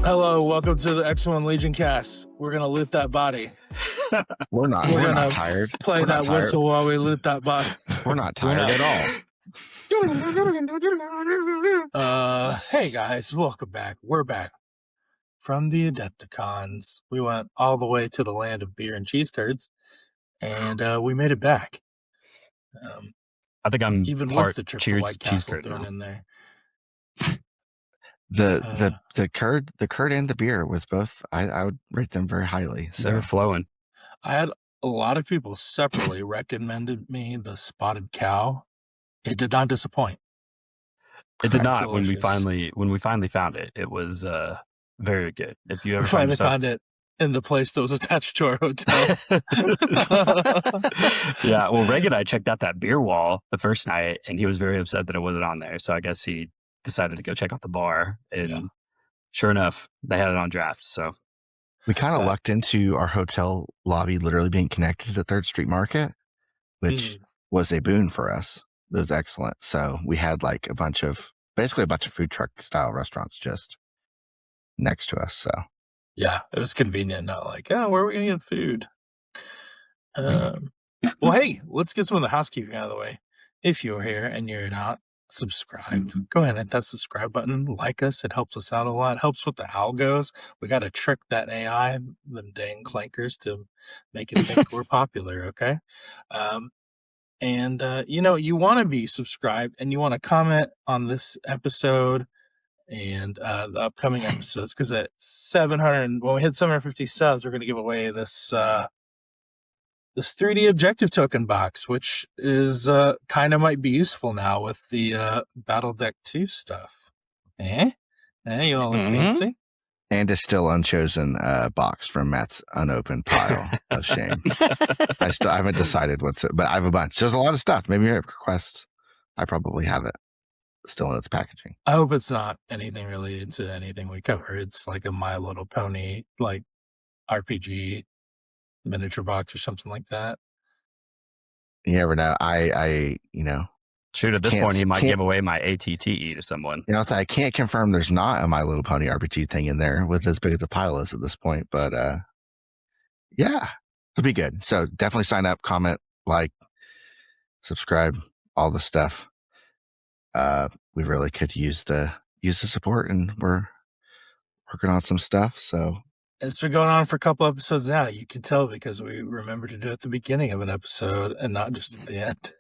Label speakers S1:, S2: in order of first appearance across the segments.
S1: Hello, welcome to the X-1 Legion cast. We're gonna loot that body.
S2: We're not tired.
S1: Play
S2: We're
S1: that whistle while we loot that body.
S2: We're not tired at
S1: all. Hey guys, welcome back. We're back from the Adepticons. We went all the way to the land of beer and cheese curds, and we made it back.
S3: I think I'm
S1: even
S3: part
S1: with the triple white
S3: cheese
S1: castle
S3: curd
S1: thrown
S3: now.
S1: in there.
S2: The curd and the beer was both. I would rate them very highly. So
S3: They're flowing.
S1: I had a lot of people separately recommended me the spotted cow. It did not disappoint.
S3: It did not
S1: Delicious.
S3: when we finally found it. It was very good. If you ever
S1: finally found it in the place that was attached to our hotel.
S3: Yeah, well, Reg and I checked out that beer wall the first night, and he was very upset that it wasn't on there. So I guess he decided to go check out the bar, and sure enough, they had it on draft. So
S2: we kind of lucked into our hotel lobby literally being connected to 3rd Street Market, which was a boon for us. It was excellent. So we had like basically a bunch of food truck style restaurants just next to us. So
S1: yeah, it was convenient. Not like, where are we going to get food? Well, hey, let's get some of the housekeeping out of the way. If you're here and you're not subscribed, go ahead and hit that subscribe button. Like us. It helps us out a lot. It helps with the algos. We got to trick that AI, them dang clankers, to make it think we're popular, okay? And you want to be subscribed and you want to comment on this episode and the upcoming episodes, because at 700, when we hit 750 subs, we're going to give away this 3D objective token box, which is kind of might be useful now with the Battle Deck 2 stuff. You all look fancy.
S2: And a still unchosen box from Matt's unopened pile of shame. I haven't decided but I have a bunch. There's a lot of stuff. Maybe you have requests. I probably have it still in its packaging.
S1: I hope it's not anything related to anything we cover. It's like a My Little Pony, like RPG miniature box or something like that.
S2: You never know.
S3: Shoot, at this point, he might give away my ATTE to someone.
S2: So I can't confirm there's not a My Little Pony RPG thing in there with as big as the pile is at this point. But yeah, it'll be good. So definitely sign up, comment, like, subscribe, all the stuff. We really could use the support, and we're working on some stuff. So
S1: it's been going on for a couple episodes now. You can tell because we remember to do it at the beginning of an episode and not just at the end.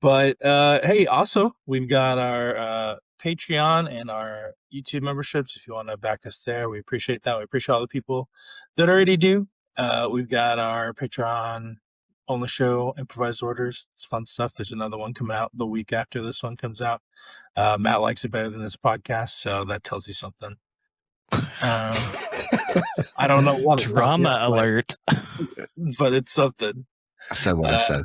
S1: But hey, also we've got our Patreon and our YouTube memberships. If you want to back us there, we appreciate that. We appreciate all the people that already do. We've got our Patreon only show, Improvised Orders. It's fun stuff. There's another one coming out the week after this one comes out. Matt likes it better than this podcast, so that tells you something. I don't know what
S4: drama alert,
S1: but it's something.
S2: I said what I said.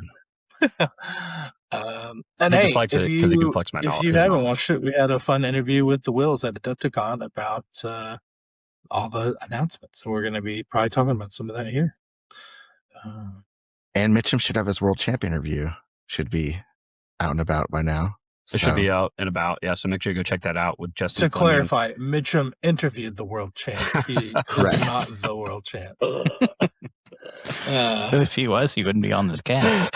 S1: And
S3: he
S1: hey,
S3: just likes it because he can flex my knowledge.
S1: If you haven't watched it, we had a fun interview with the Wills at Adepticon about all the announcements. So we're going to be probably talking about some of that here.
S2: And Mitchem should have his world champion review. Should be out and about by now.
S3: It should be out and about, yeah. So make sure you go check that out with Justin.
S1: To clarify, Mitchem interviewed the world champ. He is not the world champ.
S4: If he was, he wouldn't be on this cast.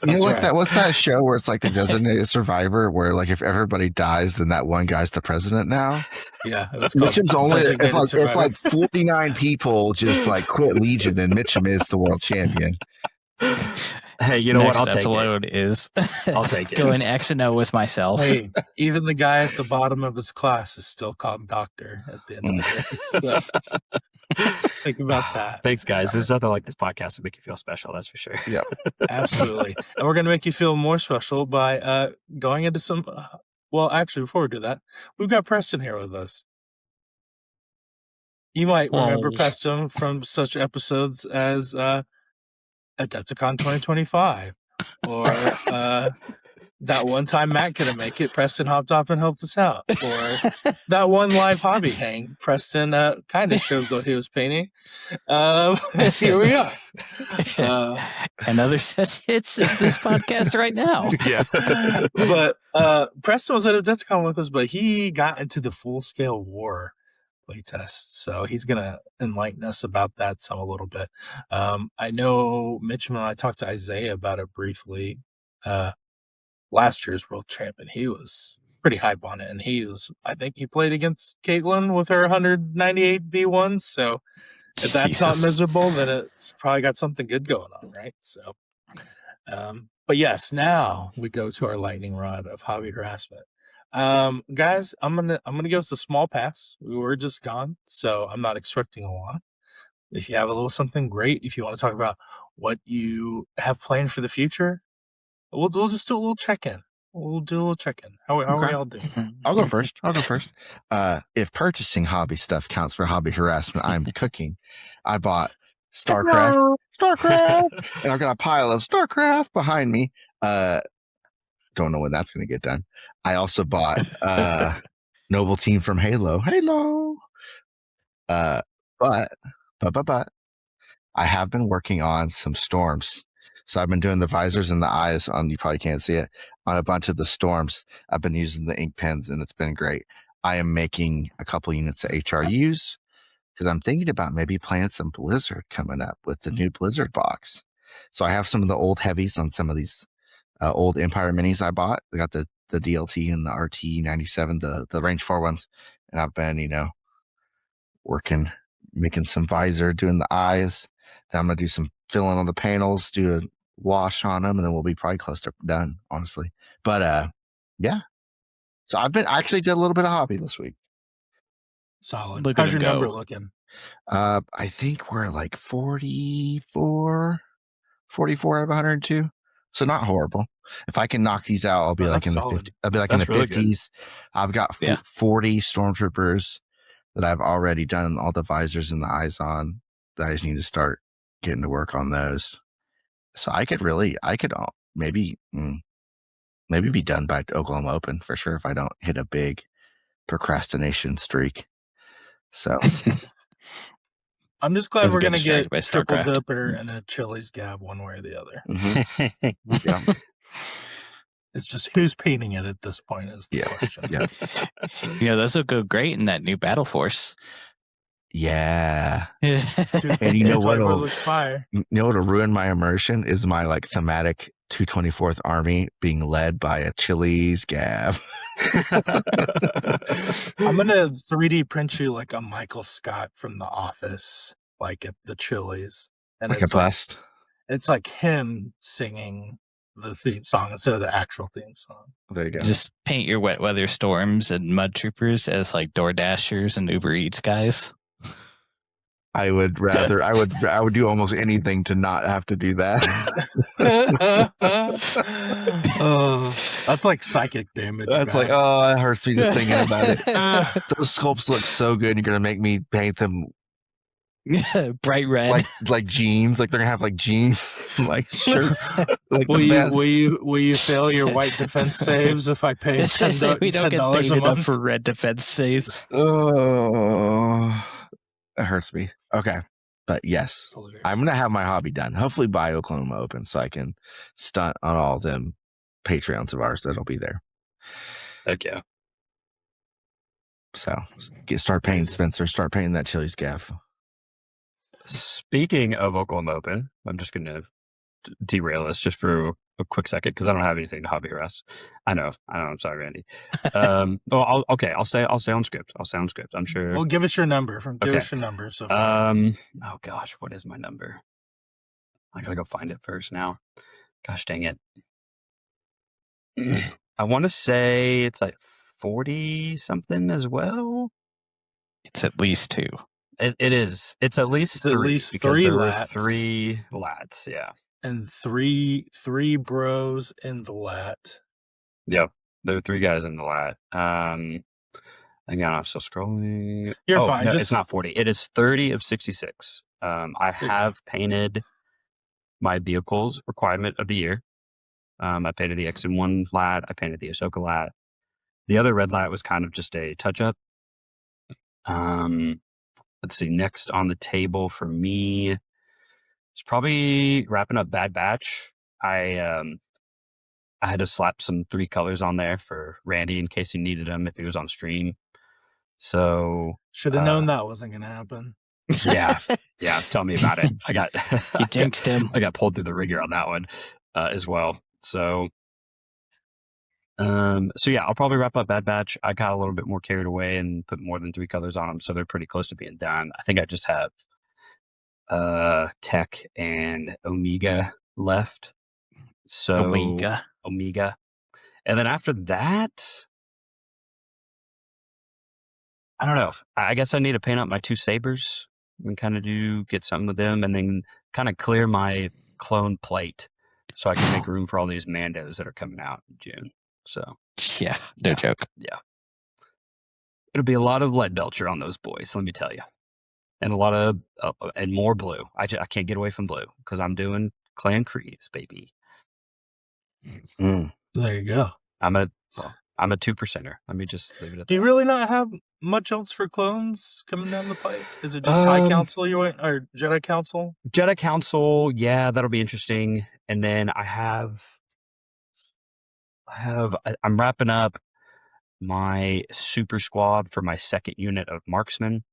S2: What's that show where it's like the designated survivor, where like if everybody dies, then that one guy's the president now?
S1: Yeah,
S2: Mitchem's only if like 49 people just like quit Legion, and Mitchem is the world champion.
S3: Hey, you know
S4: Next
S3: what? I'll take
S4: upload
S3: it.
S4: Is
S3: I'll take it.
S4: Going X and O with myself.
S1: Hey, even the guy at the bottom of his class is still called doctor at the end of the day. So think about that.
S3: Thanks, guys. There's nothing like this podcast to make you feel special. That's for sure.
S2: Yep,
S1: absolutely. And we're going to make you feel more special by going into some. Well, actually, before we do that, we've got Preston here with us. You might remember Preston from such episodes as Adepticon 2025 or that one time Matt couldn't make it, Preston hopped up and helped us out. Or that one live hobby hang, Preston kind of showed what he was painting. Here we are.
S4: And other such hits as this podcast right now.
S2: Yeah.
S1: But Preston was at Adepticon with us, but he got into the full-scale war playtest, so he's gonna enlighten us about that a little bit. I know Mitchem and I talked to Isaiah about it briefly. Last year's world champion, he was pretty hype on it, and I think he played against Caitlin with her 198 V1s. So if that's not miserable, then it's probably got something good going on, right? So, but yes, now we go to our lightning rod of hobby harassment. Guys, I'm gonna give us a small pass. We were just gone, so I'm not expecting a lot. If you have a little something great, if you want to talk about what you have planned for the future, we'll just do a little check-in. We'll do a little check-in. How are we all doing?
S2: I'll go first. If purchasing hobby stuff counts for hobby harassment, I'm cooking. I bought StarCraft, and I've got a pile of StarCraft behind me. Don't know when that's going to get done. I also bought Noble Team from Halo. But I have been working on some storms. So I've been doing the visors and the eyes on, you probably can't see it, on a bunch of the storms. I've been using the ink pens and it's been great. I am making a couple units of HRUs because I'm thinking about maybe playing some Blizzard coming up with the new Blizzard box. So I have some of the old heavies on some of these old Empire minis I bought. I got the DLT and the RT97, the range 4 ones. And I've been, working, making some visor, doing the eyes. Then I'm going to do some filling on the panels, do a wash on them, and then we'll be probably close to done, honestly. But, yeah. So I actually did a little bit of hobby this week.
S1: Solid. How's your number looking?
S2: I think we're like 44 out of 102. So not horrible. If I can knock these out, I'll be like in the 50s. I'll be like in the 50s. I've got 40 stormtroopers that I've already done all the visors and the eyes on. I just need to start getting to work on those. So I could maybe be done by Oklahoma Open for sure if I don't hit a big procrastination streak. So
S1: I'm just glad we're going to get triple dipper and a Chili's Gab one way or the other.
S2: Mm-hmm. Yeah.
S1: It's just who's painting it at this point is the question.
S2: Yeah.
S4: Those will go great in that new Battle Force.
S2: Yeah. And you know what'll ruin my immersion is my like thematic 224th Army being led by a Chili's Gab.
S1: I'm gonna 3D print you like a Michael Scott from The Office, like at the Chili's, and
S2: like a bust.
S1: It's like him singing the theme song instead of the actual theme song.
S2: There you go.
S4: Just paint your wet weather storms and mud troopers as like Door Dashers and Uber Eats guys.
S2: I would do almost anything to not have to do that.
S1: That's like psychic damage.
S2: That's man. It hurts me just thinking about it. Those sculpts look so good. You're gonna make me paint them
S4: bright red,
S2: like jeans. Like they're gonna have like jeans, like shirts. Like
S1: will you fail your white defense saves if I pay $10?
S4: We don't get paid enough for red defense saves.
S2: Oh. It hurts me. Okay. But yes, I'm going to have my hobby done. Hopefully by Oklahoma Open so I can stunt on all them Patreons of ours that'll be there.
S3: Heck yeah.
S2: So start painting Spencer. Start painting that Chili's Gaff.
S3: Speaking of Oklahoma Open, I'm just going to derail us just for a quick second because I don't have anything to hobby harass. I know. I'm sorry, Randy. I'll stay on script. I'm sure.
S1: Well, give us your number. Give us your number. So
S3: oh gosh, what is my number? I gotta go find it first now. Gosh dang it. I want to say it's like 40 something as well.
S4: It's at least 2.
S3: It is. It's at least 3.
S1: At least
S3: because
S1: 3
S3: there
S1: lats.
S3: were 3 lats. Yeah.
S1: And three bros in the lat.
S3: Yep. There are 3 guys in the lat. Hang on, I'm still scrolling.
S1: You're fine.
S3: No, it's not 40. It is 30 of 66. I have painted my vehicles requirement of the year. I painted the X-1 lat. I painted the Ahsoka lat. The other red lat was kind of just a touch-up. Let's see. Next on the table for me, it's probably wrapping up Bad Batch. I had to slap some 3 colors on there for Randy in case he needed them if he was on stream. So
S1: should have known that wasn't going to happen.
S3: Yeah, tell me about it.
S4: You jinxed him.
S3: I got pulled through the ringer on that one as well. So yeah, I'll probably wrap up Bad Batch. I got a little bit more carried away and put more than 3 colors on them, so they're pretty close to being done. I think I just have Tech and Omega left. So Omega. And then after that, I don't know. I guess I need to paint up my 2 sabers and kind of get something with them, and then kind of clear my clone plate so I can make room for all these Mandos that are coming out in June. So
S4: yeah, no joke.
S3: Yeah, it'll be a lot of lead belcher on those boys, let me tell you, and a lot of and more blue. I can't get away from blue because I'm doing Clan Creeds, baby.
S1: There you go.
S3: I'm a 2%er. Let me just leave it at that.
S1: Do you really not have much else for clones coming down the pipe? Is it just High Council you want, or Jedi Council?
S3: Jedi Council, yeah, that'll be interesting. And then I'm wrapping up my super squad for my 2nd unit of marksmen.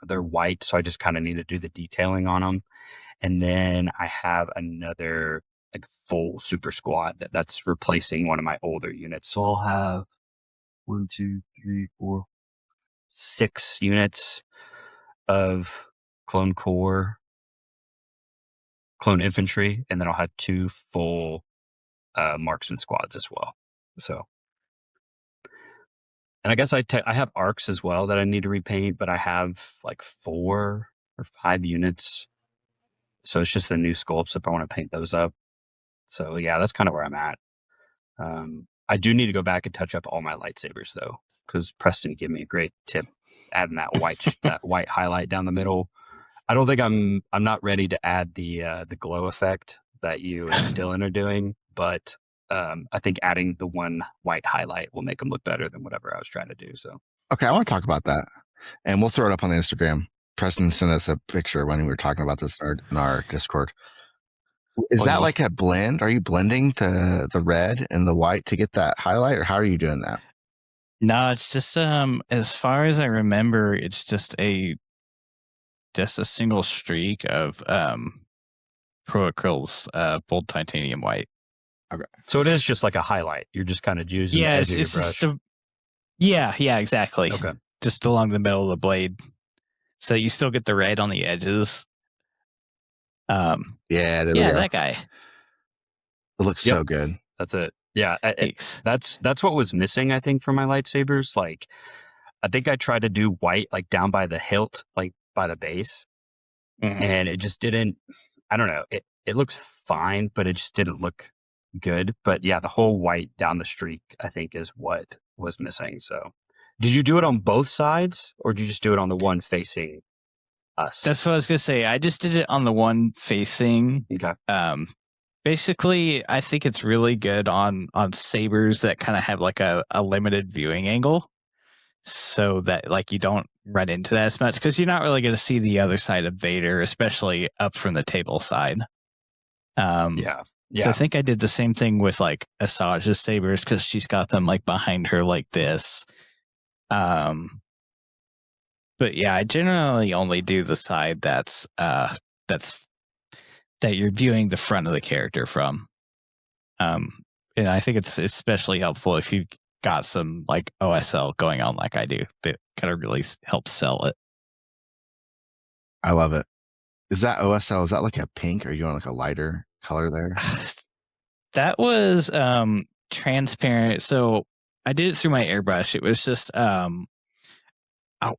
S3: They're white, so I just kind of need to do the detailing on them. And then I have another full super squad that's replacing one of my older units. So I'll have 1, 2, 3, 4, 6 units of clone corps, clone infantry, and then I'll have 2 full marksman squads as well. So, and I guess I have arcs as well that I need to repaint, but I have 4 or 5 units. So it's just the new sculpts if I want to paint those up. So yeah, that's kind of where I'm at. I do need to go back and touch up all my lightsabers though, because Preston gave me a great tip, adding that white highlight down the middle. I don't think I'm not ready to add the glow effect that you and Dylan are doing, but I think adding the one white highlight will make them look better than whatever I was trying to do. So
S2: okay, I want to talk about that, and we'll throw it up on the Instagram. Preston sent us a picture when we were talking about this in our Discord. Is that like a blend? Are you blending the red and the white to get that highlight, or how are you doing that?
S4: No, it's just as far as I remember, it's just a single streak of Pro Acryls bold titanium white.
S2: Okay.
S3: So it is just like a highlight. You're just kind of using the edge of your brush.
S4: Yeah, exactly.
S3: Okay.
S4: Just along the middle of the blade. So you still get the red on the edges. That guy.
S2: It looks so good.
S3: That's it. Yeah, that's what was missing, I think, from my lightsabers. Like, I think I tried to do white, like down by the hilt, like by the base, and it just didn't. I don't know. It looks fine, but it just didn't look good. But yeah, the whole white down the streak, I think, is what was missing. So, did you do it on both sides, or did you just do it on the one facing us?
S4: That's what I was gonna say. I just did it on the one facing.
S3: Okay.
S4: Basically, I think it's really good on sabers that kind of have like a limited viewing angle, so that like you don't run into that as much, because you're not really going to see the other side of Vader, especially up from the table side.
S3: Yeah.
S4: So I think I did the same thing with like Asajj's sabers, because she's got them like behind her like this. But yeah, I generally only do the side that's that you're viewing the front of the character from. And I think it's especially helpful if you've got some like OSL going on like I do. That kind of really helps sell it.
S2: I love it. Is that OSL? Is that like a pink, or are you on like a lighter color there?
S4: That was transparent. So I did it through my airbrush. It was just I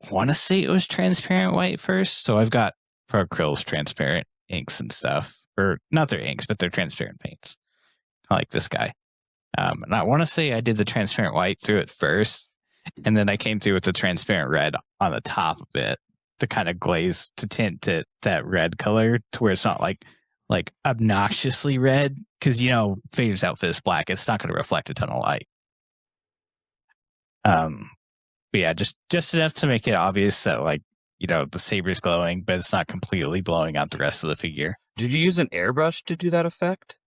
S4: want to say it was transparent white first. So I've got Pro Acryls transparent inks and stuff, or not their inks, but their transparent paints, like this guy. And I want to say I did the transparent white through it first, and then I came through with the transparent red on the top of it to kind of glaze, to tint it that red color to where it's not like obnoxiously red, because Vader's outfit is black. It's not going to reflect a ton of light. But yeah, just enough to make it obvious that the saber's glowing, but it's not completely blowing out the rest of the figure.
S3: Did you use an airbrush to do that effect?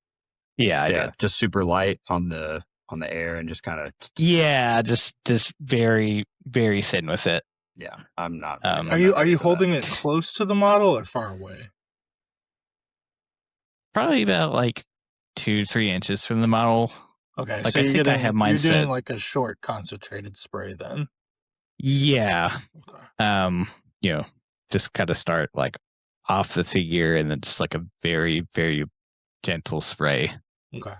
S4: Yeah, I did.
S3: Just super light on the air and just kind of.
S4: Yeah, just very, very thin with it.
S3: Yeah, I'm not.
S1: Are you holding it close to the model or far away?
S4: Probably about 2-3 inches from the model.
S1: Okay,
S4: I think I have mine set.
S1: You're doing a short concentrated spray then.
S4: Yeah.
S1: Okay.
S4: Just kind of start off the figure and then just a very, very gentle spray.
S1: Okay.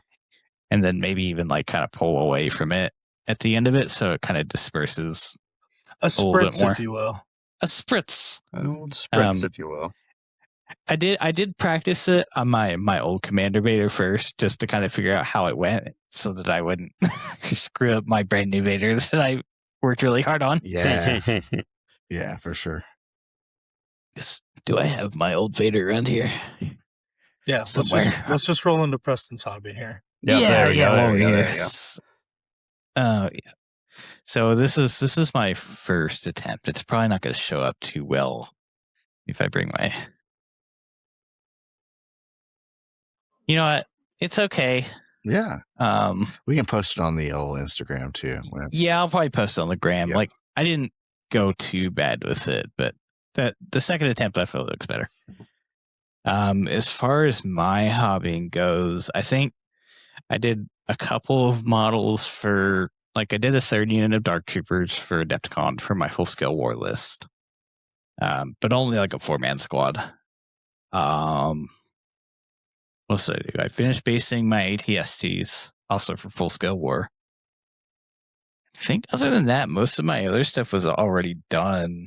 S4: And then maybe even kind of pull away from it at the end of it, so it kind of disperses
S1: a
S4: little bit
S1: spritz,
S4: more.
S1: if you will.
S4: A spritz.
S3: An old spritz, if you will.
S4: I did practice it on my old Commander Vader first, just to kind of figure out how it went, so that I wouldn't screw up my brand new Vader that I worked really hard on.
S2: Yeah. Yeah, for sure.
S4: Do I have my old Vader around here?
S1: Yeah, let's just roll into Preston's hobby here.
S3: There we go.
S4: Yeah. So this is my first attempt. It's probably not going to show up too well if I bring my. You know what? It's okay.
S2: Yeah. We can post it on the old Instagram too.
S4: Yeah, I'll probably post it on the gram.
S2: Yeah.
S4: I didn't go too bad with it, but the second attempt I feel looks better. As far as my hobbying goes, I think I did a couple of models for I did a third unit of Dark Troopers for Adepticon for my full scale war list. But only a 4-man squad. What did I do? I finished basing my ATSTs also for full scale war. I think other than that, most of my other stuff was already done.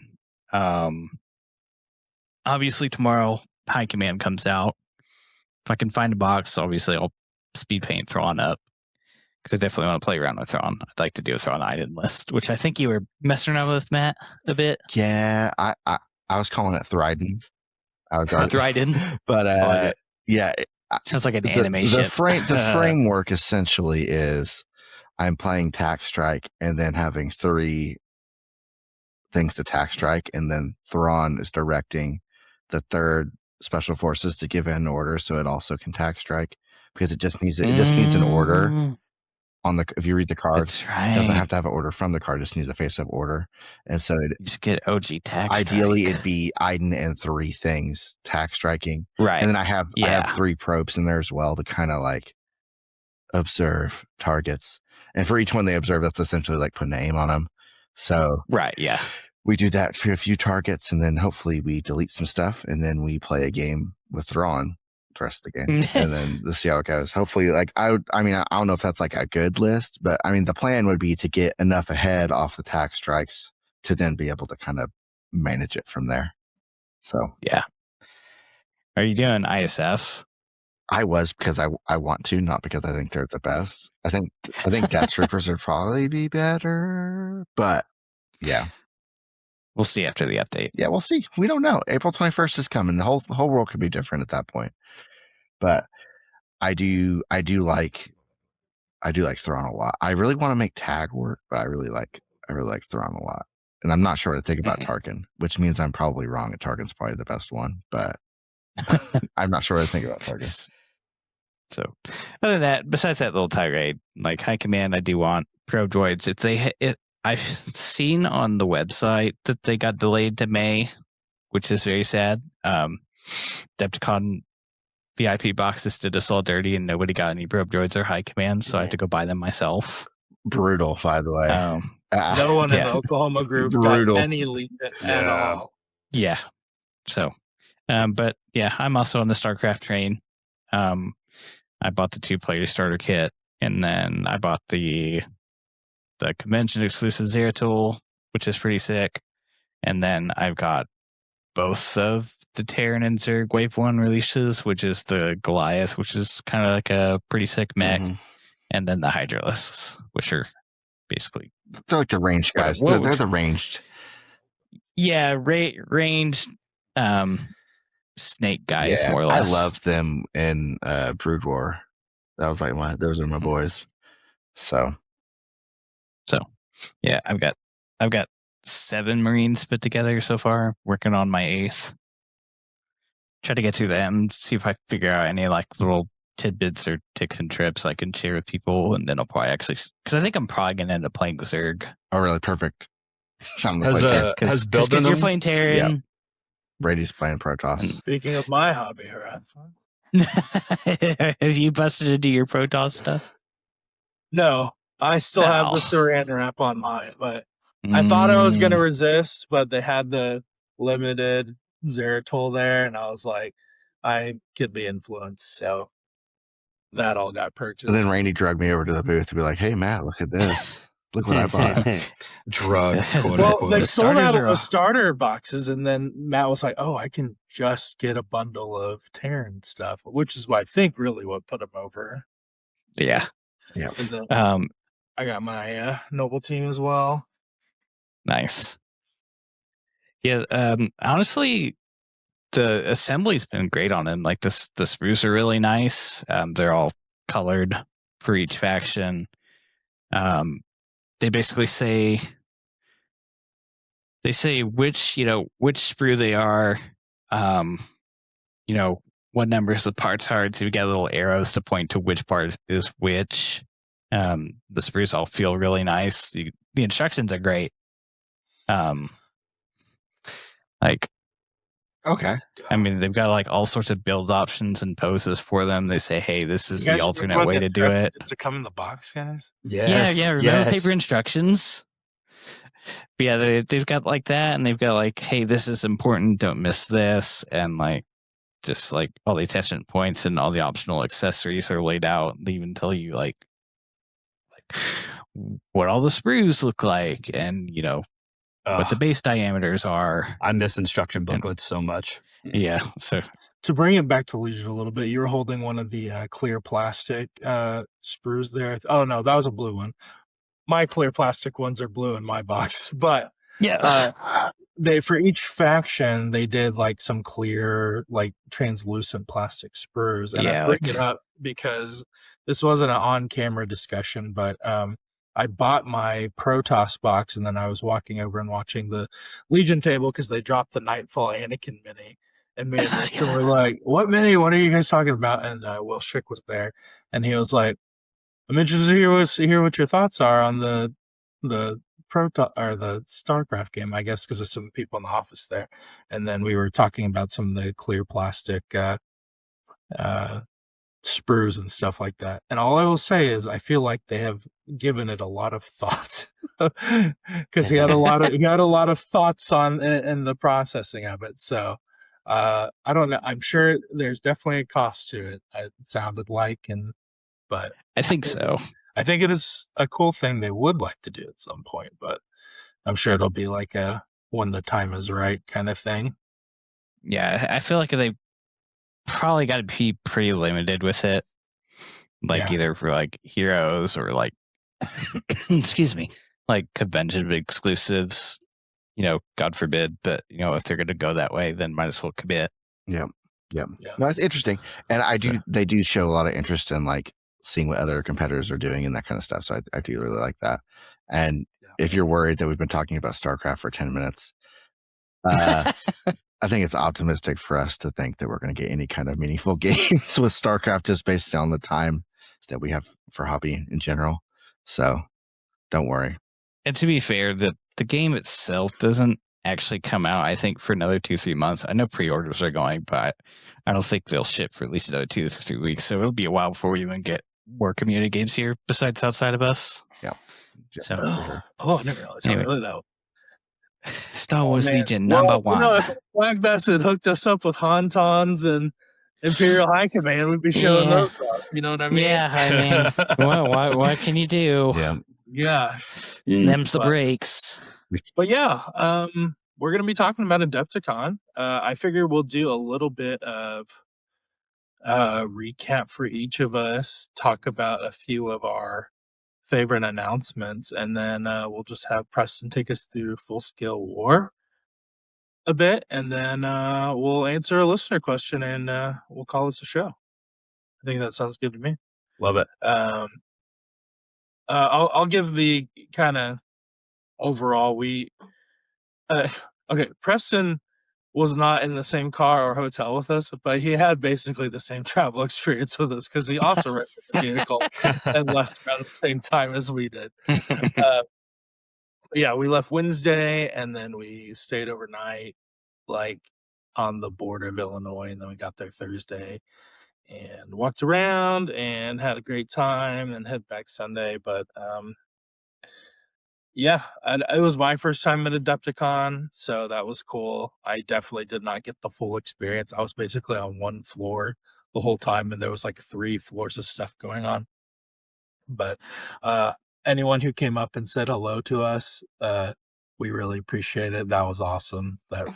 S4: Obviously tomorrow High Command comes out. If I can find a box, obviously I'll speed paint Thrawn up, because I definitely want to play around with Thrawn. I'd like to do a Thrawn item list, which I think you were messing around with, Matt, a bit.
S2: Yeah, I was calling it Thryden. I was
S4: Thryden,
S2: but yeah,
S4: sounds like an animation.
S2: The framework essentially is I'm playing Tac Strike and then having 3 things to Tac Strike, and then Thrawn is directing the 3rd Special Forces to give in an order, so it also can Tac Strike, because it just needs an order on the. If you read the card,
S4: that's right.
S2: It doesn't have to have an order from the card; just needs a face-up order, and so
S4: you just get OG Tac.
S2: Ideally, it'd be Iden and 3 things Tac Striking,
S4: right?
S2: And then I have 3 probes in there as well to kind of observe targets, and for each one they observe, that's essentially put a name on them. So
S4: right, yeah.
S2: We do that for a few targets, and then hopefully we delete some stuff, and then we play a game with Thrawn the rest of the game, and then we'll see how it goes. Hopefully, I don't know if that's a good list, but the plan would be to get enough ahead off the Tac Strikes to then be able to kind of manage it from there. So
S4: yeah. Are you doing ISF?
S2: I was, because I want to, not because I think they're the best. I think Death Troopers would probably be better, but yeah.
S4: We'll see after the update.
S2: Yeah, we'll see. We don't know. April 21st is coming. The whole world could be different at that point. But I do like Thrawn a lot. I really want to make Tag work, but I really like Thrawn a lot. And I'm not sure what to think about Tarkin, which means I'm probably wrong. And Tarkin's probably the best one, but I'm not sure what to think about Tarkin.
S4: So, other than that, besides that little tirade, High Command, I do want probe droids. I've seen on the website that they got delayed to May, which is very sad. Adepticon VIP boxes did us all dirty, and nobody got any probe droids or High Command, so I had to go buy them myself.
S2: Brutal, by the way.
S1: No one in the Oklahoma group got any lead at all.
S4: Yeah. So, but yeah, I'm also on the StarCraft train. I bought the 2-player starter kit, and then I bought the convention exclusive Zeratul, which is pretty sick. And then I've got both of the Terran and Zerg Wave 1 releases, which is the Goliath, which is kind of a pretty sick mech, and then the Hydralisks, which are basically...
S2: They're the ranged guys. They're the ranged.
S4: Yeah, ranged snake guys, more or less.
S2: I love them in Brood War. That was like those are my boys. So
S4: yeah, I've got 7 Marines put together so far, working on my 8th. Try to get through them, see if I figure out any like little tidbits or ticks and trips I can share with people, and then I'll probably actually, because I think I'm probably gonna end up playing the Zerg.
S2: oh, really? Perfect. Something to play Terran.
S3: Has building
S4: Because you're
S3: them?
S4: playing Terran.
S2: Yeah. Brady's playing Protoss.
S1: Speaking of my hobby, harassment.
S4: Have you busted into your Protoss stuff?
S1: No, I still have the
S4: No.
S1: Saran wrap on mine, but I thought I was going to resist, but they had the limited Zeratol there, and I was like, I could be influenced, so that all got purchased.
S2: And then Randy drugged me over to the booth to be like, "Hey, Matt, look at this. Look what I bought."
S3: Drugs. quote
S1: Well,
S3: unquote.
S1: they
S4: The
S1: sold
S4: starters
S1: out
S4: are
S1: of the
S4: off.
S1: starter boxes, and then Matt was like, "Oh, I can just get a bundle of Terran stuff," which is what I think really what put him over.
S4: Yeah.
S1: And then I got my Noble team as well.
S4: Nice. Yeah. Honestly, the assembly's been great on it. Like the sprues are really nice. They're all colored for each faction. They basically say which sprue they are, what numbers the parts are. So you get little arrows to point to which part is which. The sprues all feel really nice. The instructions are great.
S2: Okay.
S4: I mean, they've got like all sorts of build options and poses for them. They say, hey, this is
S1: You guys
S4: the
S1: remember
S4: alternate
S1: what
S4: way
S1: the
S4: to do it.
S1: To come in the box, guys.
S3: Yes,
S4: Yeah. Remember
S3: yes.
S4: paper instructions? But yeah, they've got like that, and they've got like, hey, this is important. Don't miss this, and like just like all the attachment points and all the optional accessories are laid out. They even tell you like what all the sprues look like, and what the base diameters are.
S3: I miss instruction booklets so much.
S4: Yeah, so
S1: To bring it back to Legion a little bit, you were holding one of the clear plastic sprues there. Oh no, that was a blue one. My clear plastic ones are blue in my box, but they for each faction they did like some clear, like translucent plastic sprues. And I bring it up because this wasn't an on-camera discussion, but I bought my Protoss box, and then I was walking over and watching the Legion table because they dropped the Nightfall Anakin mini. And me and Mitchem were like, "What mini? What are you guys talking about?" And Will Schick was there, and he was like, "I'm interested to hear what your thoughts are on the Protoss or the StarCraft game." I guess because there's some people in the office there, and then we were talking about some of the clear plastic sprues and stuff like that. And all I will say is, I feel like they have given it a lot of thought because he had a lot of thoughts on in the processing of it. So. I don't know. I'm sure there's definitely a cost to it. It sounded like, but
S4: I think so.
S1: I think it is a cool thing they would like to do at some point, but I'm sure it'll be like a when the time is right kind of thing.
S4: Yeah, I feel like they probably got to be pretty limited with it, like either for like heroes or like, excuse me, like convention exclusives. God forbid, but if they're going to go that way, then might as well commit.
S2: Yeah. No, it's interesting, and they do show a lot of interest in like seeing what other competitors are doing and that kind of stuff. So I do really like that. And if you're worried that we've been talking about StarCraft for 10 minutes, I think it's optimistic for us to think that we're going to get any kind of meaningful games with StarCraft just based on the time that we have for hobby in general. So don't worry.
S4: And to be fair, the game itself doesn't actually come out, I think, for another 2-3 months. I know pre-orders are going, but I don't think they'll ship for at least another 2 to 3 weeks. So it'll be a while before we even get more community games here besides outside of us.
S2: Yeah.
S4: So,
S1: I never realized how early that was.
S4: Star Wars Legion number one.
S1: If Black Bass had hooked us up with Hauntons and Imperial High Command, we'd be showing those up. You know what I mean?
S4: Yeah, I mean, what can you do?
S1: Yeah.
S4: Them's the breaks.
S1: But yeah, we're going to be talking about Adepticon. I figure we'll do a little bit of recap for each of us, talk about a few of our favorite announcements, and then we'll just have Preston take us through Full Scale War a bit, and then we'll answer a listener question, and we'll call this a show. I think that sounds good to me. Love it. I'll give the kind of overall. Okay, Preston was not in the same car or hotel with us, but he had basically the same travel experience with us because he also rented a vehicle and left around the same time as we did. Yeah, we left Wednesday and then we stayed overnight, like on the border of Illinois, and then we got there Thursday and walked around and had a great time and head back Sunday. But yeah, it was my first time at Adepticon, so that was cool. I definitely did not get the full experience. I was basically on one floor the whole time, and there was like 3 floors of stuff going on. But anyone who came up and said hello to us, we really appreciate it. That was awesome. That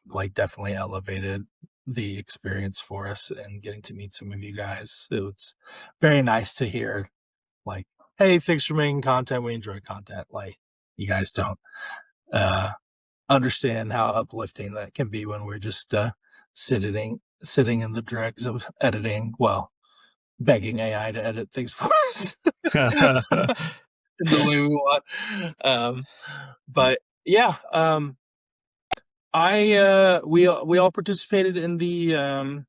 S1: like definitely elevated the experience for us, and getting to meet some of you guys. It was very nice to hear, like, hey, thanks for making content. We enjoy content. Like, you guys don't understand how uplifting that can be when we're just sitting in the dregs of editing. Well, begging AI to edit things for us the way we want. But yeah, we all participated in the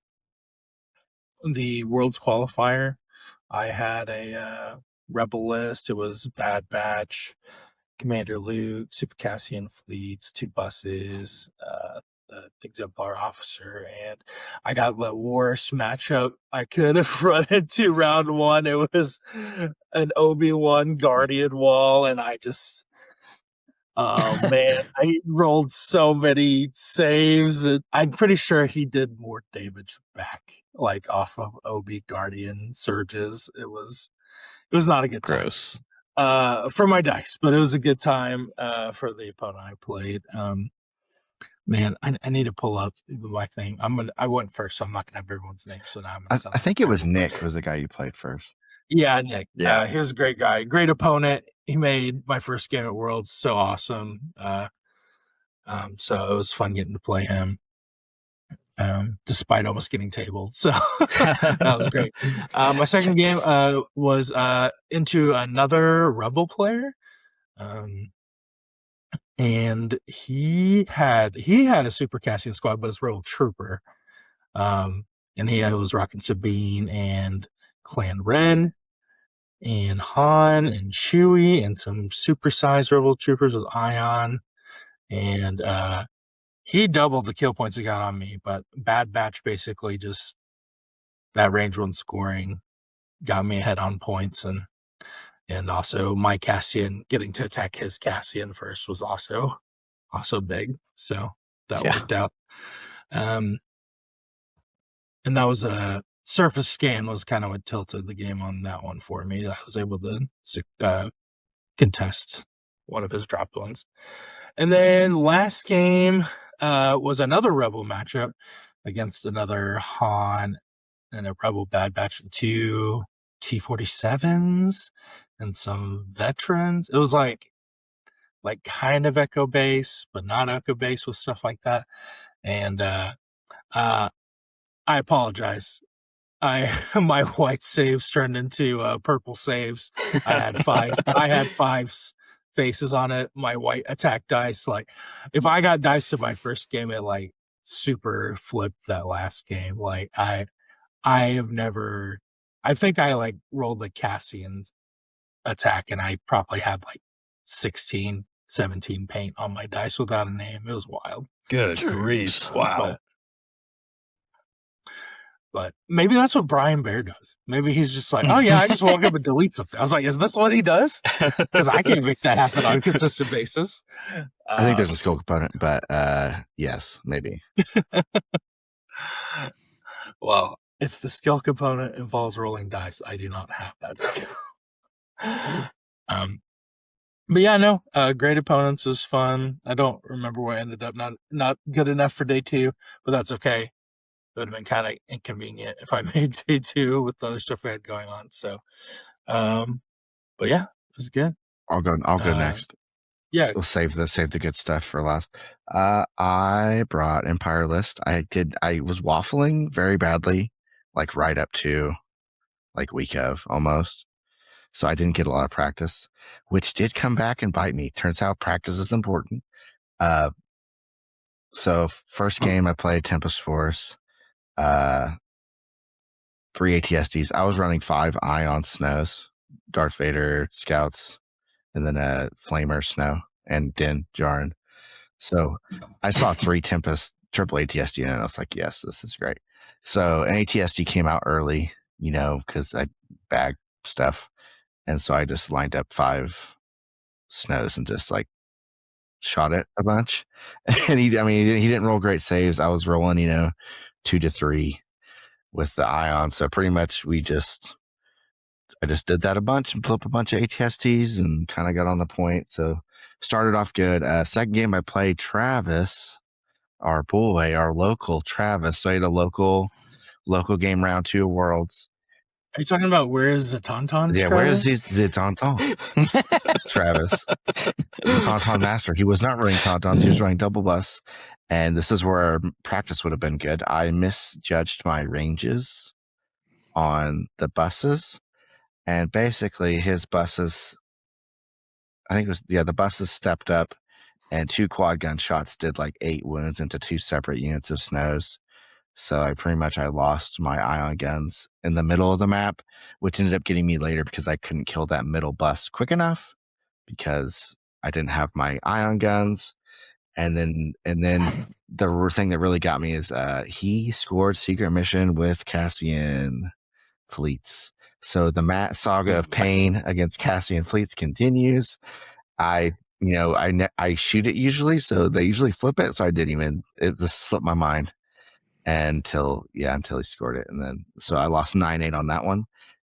S1: Worlds qualifier. I had a Rebel list. It was Bad Batch, Commander Luke, Super Cassian fleets, 2 buses, the Exemplar officer, and I got the worst matchup I could have run into round 1. It was an Obi-Wan Guardian wall, and I just, oh man, I rolled so many saves. And I'm pretty sure he did more damage back, like off of Obi Guardian surges. It was not a good time.
S4: Gross.
S1: For my dice, but it was a good time for the opponent I played. Man, I need to pull up my thing. I went first, so I'm not gonna have everyone's name. So now
S2: I think it was Nick was the guy you played first.
S1: Yeah, Nick.
S3: Yeah.
S1: He was a great guy, great opponent. He made my first game at Worlds so awesome. So it was fun getting to play him. Despite almost getting tabled. So that was great. My second game was into another Rebel player. And he had a Super Cassian squad, but it's Rebel Trooper. And he was rocking Sabine and Clan Ren and Han and Chewie and some supersized Rebel Troopers with Ion. And he doubled the kill points he got on me, but Bad Batch basically just that range 1 scoring got me ahead on points, and also my Cassian getting to attack his Cassian first was also big, so that worked out. And that was a surface scan was kind of what tilted the game on that one for me. I was able to contest one of his dropped ones, and then last game was another Rebel matchup against another Han and a Rebel Bad Batch and 2 T-47s and some veterans. It was like kind of Echo base, but not Echo base with stuff like that. And I apologize. My white saves turned into purple saves. I had 5 faces on it. My white attack dice, like if I got dice to my first game, it like super flipped that last game. Like I have never. I think I like rolled the Cassian attack, and I probably had like 16, 17 paint on my dice without a name. It was wild.
S3: Good grief! Wow.
S1: But maybe that's what Brian Bear does. Maybe he's just like, oh yeah, I just walk up and delete something. I was like, is this what he does? Because I can't make that happen on a consistent basis.
S2: I think there's a skill component, but yes, maybe.
S1: Well, if the skill component involves rolling dice, I do not have that skill. But yeah, no, great opponents is fun. I don't remember what ended up not good enough for day 2, but that's okay. It would have been kind of inconvenient if I made day 2 with the other stuff we had going on. So, but yeah, it was good.
S2: I'll go next.
S1: Yeah,
S2: we'll save the good stuff for last. I brought Empire List. I was waffling very badly, like right up to like week of almost. So I didn't get a lot of practice, which did come back and bite me. Turns out practice is important. So first game I played Tempest Force, 3 ATSDs. I was running 5 Ion Snows, Darth Vader Scouts, and then a Flamer Snow and Din Djarin. So I saw 3 Tempest triple ATSD and I was like, yes, this is great. So an ATSD came out early, because I bagged stuff. And so I just lined up 5 Snows and just like shot it a bunch. And he didn't roll great saves. I was rolling, 2 to 3 with the Ion. So pretty much I just did that a bunch and flipped a bunch of ATSTs and kind of got on the point. So started off good. Second game I played Travis, our local Travis. So I had a local game round 2 Worlds.
S1: Are you talking about where is the Tauntaun?
S2: Yeah, where is the Tauntaun? Travis. The Tauntaun master. He was not running Tauntauns. He was running double bus. And this is where practice would have been good. I misjudged my ranges on the buses. And basically his buses, I think it was, the buses stepped up and 2 quad gun shots did like 8 wounds into 2 separate units of Snows. So I lost my ion guns in the middle of the map, which ended up getting me later because I couldn't kill that middle bus quick enough because I didn't have my ion guns. And then the thing that really got me is he scored secret mission with Cassian fleets. So the saga of pain against Cassian fleets continues. I shoot it usually, so they usually flip it. So it just slipped my mind until he scored it. And then, so I lost 9-8 on that one.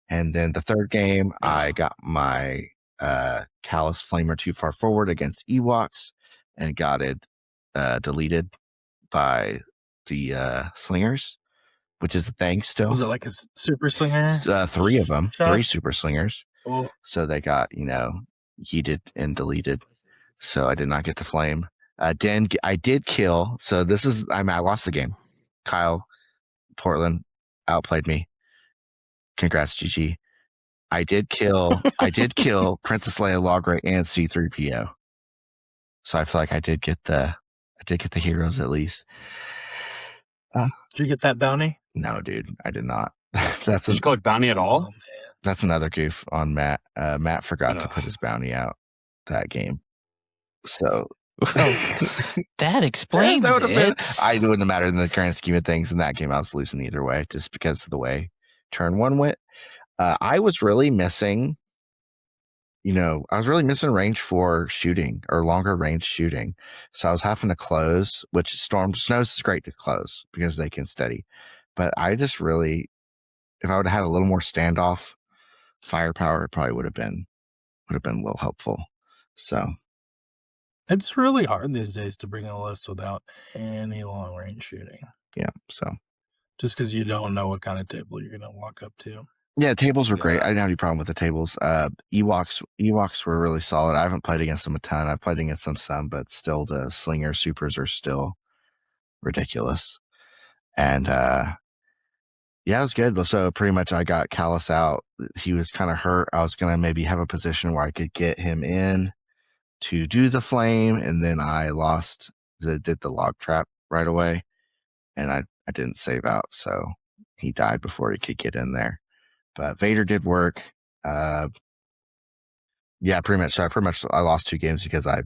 S2: And then the third game, I got my Callus Flamer too far forward against Ewoks and got it deleted by the Slingers, which is the thing still.
S1: Was it like a super slinger?
S2: 3 of them,
S1: shot?
S2: 3 super slingers.
S1: Oh.
S2: So they got, yeeted and deleted. So I did not get the flame. I did kill. So I lost the game. Kyle, Portland outplayed me. Congrats, GG. I did kill Princess Leia, Logray, and C-3PO. So I feel like I did get the heroes at least.
S1: Did you get that bounty?
S2: No, dude, I did not.
S3: Did you collect bounty at all?
S1: Oh, man.
S2: That's another goof on Matt. Matt forgot to put his bounty out that game. So
S4: that explains it.
S2: I wouldn't have mattered in the grand scheme of things. In that game, I was losing either way, just because of the way turn 1 went. I was really missing, range for shooting or longer range shooting. So I was having to close, which Snows is great to close because they can steady. But I just really, if I would have had a little more standoff firepower, it probably would have been a little helpful. So
S1: it's really hard these days to bring a list without any long range shooting.
S2: Yeah. So
S1: just because you don't know what kind of table you're going to walk up to.
S2: Yeah, tables were great. I didn't have any problem with the tables. Ewoks were really solid. I haven't played against them a ton. I've played against them some, but still the Slinger Supers are still ridiculous. And it was good. So pretty much I got Callus out. He was kind of hurt. I was going to maybe have a position where I could get him in to do the flame, and then I did the log trap right away, and I didn't save out, so he died before he could get in there. But Vader did work. Pretty much. So I lost 2 games because I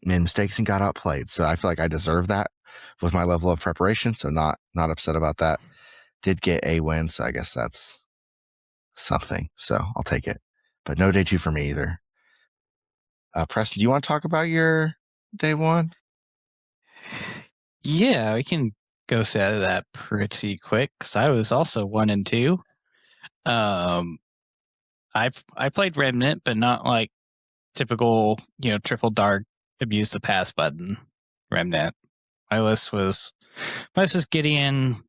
S2: made mistakes and got outplayed. So I feel like I deserve that with my level of preparation. So not upset about that. Did get a win, so I guess that's something. So I'll take it. But no day 2 for me either. Preston, do you want to talk about your day 1?
S4: Yeah, we can go through that pretty quick because I was also 1 and 2. I played Remnant, but not like typical, triple dark abuse the pass button Remnant. My list was Gideon,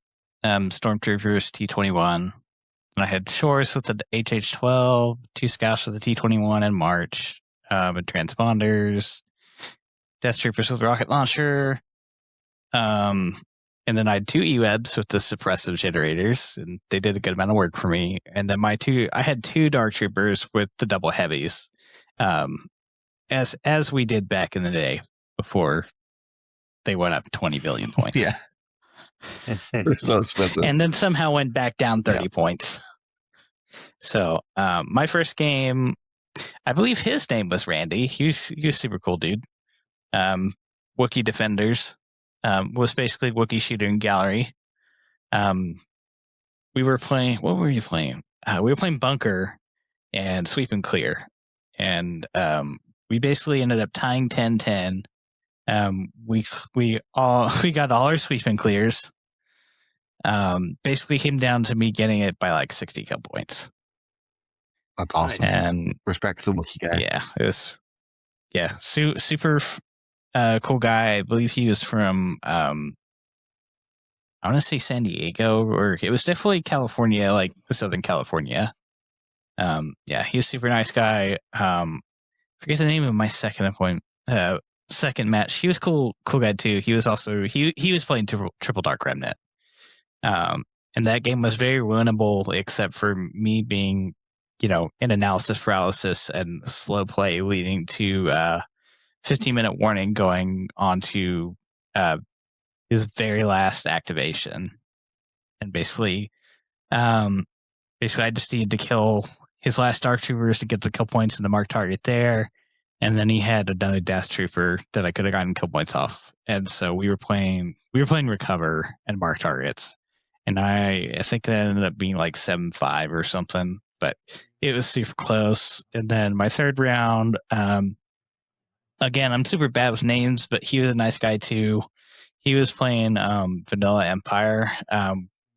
S4: Stormtroopers, T-21. And I had Shores with the HH-12, 2 Scouts with the T-21 and March, and Transponders, Death Troopers with rocket launcher, And then I had 2 E-webs with the suppressive generators, and they did a good amount of work for me. And then I had 2 dark troopers with the double heavies, as we did back in the day before they went up 20 billion points.
S2: Yeah. They're so expensive.
S4: And then somehow went back down 30 points. So my first game, I believe his name was Randy. He was a super cool dude. Wookiee Defenders was basically Wookiee shooting gallery. We were playing. What were you playing? We were playing Bunker and Sweep and Clear, and we basically ended up tying 10-10. We got all our Sweep and Clears. Basically came down to me getting it by like 60 kill points.
S2: That's awesome.
S4: And
S2: respect to the Wookiee guy.
S4: yeah, it was super cool guy. I believe he was from I want to say San Diego, or it was definitely California, like Southern California. He was a super nice guy. Forget the name of my second match. He was cool guy too. He was also he was playing Triple Dark Remnant. And that game was very winnable, except for me being, in analysis paralysis and slow play, leading to 15-minute warning going on to his very last activation. And basically I just needed to kill his last Dark Troopers to get the kill points in the marked target there. And then he had another Death Trooper that I could have gotten kill points off. And so we were playing Recover and marked targets. And I think that ended up being like 7-5 or something, but it was super close. And then my third round, again, I'm super bad with names, but he was a nice guy too. He was playing Vanilla Empire,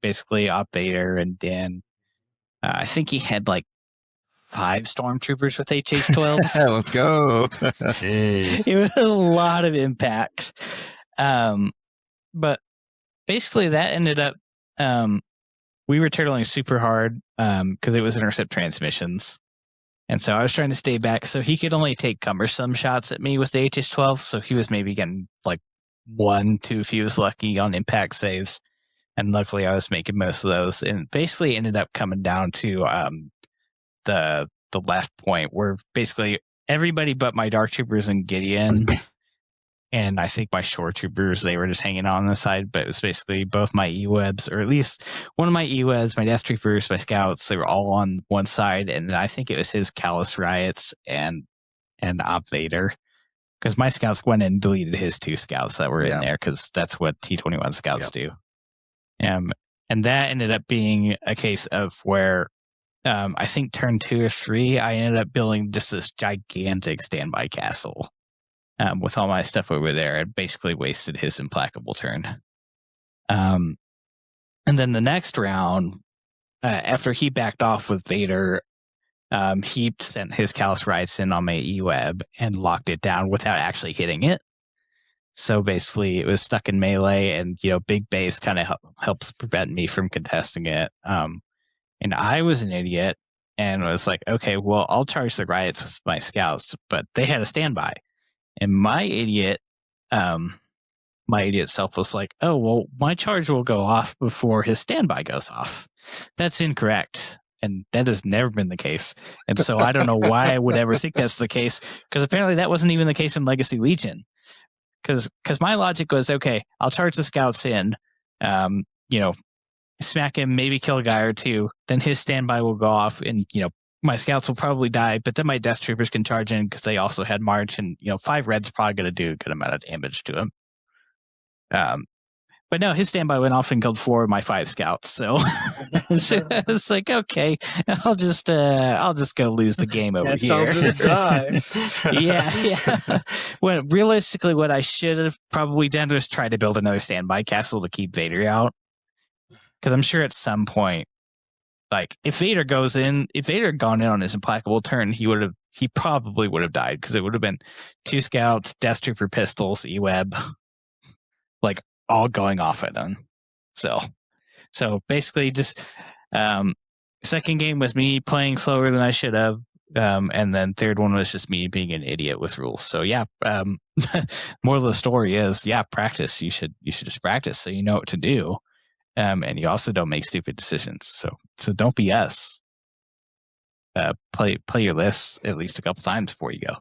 S4: basically Op Vader, and then I think he had like 5 stormtroopers with HH-12s.
S2: Let's go.
S4: It was a lot of impact. But basically that ended up, we were turtling super hard because it was intercept transmissions. And so I was trying to stay back so he could only take cumbersome shots at me with the HH-12. So he was maybe getting like 1-2 if he was lucky on impact saves. And luckily I was making most of those. And basically ended up coming down to the left point where basically everybody but my Dark Troopers and Gideon and I think my Shore Troopers, they were just hanging on the side, but it was basically both my E-webs, or at least one of my E-webs, my Death Troopers, my Scouts, they were all on one side, and I think it was his Callous Riots and Op Vader, because my Scouts went and deleted his 2 Scouts that were in there, because that's what T-21 Scouts do. And that ended up being a case of where I think turn 2 or 3, I ended up building just this gigantic standby castle with all my stuff over there. I basically wasted his implacable turn. And then the next round, after he backed off with Vader, he sent his Callous Riots in on my E-web and locked it down without actually hitting it. So basically it was stuck in melee, and big base kind of helps prevent me from contesting it. And I was an idiot and was like, okay, well, I'll charge the riots with my Scouts, but they had a standby. And my idiot self was like, oh, well, my charge will go off before his standby goes off. That's incorrect. And that has never been the case. And so I don't know why I would ever think that's the case, because apparently that wasn't even the case in Legacy Legion. Because my logic was, okay, I'll charge the Scouts in, smack him, maybe kill a guy or 2, then his standby will go off, and my Scouts will probably die, but then my Death Troopers can charge in because they also had March, and 5 Red's probably going to do a good amount of damage to him. But no, his standby went off and killed 4 of my 5 Scouts. So it's like, okay, I'll just go lose the game over here. Yeah. Well, realistically, what I should have probably done was try to build another standby castle to keep Vader out. Because I'm sure at some point, like if Vader had gone in on his implacable turn, he probably would have died, because it would have been 2 Scouts, Death Trooper pistols, E-web, like all going off at him. So basically, just second game was me playing slower than I should have. And then third one was just me being an idiot with rules. So yeah, moral of the story is, practice. You should just practice so you know what to do. And you also don't make stupid decisions. So don't BS. Play your lists at least a couple times before you go.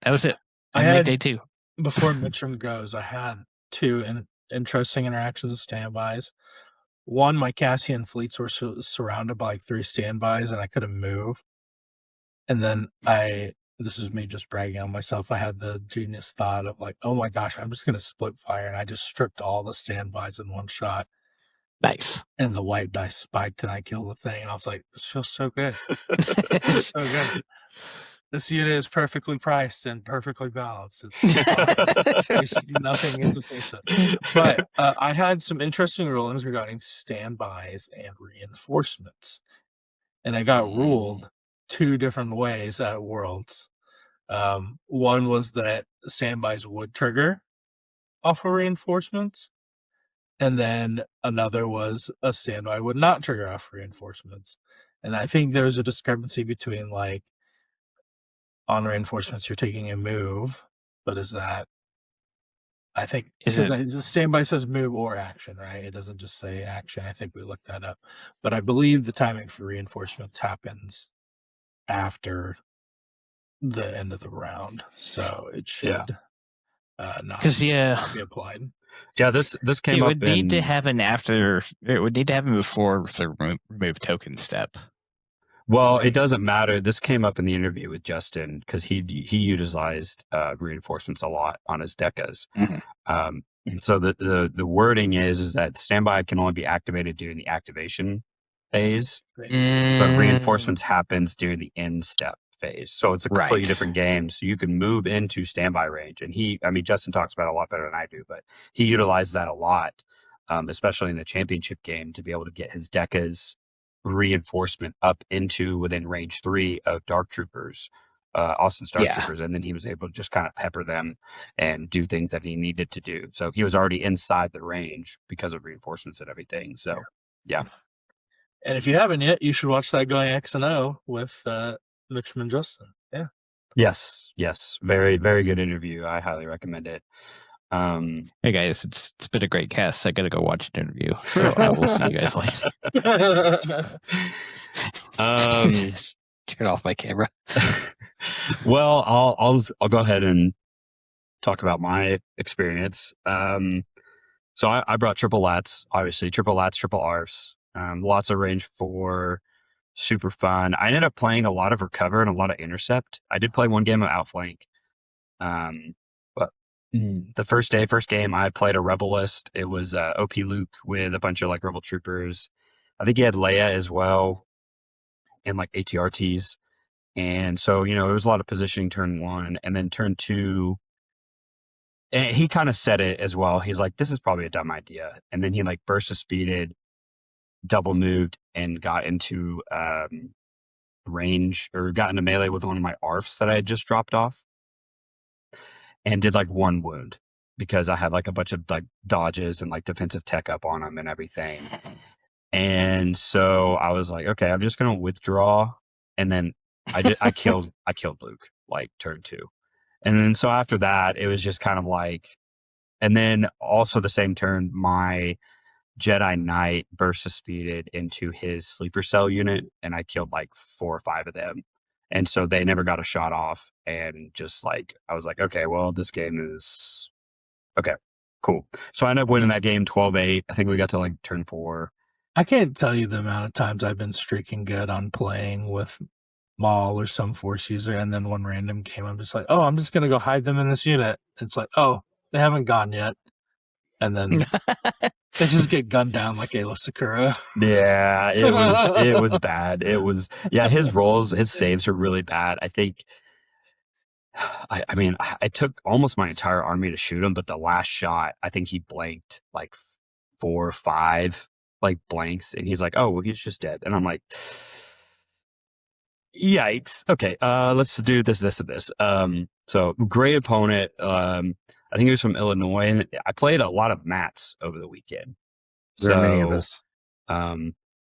S4: That was it.
S1: I had
S4: day 2.
S1: Before Mitchem goes, I had 2 interesting interactions with standbys. One, my Cassian fleets were surrounded by like 3 standbys, and I couldn't move. And then this is me just bragging on myself, I had the genius thought of like, oh my gosh, I'm just going to split fire, and I just stripped all the standbys in one shot.
S4: Nice.
S1: And the white dice spiked, and I killed the thing, and I was like, this feels so good. It's so good. This unit is perfectly priced and perfectly balanced. Nothing is efficient. But I had some interesting rulings regarding standbys and reinforcements. And I got ruled 2 different ways at Worlds. One was that standbys would trigger off of reinforcements. And then another was a standby would not trigger off reinforcements. And I think there's a discrepancy between like, on reinforcements, you're taking a move, but is that? I think the standby says move or action, right? It doesn't just say action. I think we looked that up, but I believe the timing for reinforcements happens after the end of the round, so it should not be applied.
S3: Yeah, this came up.
S4: It would need to happen after. It would need to happen before the remove token step.
S3: Well, it doesn't matter. This came up in the interview with Justin because he utilized reinforcements a lot on his decas. Mm-hmm. So the wording is that standby can only be activated during the activation phase, but reinforcements happens during the end step phase. So it's a completely different game. So you can move into standby range, and Justin talks about it a lot better than I do, but he utilized that a lot, especially in the championship game, to be able to get his decas reinforcement up into within range 3 of Dark Troopers, Austin's Dark Troopers, and then he was able to just kind of pepper them and do things that he needed to do. So he was already inside the range because of reinforcements and everything. So yeah.
S1: And if you haven't yet, you should watch that Going X and O with Mitchem and Justin. Yeah.
S3: Yes. Very, very good interview. I highly recommend it.
S4: Hey guys, it's been a great cast. I gotta go watch an interview, so I will see you guys later. Turn off my camera.
S3: Well, I'll go ahead and talk about my experience. So I brought triple lats, obviously triple lats, triple ARFs, lots of range 4, super fun. I ended up playing a lot of recover and a lot of intercept. I did play one game of outflank. The first game, I played a rebel list. It was OP Luke with a bunch of like rebel troopers. I think he had Leia as well, and like ATRTs. And so, it was a lot of positioning turn 1, and then turn 2. And he kind of said it as well. He's like, this is probably a dumb idea. And then he like burst of speeded, double moved, and got into range, or got into melee with one of my ARFs that I had just dropped off. And did like 1 wound because I had like a bunch of like dodges and like defensive tech up on him and everything. And so I was like, okay, I'm just gonna withdraw. And then I killed Luke like turn 2. And then so after that, it was just kind of like, and then also the same turn, my Jedi Knight burst of speeded into his sleeper cell unit, and I killed like 4 or 5 of them. And so they never got a shot off, and just like, I was like, okay, well, this game is okay, cool. So I ended up winning that game 12-8. I think we got to like turn 4.
S1: I can't tell you the amount of times I've been streaking good on playing with Maul or some force user, and then one random game, I'm just like, oh, I'm just going to go hide them in this unit. It's like, oh, they haven't gone yet. And then they just get gunned down like Ayla Sakura.
S3: Yeah, it was bad. It was, his saves are really bad. I think, I took almost my entire army to shoot him, but the last shot, I think he blanked like 4 or 5 like blanks, and he's like, oh, well, he's just dead. And I'm like, yikes. Okay, let's do this, and this. So great opponent. I think he was from Illinois, and I played a lot of mats over the weekend.
S2: There are many of us.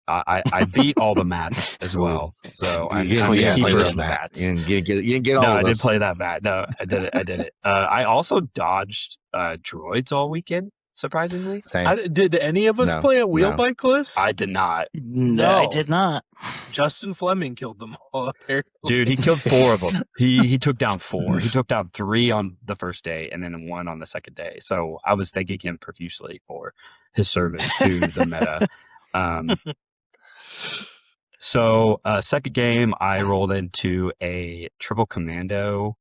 S3: I beat all the mats as well. So I'm
S2: You didn't
S3: keeper
S2: play
S3: of
S2: this
S3: the
S2: Matt.
S3: mats.
S2: You didn't get all
S3: No,
S2: of
S3: I
S2: this.
S3: did play that mat. No, I did it. I also dodged droids all weekend, surprisingly.
S2: Same.
S1: Did any of us
S2: No,
S1: play a wheel
S2: no.
S1: bike list?
S3: I did not.
S4: No, I did not.
S1: Justin Fleming killed them all, apparently.
S3: Dude, he killed 4 of them. He took down 4. He took down 3 on the first day and then 1 on the second day. So I was thanking him profusely for his service to the meta. So second game, I rolled into a triple commando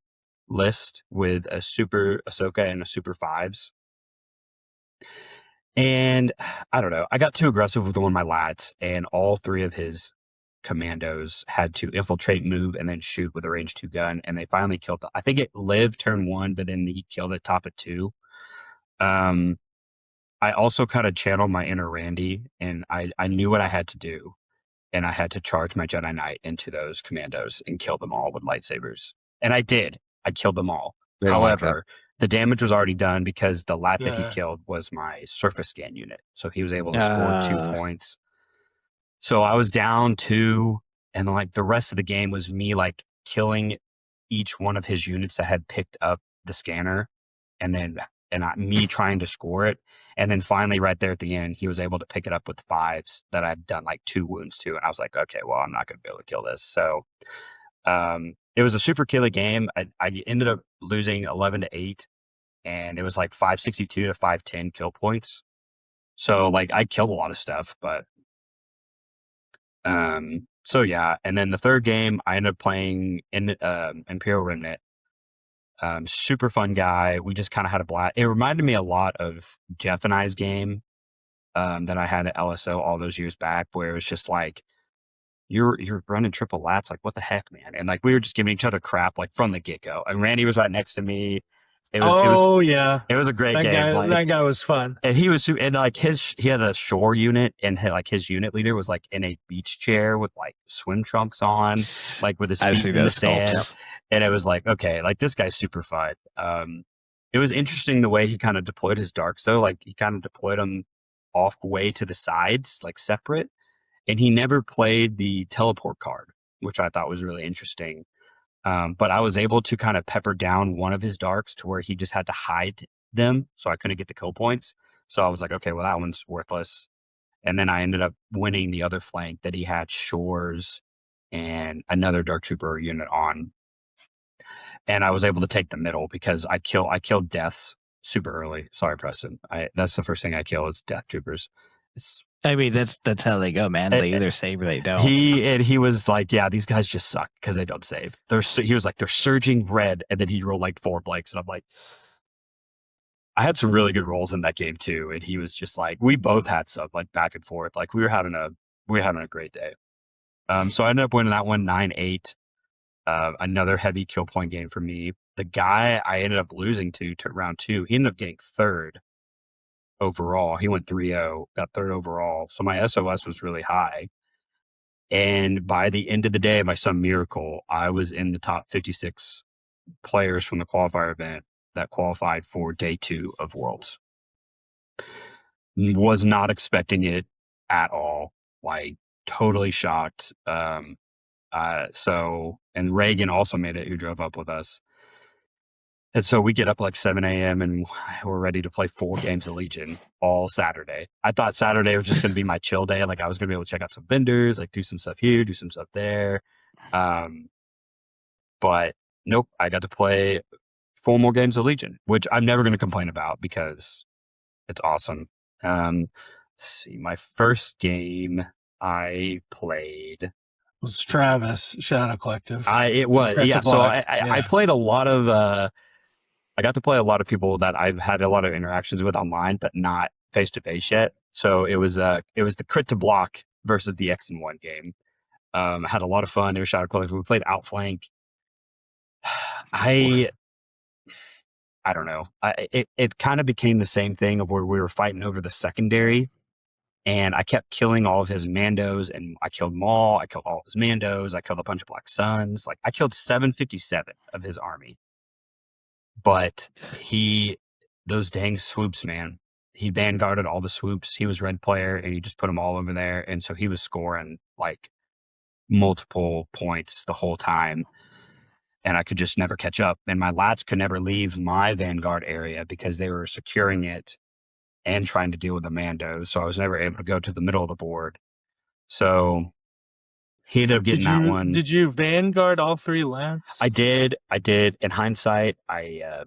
S3: list with a super Ahsoka and a super 5s. And I don't know, I got too aggressive with one of my lats, and all 3 of his commandos had to infiltrate, move, and then shoot with a range 2 gun. And they finally killed I think it lived turn 1, but then he killed it top of 2. I also kind of channeled my inner Randy, and I knew what I had to do. And I had to charge my Jedi Knight into those commandos and kill them all with lightsabers. And I did. I killed them all. However, the damage was already done because the lat that he killed was my surface scan unit. So he was able to score 2 points. So I was down 2, and like the rest of the game was me like killing each one of his units that had picked up the scanner, and me trying to score it. And then finally, right there at the end, he was able to pick it up with 5s that I'd done like 2 wounds to. And I was like, okay, well, I'm not going to be able to kill this. So it was a super killy game. I ended up losing 11-8, and it was like 562 to 510 kill points. So like I killed a lot of stuff, but so yeah. And then the third game, I ended up playing in Imperial Remnant. Super fun guy. We just kind of had a blast. It reminded me a lot of Jeff and I's game that I had at LSO all those years back, where it was just like you're running triple lats, like what the heck, man? And like we were just giving each other crap like from the get go. And Randy was right next to me. It was a great game.
S1: That guy was fun.
S3: And he was, and like he had a shore unit, and like his unit leader was like in a beach chair with like swim trunks on, like with his feet in the sand. And it was like, okay, like this guy's super fun. It was interesting the way he kind of deployed his darks though. Like he kind of deployed them off way to the sides, like separate. And he never played the teleport card, which I thought was really interesting. But I was able to kind of pepper down one of his darks to where he just had to hide them, so I couldn't get the kill points. So I was like, okay, well, that one's worthless. And then I ended up winning the other flank that he had Shores and another Dark Trooper unit on. And I was able to take the middle because I killed deaths super early. Sorry, Preston. That's the first thing I kill is Death Troopers.
S4: I mean, that's how they go, man. They either save or they don't.
S3: He was like, yeah, these guys just suck because they don't save. He was like, they're surging red, and then he rolled like 4 blanks, and I'm like, I had some really good rolls in that game too, and he was just like, we both had some like back and forth, like we were having a great day. So I ended up winning that one 9-8. Another heavy kill point game for me. The guy I ended up losing to round 2, he ended up getting 3rd. Overall, he went 3-0, got 3rd overall. So my SOS was really high. And by the end of the day, by some miracle, I was in the top 56 players from the qualifier event that qualified for day 2 of Worlds. Was not expecting it at all. Like totally shocked. And Reagan also made it, who drove up with us. And so we get up like 7 a.m. and we're ready to play 4 games of Legion all Saturday. I thought Saturday was just going to be my chill day. Like I was going to be able to check out some vendors, like do some stuff here, do some stuff there. But nope, I got to play 4 more games of Legion, which I'm never going to complain about because it's awesome. Let's see, my first game I played
S1: was Travis Shadow Collective.
S3: So I played a lot of I got to play a lot of people that I've had a lot of interactions with online, but not face to face yet. So it was the crit to block versus the X-1 game. I had a lot of fun. It was Shadow Collective. We played Outflank. I don't know. It kind of became the same thing of where we were fighting over the secondary, and I kept killing all of his Mandos, and I killed Maul. I killed all of his Mandos. I killed a bunch of Black Suns. Like I killed 757 of his army. But those dang swoops, man. he vanguarded all the swoops. He was red player, and he just put them all over there. And so he was scoring like multiple points the whole time. And I could just never catch up. And my lats could never leave my vanguard area because they were securing it and trying to deal with the Mandos. So I was never able to go to the middle of the board. So he ended up getting that one.
S1: Did you vanguard all 3 lats?
S3: I did. In hindsight, I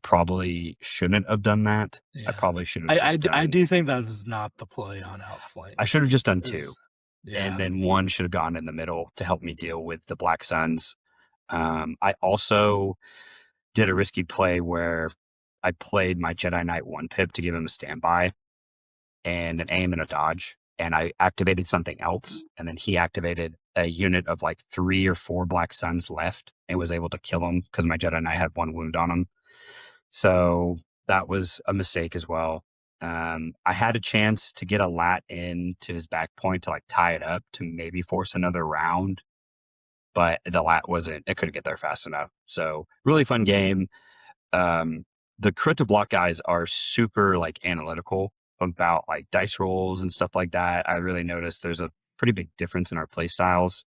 S3: probably shouldn't have done that.
S1: Yeah.
S3: I probably should have
S1: I do think that's not the play on Outflight.
S3: I should have just done 2.
S1: Yeah.
S3: And then 1 should have gone in the middle to help me deal with the Black Suns. I also did a risky play where I played my Jedi Knight 1 pip to give him a standby and an aim and a dodge. And I activated something else. And then he activated a unit of like 3 or 4 Black Suns left and was able to kill him because my Jedi Knight had 1 wound on him. So that was a mistake as well. I had a chance to get a lat in to his back point to like tie it up to maybe force another round, but the lat it couldn't get there fast enough. So really fun game. The crit to block guys are super like analytical about like dice rolls and stuff like that. I really noticed there's a pretty big difference in our play styles.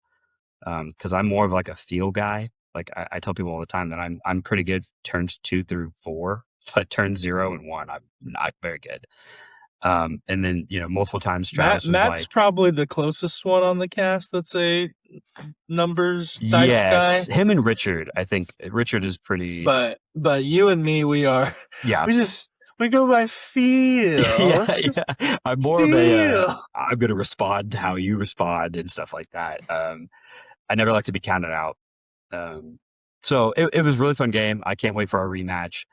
S3: Cause I'm more of like a feel guy. Like I tell people all the time that I'm pretty good turns 2 through 4, but turns 0 and 1, I'm not very good. And then, multiple times Travis
S1: Matt's probably the closest one on the cast that's a numbers dice guy.
S3: Him and Richard. I think Richard is pretty.
S1: But you and me, we are.
S3: Yeah.
S1: We go by feel.
S3: Yeah. I'm more of a. I'm going to respond to how you respond and stuff like that. I never like to be counted out. So it was a really fun game. I can't wait for our rematch.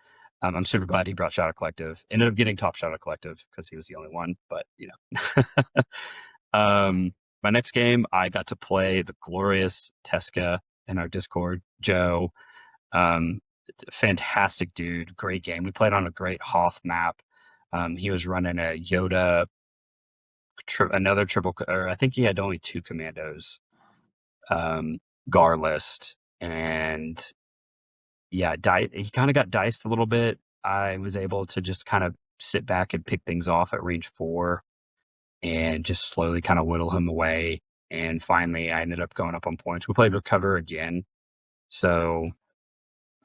S3: I'm super glad he brought Shadow Collective. Ended up getting top Shadow Collective because he was the only one, but my next game, I got to play the glorious Teska in our Discord, Joe. Fantastic dude, great game. We played on a great Hoth map. He was running a Yoda, another triple, or I think he had only 2 commandos, Gar list, and yeah, he kind of got diced a little bit. I was able to just kind of sit back and pick things off at range 4 and just slowly kind of whittle him away. And finally, I ended up going up on points. We played recover again. So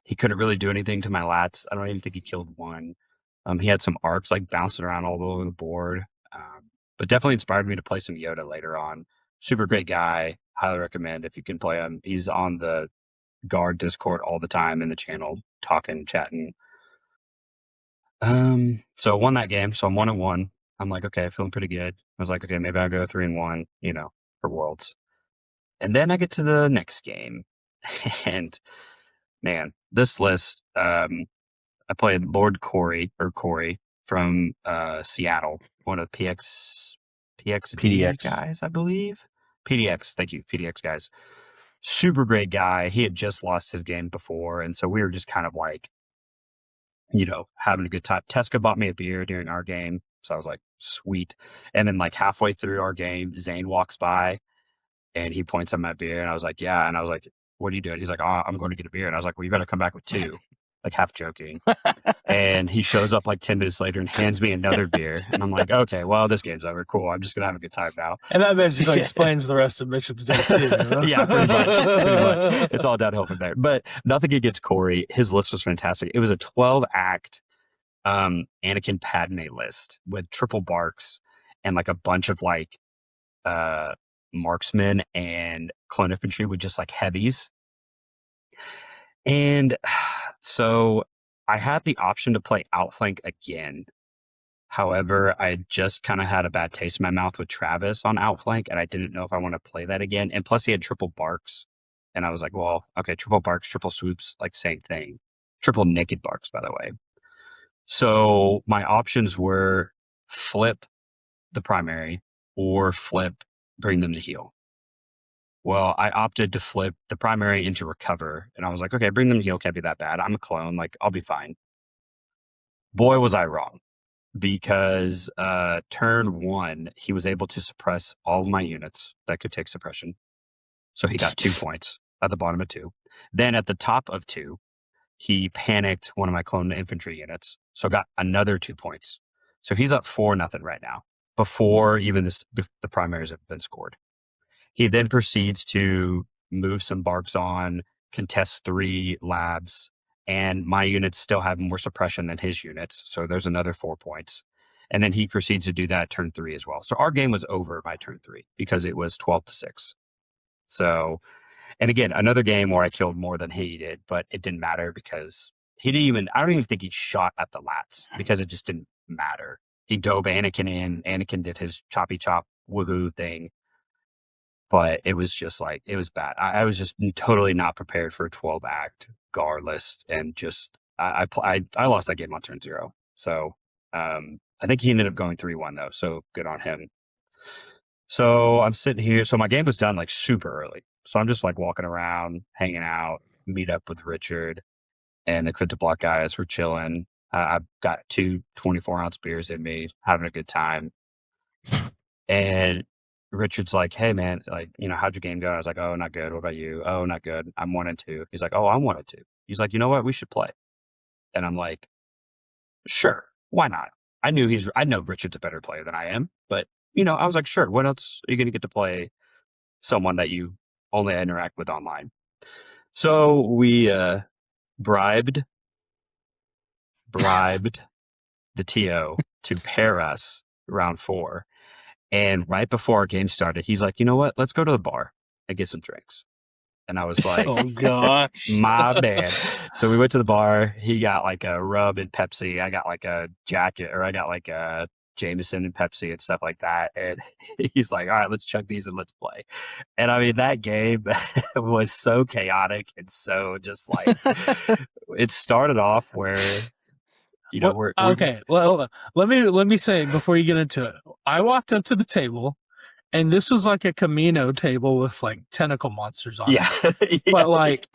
S3: he couldn't really do anything to my lats. I don't even think he killed 1. He had some ARPs like bouncing around all over the board. But definitely inspired me to play some Yoda later on. Super great guy. Highly recommend if you can play him. He's on the Guard Discord all the time in the channel, talking, chatting. So I won that game. So I'm 1-1. I'm like, okay, feeling pretty good. I was like, okay, maybe I'll go 3-1, for Worlds. And then I get to the next game. And man, this list, I played Lord Corey from Seattle, one of the PDX guys, I believe. PDX, thank you, PDX guys. Super great guy. He had just lost his game before, and so we were just kind of like, having a good time. Teska bought me a beer during our game, so I was like, sweet. And then like halfway through our game, Zane walks by, and he points at my beer, and I was like, yeah. And I was like, what are you doing? He's like, oh, I'm going to get a beer. And I was like, well, you better come back with 2. Like half joking. And he shows up like 10 minutes later and hands me another beer. And I'm like, okay, well, this game's over. Cool. I'm just going to have a good time now.
S1: And that basically explains the rest of Mitchem's day too.
S3: Yeah, pretty much. It's all downhill from there. But nothing against Corey. His list was fantastic. It was a 12-act Anakin Padme list with triple barks and like a bunch of like marksmen and clone infantry with just like heavies. And so I had the option to play Outflank again. However, I just kind of had a bad taste in my mouth with Travis on Outflank, and I didn't know if I want to play that again. And plus, he had triple barks. And I was like, well, okay, triple barks, triple swoops, like same thing. Triple naked barks, by the way. So my options were flip the primary or flip, bring them to heal. Well, I opted to flip the primary into recover. And I was like, okay, bring them to heal can't be that bad. I'm a clone. Like, I'll be fine. Boy, was I wrong. Because turn 1, he was able to suppress all of my units that could take suppression. So he got 2 points at the bottom of 2. Then at the top of 2, he panicked one of my clone infantry units, so got another 2 points. So he's up 4-0 right now, before even the primaries have been scored. He then proceeds to move some barks on, contest 3 labs, and my units still have more suppression than his units, so there's another 4 points. And then he proceeds to do that turn 3 as well. So our game was over by turn 3 because it was 12-6. So, and again, another game where I killed more than he did, but it didn't matter because I don't even think he shot at the lats because it just didn't matter. He dove Anakin in. Anakin did his choppy chop woohoo thing. But it was just like, it was bad. I was just totally not prepared for a 12-act Gar list. And just, I lost that game on turn 0. So I think he ended up going 3-1 though. So good on him. So I'm sitting here. So my game was done like super early. So I'm just like walking around, hanging out, meet up with Richard and the Crypto Block guys. We're chilling. I've got 2 24-ounce beers in me, having a good time. And Richard's like, hey man, like, how'd your game go? I was like, oh, not good. What about you? Oh, not good. I'm 1-2. He's like, oh, I'm 1-2. He's like, you know what? We should play. And I'm like, sure. Why not? I know Richard's a better player than I am, but I was like, sure. What else are you going to get to play someone that you only interact with online? So we bribed the TO to pair us round 4. And right before our game started, he's like, you know what? Let's go to the bar and get some drinks. And I was like,
S1: Oh gosh,
S3: my bad. So we went to the bar. He got like a rub and Pepsi. I got like a jacket, or I got like a Jameson and Pepsi and stuff like that. And he's like, all right, let's chug these and let's play. And I mean, that game was so chaotic and so just like, it started off where, we're
S1: okay. Well, let me say before you get into it, I walked up to the table, and this was like a Camino table with like tentacle monsters on it.
S3: Yeah.
S1: But like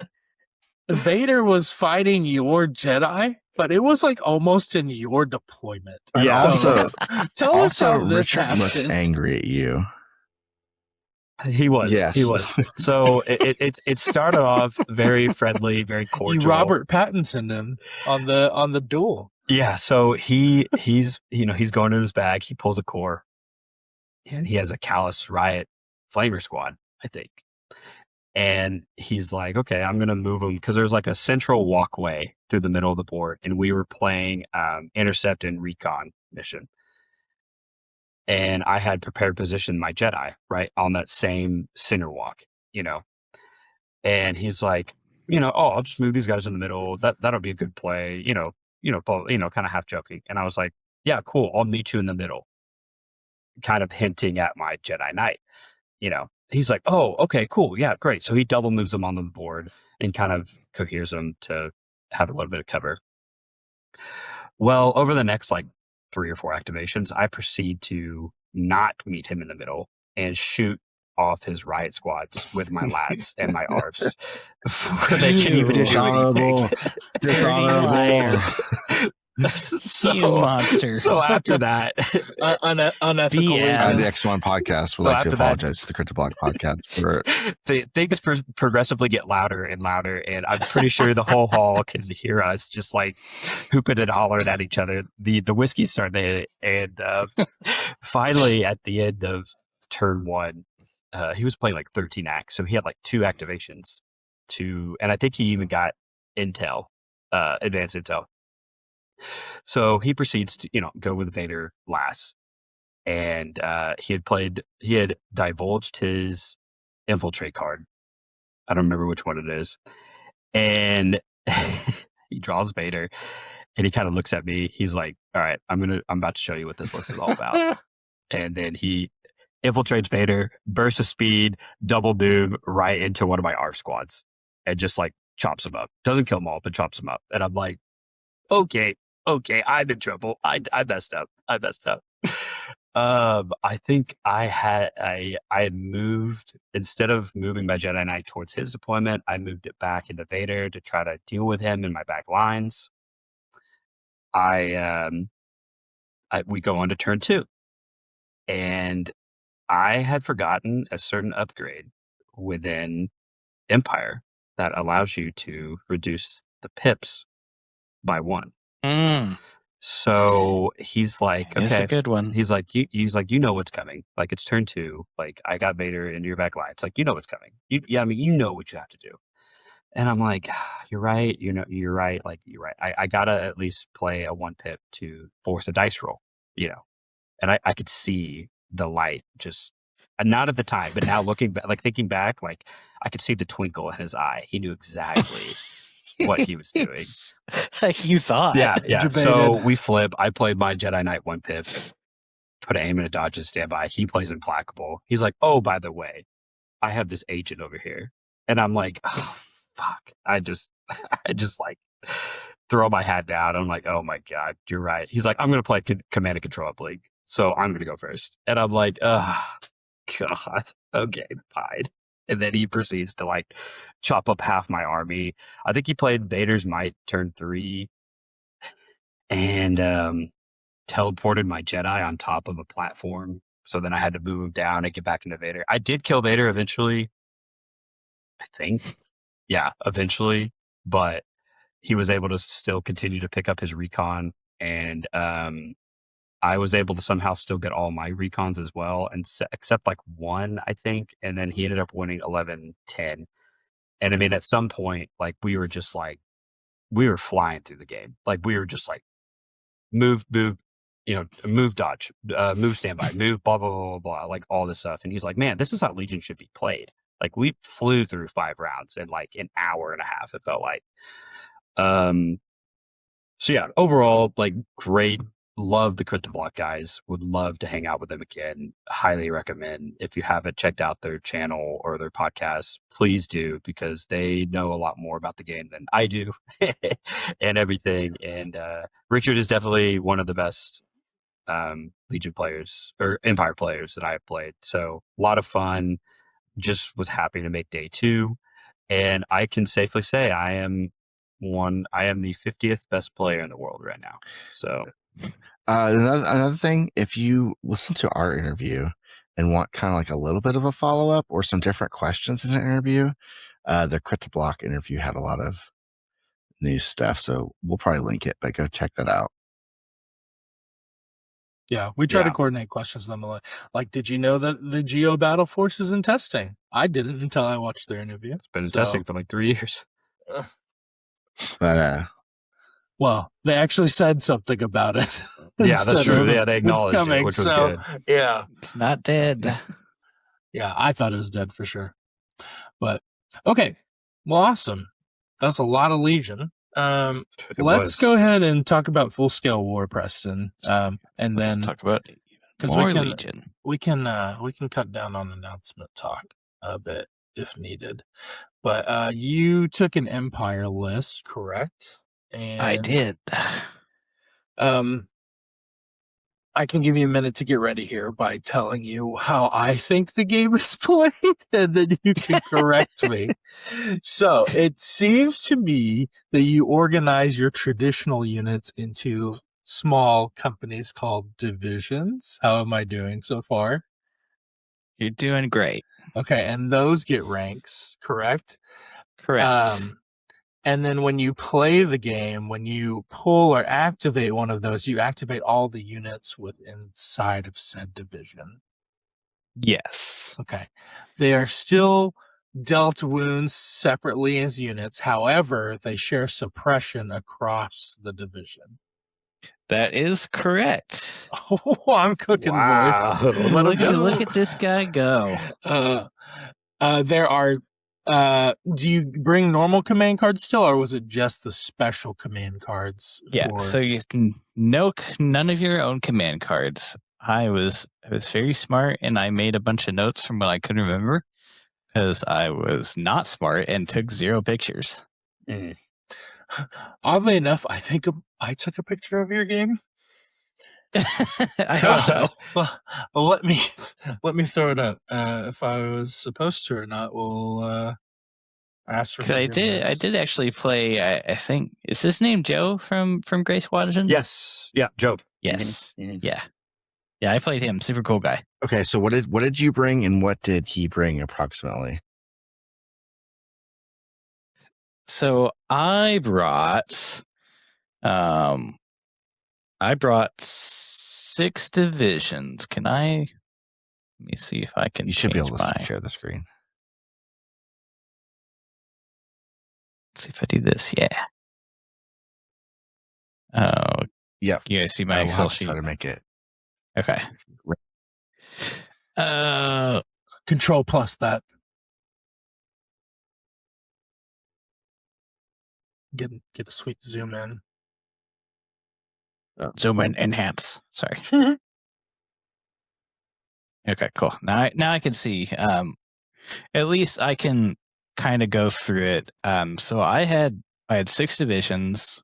S1: Vader was fighting your Jedi, but it was like almost in your deployment.
S2: And
S3: Yeah.
S2: also,
S1: Tell us how this
S2: Richard looked
S1: happened.
S2: angry at you.
S3: He was.
S2: Yes.
S3: He was. So it started off very friendly, very cordial.
S1: You Robert Pattinson him on the duel.
S3: Yeah. So he's going in his bag. He pulls a core, and he has a Callus Riot Flamer Squad, I think. And he's like, okay, I'm gonna move him because there's like a central walkway through the middle of the board, and we were playing intercept and recon mission. And I had prepared position my Jedi right on that same center walk, and he's like, oh, I'll just move these guys in the middle. That'll be a good play, kind of half joking. And I was like, yeah, cool. I'll meet you in the middle, kind of hinting at my Jedi Knight, He's like, oh, okay, cool. Yeah, great. So he double moves them onto the board and kind of coheres them to have a little bit of cover. Well, over the next like 3 or 4 activations, I proceed to not meet him in the middle and shoot off his riot squads with my lats and my ARFs before they can even
S2: Dishonorable. Dishonorable.
S3: So,
S4: you monster.
S3: So after that,
S1: unethical.
S4: Yeah.
S2: The X-1 podcast would
S3: So
S2: like to
S3: after that-
S2: apologize to the Crypto Block podcast for
S3: things progressively get louder and louder, and I'm pretty sure the whole hall can hear us just like hooping and hollering at each other. The whiskey started, and finally at the end of turn 1, he was playing like 13 acts, so he had like 2 activations, and I think he even got intel, advanced intel. So he proceeds to, go with Vader last. And he had divulged his infiltrate card. I don't remember which one it is. And he draws Vader, and he kind of looks at me. He's like, all right, I'm about to show you what this list is all about. And then he infiltrates Vader, bursts of speed, double doom right into one of my ARF squads, and just like chops him up. Doesn't kill them all, but chops him up. And I'm like, okay, I'm in trouble. I messed up. I think I had moved, instead of moving my Jedi Knight towards his deployment, I moved it back into Vader to try to deal with him in my back lines. We go on to turn 2, and I had forgotten a certain upgrade within Empire that allows you to reduce the pips by 1.
S4: Mm,
S3: So he's like,
S4: it's
S3: okay.
S4: a good one.
S3: He's like, you know what's coming. Like, it's turn 2. Like, I got Vader into your back line. It's like, you know what's coming. I mean, you know what you have to do. And I'm like, you're right. You're right. Like, you're right. I gotta at least play a 1 pip to force a dice roll, And I could see the light just, not at the time, but now looking back, like thinking back, like I could see the twinkle in his eye. He knew exactly what he was doing.
S4: Like you thought.
S3: Yeah.
S1: Debated.
S3: So we flip. I played my Jedi Knight 1 pip, put an aim and a dodge and standby. He plays Implacable. He's like, oh, by the way, I have this agent over here. And I'm like, oh, fuck. I just like throw my hat down. I'm like, oh my God, you're right. He's like, I'm going to play Command and Control Uplink. So I'm going to go first. And I'm like, oh, God. Okay, fine. And then he proceeds to like chop up half my army. I think he played Vader's Might turn 3 and teleported my Jedi on top of a platform. So then I had to move him down and get back into Vader. I did kill Vader eventually, I think. Yeah, eventually. But he was able to still continue to pick up his recon. And I was able to somehow still get all my recons as well, and except like 1, I think. And then he ended up winning 11-10. And I mean, at some point, like we were flying through the game. Like we were just like move, move dodge, move standby, move blah, blah, blah, blah, blah, like all this stuff. And he's like, man, this is how Legion should be played. Like we flew through 5 rounds in like an hour and a half, it felt like. So yeah, overall, like great. Love the Crypto Block guys. Would love to hang out with them again. Highly recommend. If you haven't checked out their channel or their podcast, please do, because they know a lot more about the game than I do and everything. And Richard is definitely one of the best Legion players or Empire players that I have played. So a lot of fun. Just was happy to make day 2. And I can safely say I am the 50th best player in the world right now. So
S2: another thing, if you listen to our interview and want kind of like a little bit of a follow-up or some different questions in an interview, the Crypto Block interview had a lot of new stuff, so we'll probably link it, but go check that out.
S1: Yeah, we try to coordinate questions with them. Like, did you know that the Geo Battle Force is in testing? I didn't until I watched their interview.
S3: It's been in testing for like 3 years.
S2: But
S1: well, they actually said something about it.
S3: Yeah, that's true. Yeah, they acknowledged it, which was good.
S1: Yeah,
S4: It's not dead.
S1: Yeah, I thought it was dead for sure. But okay, well, awesome. That's a lot of Legion. Let's go ahead and talk about Full Scale War, Preston. And
S4: Let's
S1: then
S4: talk about
S1: because
S4: more Legion.
S1: we can cut down on announcement talk a bit if needed. But you took an Empire list, correct? And
S4: I did.
S1: I can give you a minute to get ready here by telling you how I think the game is played, and then you can correct me. So it seems to me that you organize your traditional units into small companies called divisions. How am I doing so far?
S4: You're doing great.
S1: Okay, and those get ranks, correct?
S4: Correct.
S1: And then when you play the game, when you pull or activate one of those, you activate all the units within inside of said division.
S4: Yes.
S1: Okay. They are still dealt wounds separately as units. However, they share suppression across the division.
S4: That is correct.
S1: Oh, I'm cooking voice.
S4: Look at this guy go.
S1: There are do you bring normal command cards still, or was it just the special command cards?
S4: Yeah, so you can none of your own command cards. I was very smart, and I made a bunch of notes from what I couldn't remember because I was not smart and took 0 pictures.
S1: Oddly enough, I think I took a picture of your game.
S4: I hope so.
S1: Well, let me throw it up. If I was supposed to or not, we'll ask for.
S4: I did actually play. I think is his name Joe from Grey Squadron?
S3: Yes. Yeah, Joe.
S4: Yes. Mm-hmm. Yeah. I played him. Super cool guy.
S2: Okay, so what did you bring, and what did he bring approximately?
S4: So I brought 6 divisions. Can I? Let me see if I can.
S2: You should be able to
S4: my,
S2: share the screen.
S4: Let's see if I do this. Yeah. Oh,
S2: Yep.
S4: you guys see my
S2: I will
S4: Excel
S2: have to
S4: sheet?
S2: try to make it.
S4: Okay.
S1: Control plus that. Get a sweet zoom in.
S4: Zoom in, enhance. Sorry. Okay, cool. Now I can see. At least I can kind of go through it. So I had 6 divisions.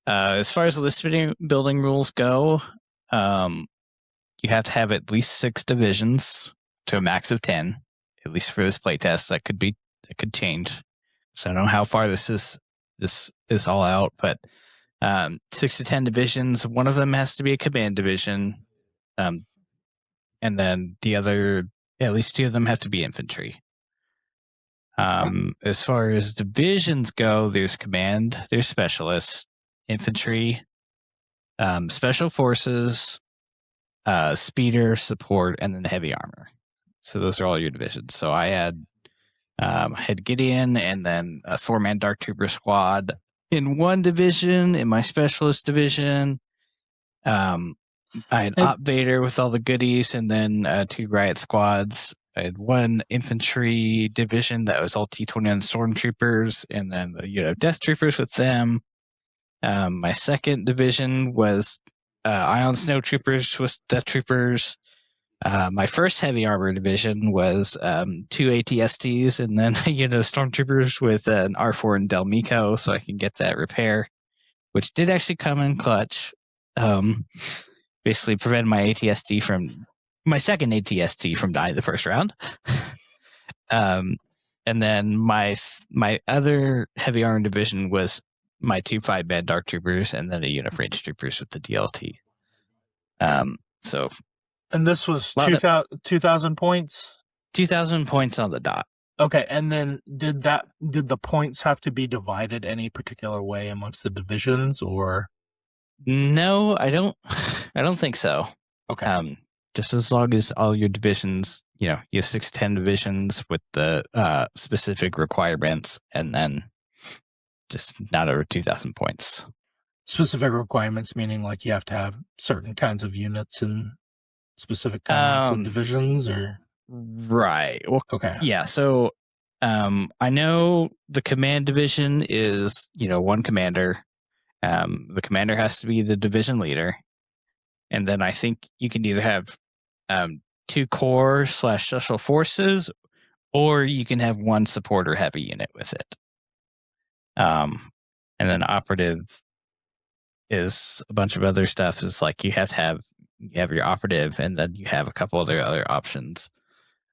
S4: As far as list building rules go, you have to have at least 6 divisions to a max of 10. At least for this playtest, that could change. So I don't know how far this is all out, but 6 to 10 divisions. One of them has to be a command division, and then the other, at least 2 of them have to be infantry. As far as divisions go, there's command, there's specialists, infantry, special forces, speeder, support, and then heavy armor. So those are all your divisions. So I had Gideon and then a 4-man Dark Trooper squad in one division. In my specialist division, I had Op Vader with all the goodies, and then 2 riot squads. I had 1 infantry division that was all T-29 stormtroopers, and then death troopers with them. My second division was Ion Snow Troopers with death troopers. My first heavy armor division was 2 ATSTs, and then stormtroopers with an R4 and Del Mico, so I can get that repair, which did actually come in clutch. Basically prevented my second ATST from dying the first round. And then my other heavy armor division was my 2 5-man Dark Troopers, and then a unit of range troopers with the DLT. So.
S1: And this was 2,000 points?
S4: 2,000 points on the dot.
S1: Okay, and then did the points have to be divided any particular way amongst the divisions, or?
S4: No, I don't think so.
S1: Okay.
S4: Just as long as all your divisions, you have 6 to 10 divisions with the specific requirements, and then just not over 2,000 points.
S1: Specific requirements meaning like you have to have certain kinds of units and specific kinds of divisions, or?
S4: Right. Well,
S1: okay.
S4: Yeah. So I know the command division is 1 commander. The commander has to be the division leader, and then I think you can either have 2 core / special forces, or you can have 1 support or heavy unit with it. And then operative is a bunch of other stuff. Is like you have your operative, and then you have a couple other options.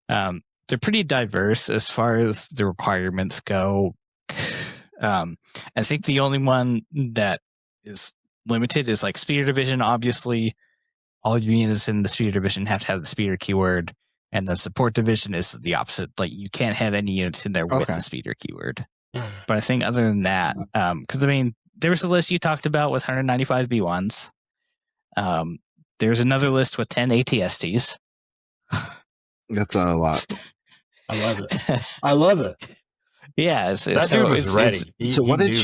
S4: They're pretty diverse as far as the requirements go. I think the only one that is limited is like speeder division. Obviously, all your units in the speeder division have to have the speeder keyword, and the support division is the opposite. Like you can't have any units in there with the speeder keyword. But I think other than that, because there was a list you talked about with 195 B1s. There's another list with 10 ATSTs.
S2: That's not a lot.
S1: I love it.
S4: Yeah,
S3: that dude was ready.
S2: So what did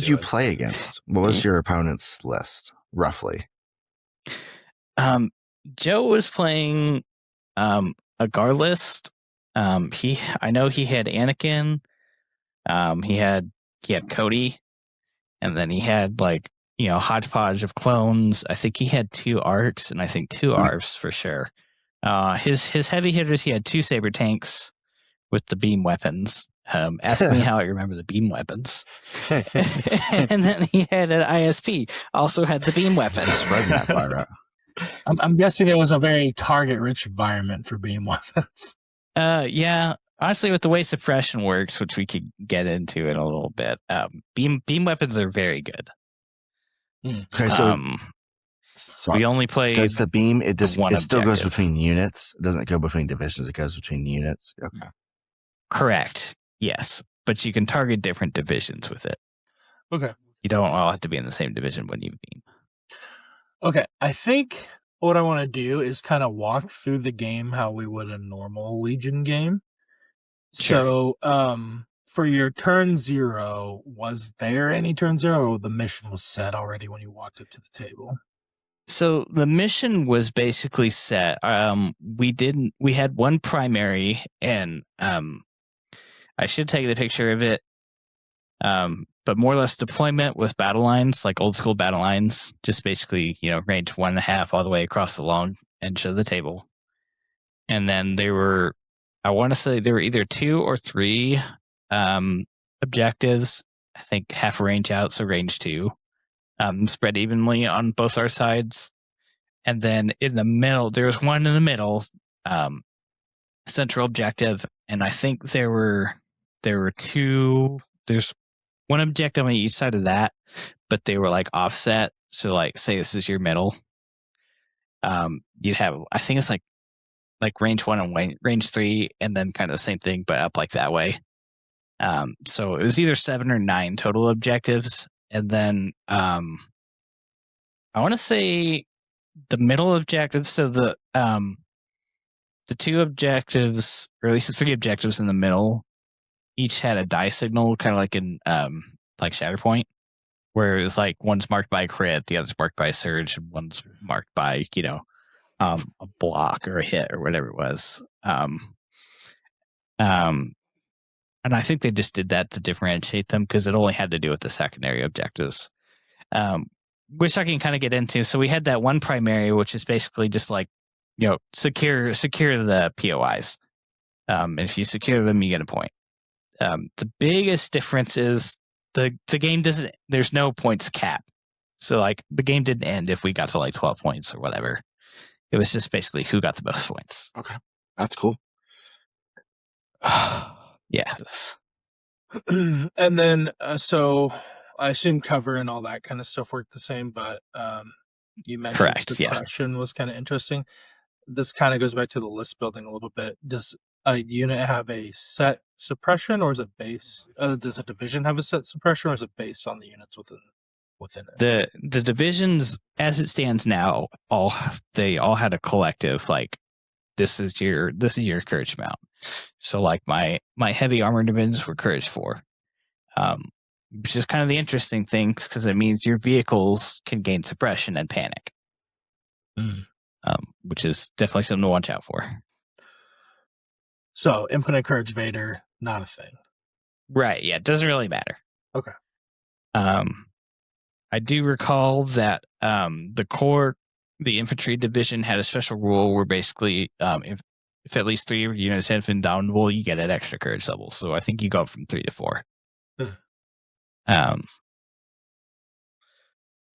S2: you play against? What was your opponent's list roughly?
S4: Joe was playing a Gar list. I know he had Anakin. He had Cody, and then he had hodgepodge of clones. I think he had 2 ARCs, and I think 2 ARVs for sure. His heavy hitters, he had 2 saber tanks with the beam weapons. Ask me how I remember the beam weapons. And then he had an ISP, also had the beam weapons.
S1: I'm guessing it was a very target-rich environment for beam weapons.
S4: Yeah. Honestly, with the way suppression works, which we could get into in a little bit, beam weapons are very good.
S2: Okay, so
S4: we only play.
S2: Does the beam? It still goes between units. It doesn't go between divisions. It goes between units. Okay.
S4: Correct. Yes. but you can target different divisions with it.
S1: Okay.
S4: You don't all have to be in the same division when you beam.
S1: Okay. I think what I want to do is kind of walk through the game how we would a normal Legion game.
S4: Sure.
S1: So, for your turn 0, was there any turn 0, or the mission was set already when you walked up to the table?
S4: So the mission was basically set. We had one primary, and I should take the picture of it. But more or less deployment with battle lines, like old school battle lines, just basically, range 1.5 all the way across the long edge of the table. And then I want to say there were either 2 or 3 objectives. I think half range out, so range 2, spread evenly on both our sides. And then in the middle, there was one in the middle, central objective, and I think there were 2. There's one objective on each side of that, but they were like offset. So like, say this is your middle, you'd have, I think it's like range 1 and range 3, and then kind of the same thing, but up like that way. So it was either 7 or 9 total objectives, and then I want to say the middle objective. So the 2 objectives, or at least the 3 objectives in the middle, each had a die signal, kind of like in like Shatterpoint, where it was like one's marked by a crit, the other's marked by a surge, and one's marked by a block or a hit or whatever it was. And I think they just did that to differentiate them because it only had to do with the secondary objectives, which I can kind of get into. So we had that one primary, which is basically just like, secure the POIs. And if you secure them, you get a point. The biggest difference is the game doesn't, there's no points cap. So like the game didn't end if we got to like 12 points or whatever. It was just basically who got the most points.
S2: Okay. That's cool.
S4: Yeah.
S1: And then, so I assume cover and all that kind of stuff worked the same, but you mentioned
S4: Correct,
S1: the
S4: yeah.
S1: question was kind of interesting. This kind of goes back to the list building a little bit. Does a unit have a set suppression, or is it base? Does a division have a set suppression, or is it based on the units within it?
S4: The divisions, as it stands now, they all had a collective like, this is your courage amount. So like my heavy armor divisions were courage 4, which is kind of the interesting thing because it means your vehicles can gain suppression and panic, which is definitely something to watch out for.
S1: So infinite courage Vader, not a thing.
S4: Right? Yeah, it doesn't really matter.
S1: Okay.
S4: I do recall that the infantry division had a special rule where basically, if at least 3 units have been downable, you get an extra courage level. So I think you go from 3 to 4.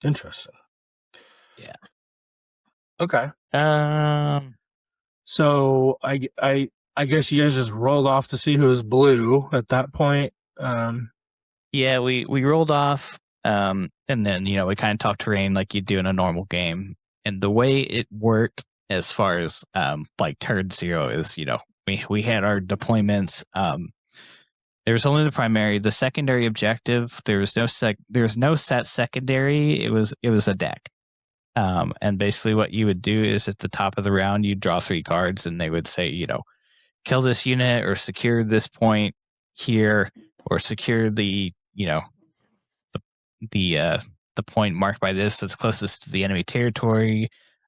S1: Interesting.
S4: Yeah.
S1: Okay. So I guess you guys just rolled off to see who was blue at that point.
S4: Yeah, we rolled off, and then we kind of talked terrain like you do in a normal game. And the way it worked as far as like turn 0 is, we had our deployments. There was only the primary, the secondary objective. There was no set secondary. It was a deck. And basically what you would do is at the top of the round, you'd draw 3 cards, and they would say, kill this unit or secure this point here, or secure the point marked by this that's closest to the enemy territory.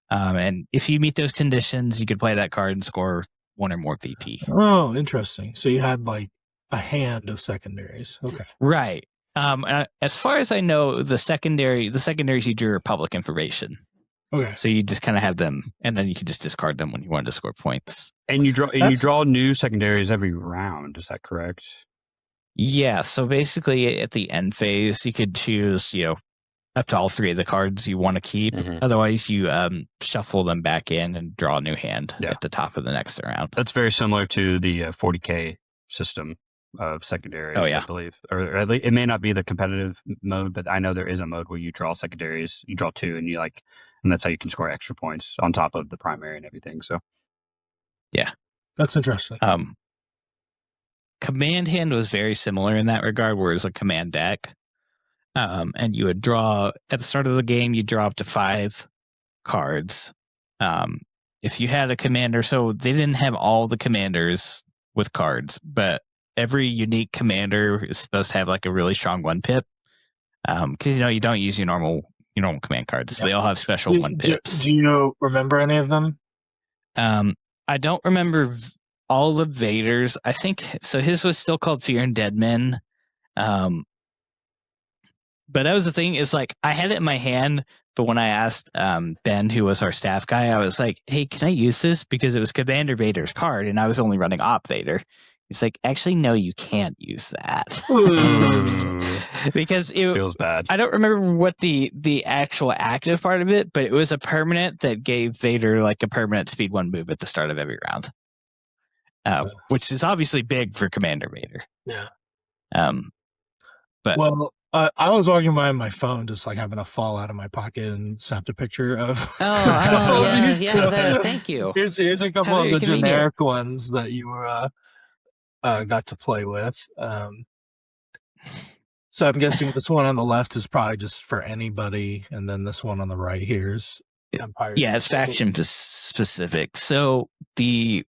S4: And if you meet those conditions, you could play that card and score 1 or more VP.
S1: Oh, interesting. So you had like a hand of secondaries. Okay.
S4: Right. As far as I know, the secondaries you drew are public information.
S1: Okay.
S4: So you just kind of have them, and then you can just discard them when you wanted to score points.
S3: And you draw new secondaries every round. Is that correct?
S4: Yeah. So basically, at the end phase, you could choose, up to all 3 of the cards you want to keep.
S3: Mm-hmm.
S4: Otherwise, you shuffle them back in and draw a new hand at the top of the next round.
S3: That's very similar to the 40K system of secondaries, I believe. Or at least, it may not be the competitive mode, but I know there is a mode where you draw secondaries. You draw 2, and that's how you can score extra points on top of the primary and everything. So,
S1: yeah, that's interesting.
S4: Command Hand was very similar in that regard, where it was a command deck. And you would draw, at the start of the game, you draw up to 5 cards. If you had a commander, so they didn't have all the commanders with cards, but every unique commander is supposed to have like a really strong 1-pip. Because you don't use your normal command cards. So they all have special 1-pips.
S1: Do you remember any of them?
S4: I don't remember all of Vader's. I think so. His was still called Fear and Dead Men. But that was the thing, is like I had it in my hand, but when I asked Ben, who was our staff guy, I was like, "Hey, can I use this?" Because it was Commander Vader's card, and I was only running Op Vader. He's like, "Actually, no, you can't use that." Because it
S3: feels bad.
S4: I don't remember what the actual active part of it, but it was a permanent that gave Vader like a permanent speed 1 move at the start of every round, which is obviously big for Commander Vader.
S1: Yeah.
S4: But
S1: I was walking by my phone, just like having a fall out of my pocket, and snapped a picture of.
S4: Thank you.
S1: Here's a couple of the generic ones that you were got to play with. So I'm guessing this one on the left is probably just for anybody, and then this one on the right here is Empire.
S4: Yeah, it's faction specific. So the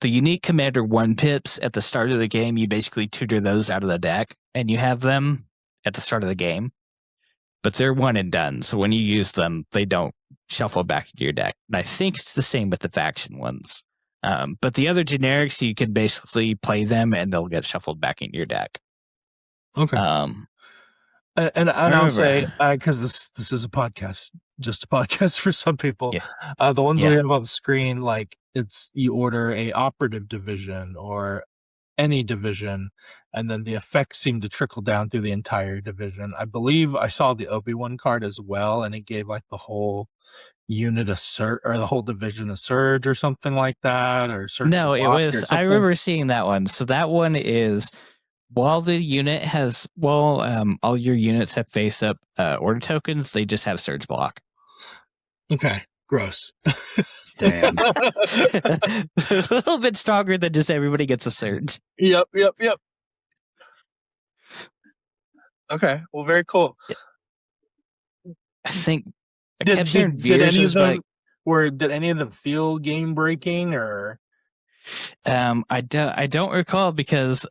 S4: unique commander 1-pips at the start of the game, you basically tutor those out of the deck, and you have them at the start of the game. But they're one and done, so when you use them, they don't shuffle back into your deck. And I think it's the same with the faction ones. But the other generics, you can basically play them, and they'll get shuffled back into your deck.
S1: Okay. And I'll say, because this is a podcast, just a podcast for some people. Yeah. The ones we have on the screen, like you order a operative division or any division, and then the effects seem to trickle down through the entire division. I believe I saw the Obi-Wan card as well, and it gave like the whole unit a surge, or the whole division a surge, or something like that, or surge.
S4: No, it was. I remember seeing that one. So that one is, while the unit has, all your units have face up order tokens, they just have surge block.
S1: Okay, gross.
S3: Damn.
S4: A little bit stronger than just everybody gets a surge.
S1: Yep. Okay, well, very cool.
S4: I think
S1: did any of them feel game breaking, or?
S4: I don't recall, because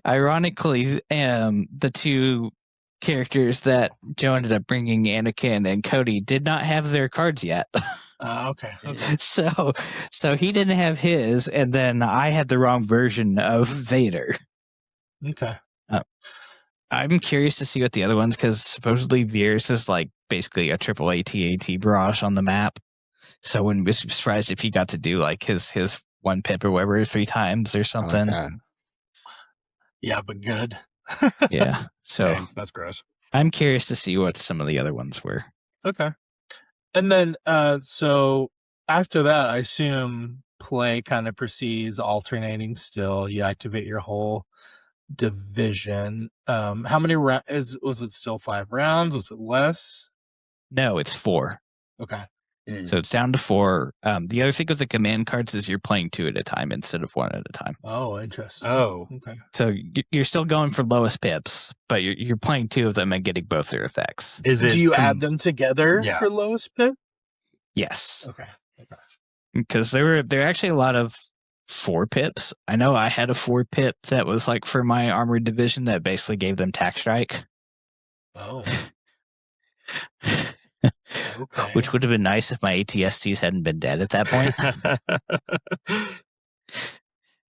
S4: ironically, the 2 characters that Joe ended up bringing, Anakin and Cody, did not have their cards yet.
S1: Okay.
S4: So he didn't have his, and then I had the wrong version of Vader.
S1: Okay.
S4: I'm curious to see what the other ones, because supposedly Veers is like basically a triple AT-AT barrage on the map. So I wouldn't be surprised if he got to do like his 1-pip or whatever 3 times or something.
S2: Like
S1: yeah, but good.
S4: Yeah. So
S3: Dang, that's gross.
S4: I'm curious to see what some of the other ones were.
S1: Okay. And then, so after that, I assume play kind of proceeds alternating still. You activate your whole division. How many rounds? Was it still 5 rounds? Was it less?
S4: No, it's 4.
S1: Okay.
S4: So it's down to 4. The other thing with the command cards is you're playing 2 at a time instead of 1 at a time.
S1: Oh, interesting.
S3: Oh,
S1: okay.
S4: So you're still going for lowest pips, but you're playing 2 of them and getting both their effects.
S1: Do you add them together for lowest pip?
S4: Yes.
S1: Okay.
S4: Because there are actually a lot of 4-pips. I know I had a 4-pip that was like for my armored division that basically gave them tack strike.
S1: Oh.
S4: Okay. Which would have been nice if my ATSTs hadn't been dead at that point.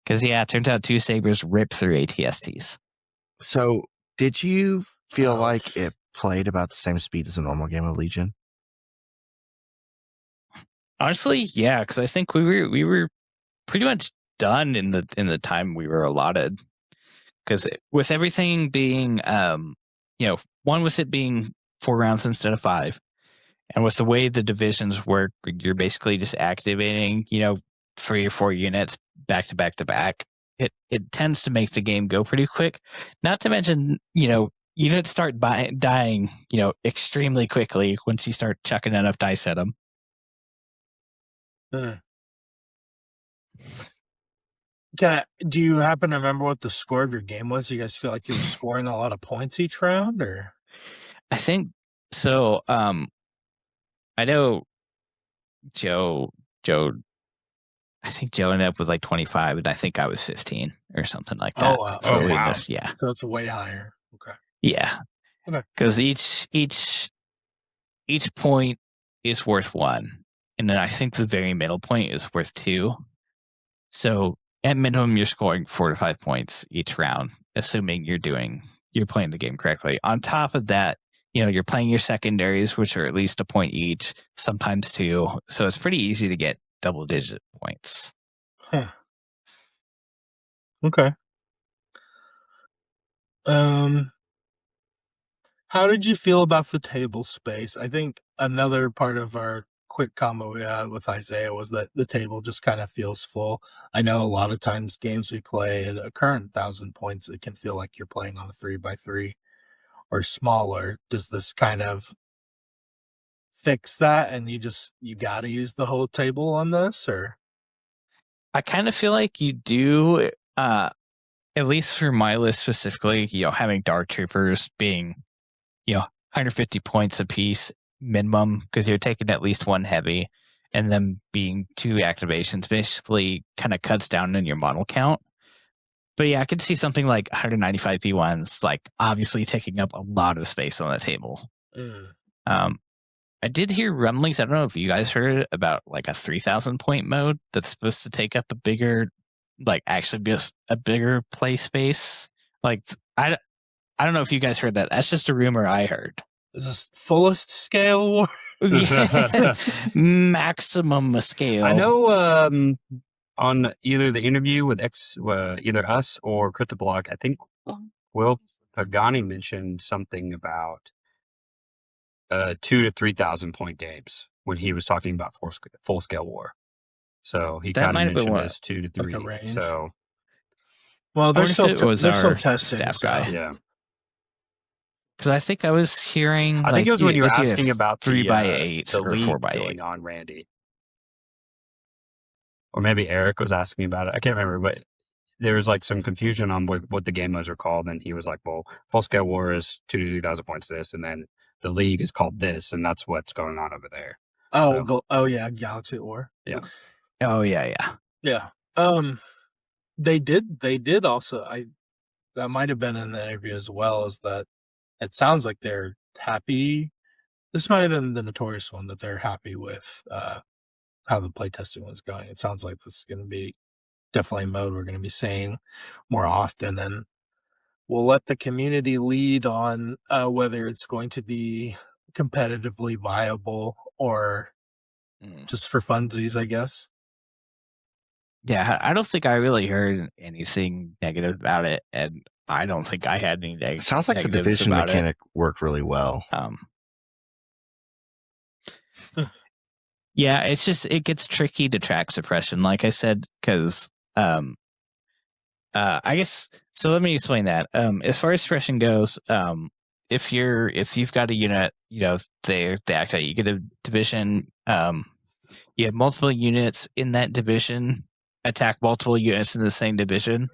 S4: Because, it turns out 2 sabers rip through ATSTs.
S2: So, did you feel like it played about the same speed as a normal game of Legion?
S4: Honestly, yeah, because I think we were pretty much done in the time we were allotted. Because with everything being, one with it being 4 rounds instead of 5, and with the way the divisions work, you're basically just activating, 3 or 4 units back to back to back. It tends to make the game go pretty quick. Not to mention, units start dying, extremely quickly once you start chucking enough dice at them.
S1: Do you happen to remember what the score of your game was? Do you guys feel like you were scoring a lot of points each round, or?
S4: I think so. I know Joe. I think Joe ended up with like 25, and I think I was 15 or something like that.
S1: Oh, wow.
S4: So
S3: Oh, wow.
S4: Yeah.
S1: So it's way higher. Okay.
S4: Yeah.
S1: Okay.
S4: Because each point is worth 1, and then I think the very middle point is worth 2. So at minimum, you're scoring 4 to 5 points each round, assuming you're playing the game correctly. On top of that, you're playing your secondaries, which are at least a point each, sometimes 2. So it's pretty easy to get double-digit points.
S1: Huh. Okay. How did you feel about the table space? I think another part of our quick combo we had with Isaiah was that the table just kind of feels full. I know a lot of times games we play at a current 1,000 points, it can feel like you're playing on a 3x3 or smaller. Does this kind of fix that, and you got to use the whole table on this, or?
S4: I kind of feel like you do, at least for my list specifically, having Dark Troopers being, 150 points a piece minimum, because you're taking at least 1 heavy, and then being 2 activations basically kind of cuts down on your model count. But yeah, I could see something like 195 P1s, like obviously taking up a lot of space on the table. I did hear rumblings. I don't know if you guys heard about like a 3,000 point mode that's supposed to take up a bigger, like actually just a bigger play space. Like I don't know if you guys heard that. That's just a rumor I heard.
S1: Is this fullest scale war?
S4: Yeah. Maximum scale.
S3: I know on either the interview with either us or CryptoBlock, I think Will Pagani mentioned something about 2,000 to 3,000 point games when he was talking about full scale war. So he kind of mentioned this 2 to 3.
S1: Like
S3: so,
S1: well, they're still testing.
S4: Staff guy.
S3: Yeah.
S4: Because I think I was hearing.
S3: I think it was when you were asking about
S4: 3x8
S3: the
S4: or
S3: league
S4: 4x8
S3: going on, Randy, or maybe Eric was asking about it. I can't remember, but there was like some confusion on what the game modes are called, and he was like, "Well, full scale war is 2,000 to 3,000 points this, and then the league is called this, and that's what's going on over there."
S1: Oh yeah, Galaxy War.
S3: Yeah.
S4: Oh yeah.
S1: They did also. That might have been in the interview as well. Is that it sounds like they're happy. This might have been the Notorious one, that they're happy with how the playtesting was going. It sounds like this is going to be definitely a mode we're going to be seeing more often, and we'll let the community lead on whether it's going to be competitively viable or just for funsies, I guess.
S4: Yeah, I don't think I really heard anything negative about it, and I don't think I had any
S2: It sounds like the division mechanic worked really well.
S4: Yeah, it's just it gets tricky to track suppression, like I said, because I guess so. Let me explain that. As far as suppression goes, if you've got a unit, they activate. You get a division. You have multiple units in that division attack multiple units in the same division.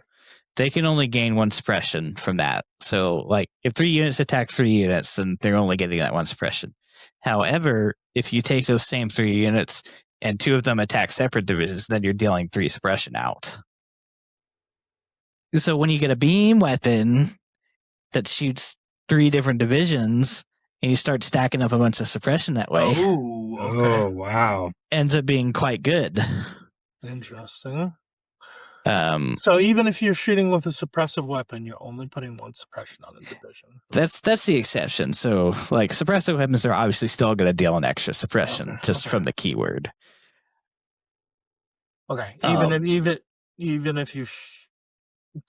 S4: They can only gain 1 suppression from that. So, like, if 3 units attack 3 units, then they're only getting that 1 suppression. However, if you take those same 3 units and 2 of them attack separate divisions, then you're dealing 3 suppression out. So when you get a beam weapon that shoots 3 different divisions and you start stacking up a bunch of suppression that way,
S3: Oh, wow.
S4: ends up being quite good.
S1: Interesting. So even if you're shooting with a suppressive weapon, you're only putting 1 suppression on a division.
S4: That's the exception. So, like, suppressive weapons are obviously still going to deal an extra suppression from the keyword.
S1: Okay. Even if you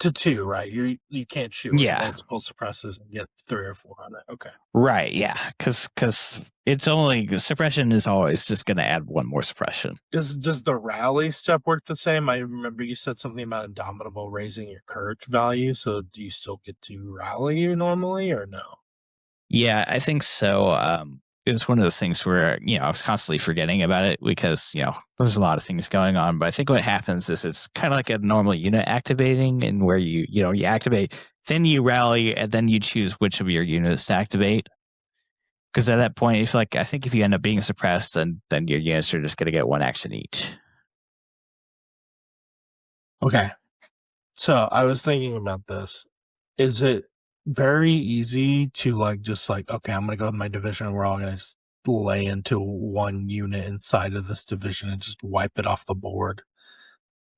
S1: to 2, right? You can't shoot with multiple suppressors and get 3 or 4 on it. Okay.
S4: Right. Yeah. Because it's only suppression is always just going to add 1 more suppression.
S1: Does the rally step work the same? I remember you said something about Indomitable raising your courage value. So do you still get to rally normally or no?
S4: Yeah, I think so. was one of those things where, you know, I was constantly forgetting about it because, you know, there's a lot of things going on. But I think what happens is it's kind of like a normal unit activating, and where you activate, then you rally, and then you choose which of your units to activate. Because at that point, if I think if you end up being suppressed, then your units are just going to get one action each.
S1: Okay. So I was thinking about this. Is it very easy to just okay, I'm gonna go with my division and we're all gonna just lay into one unit inside of this division and just wipe it off the board?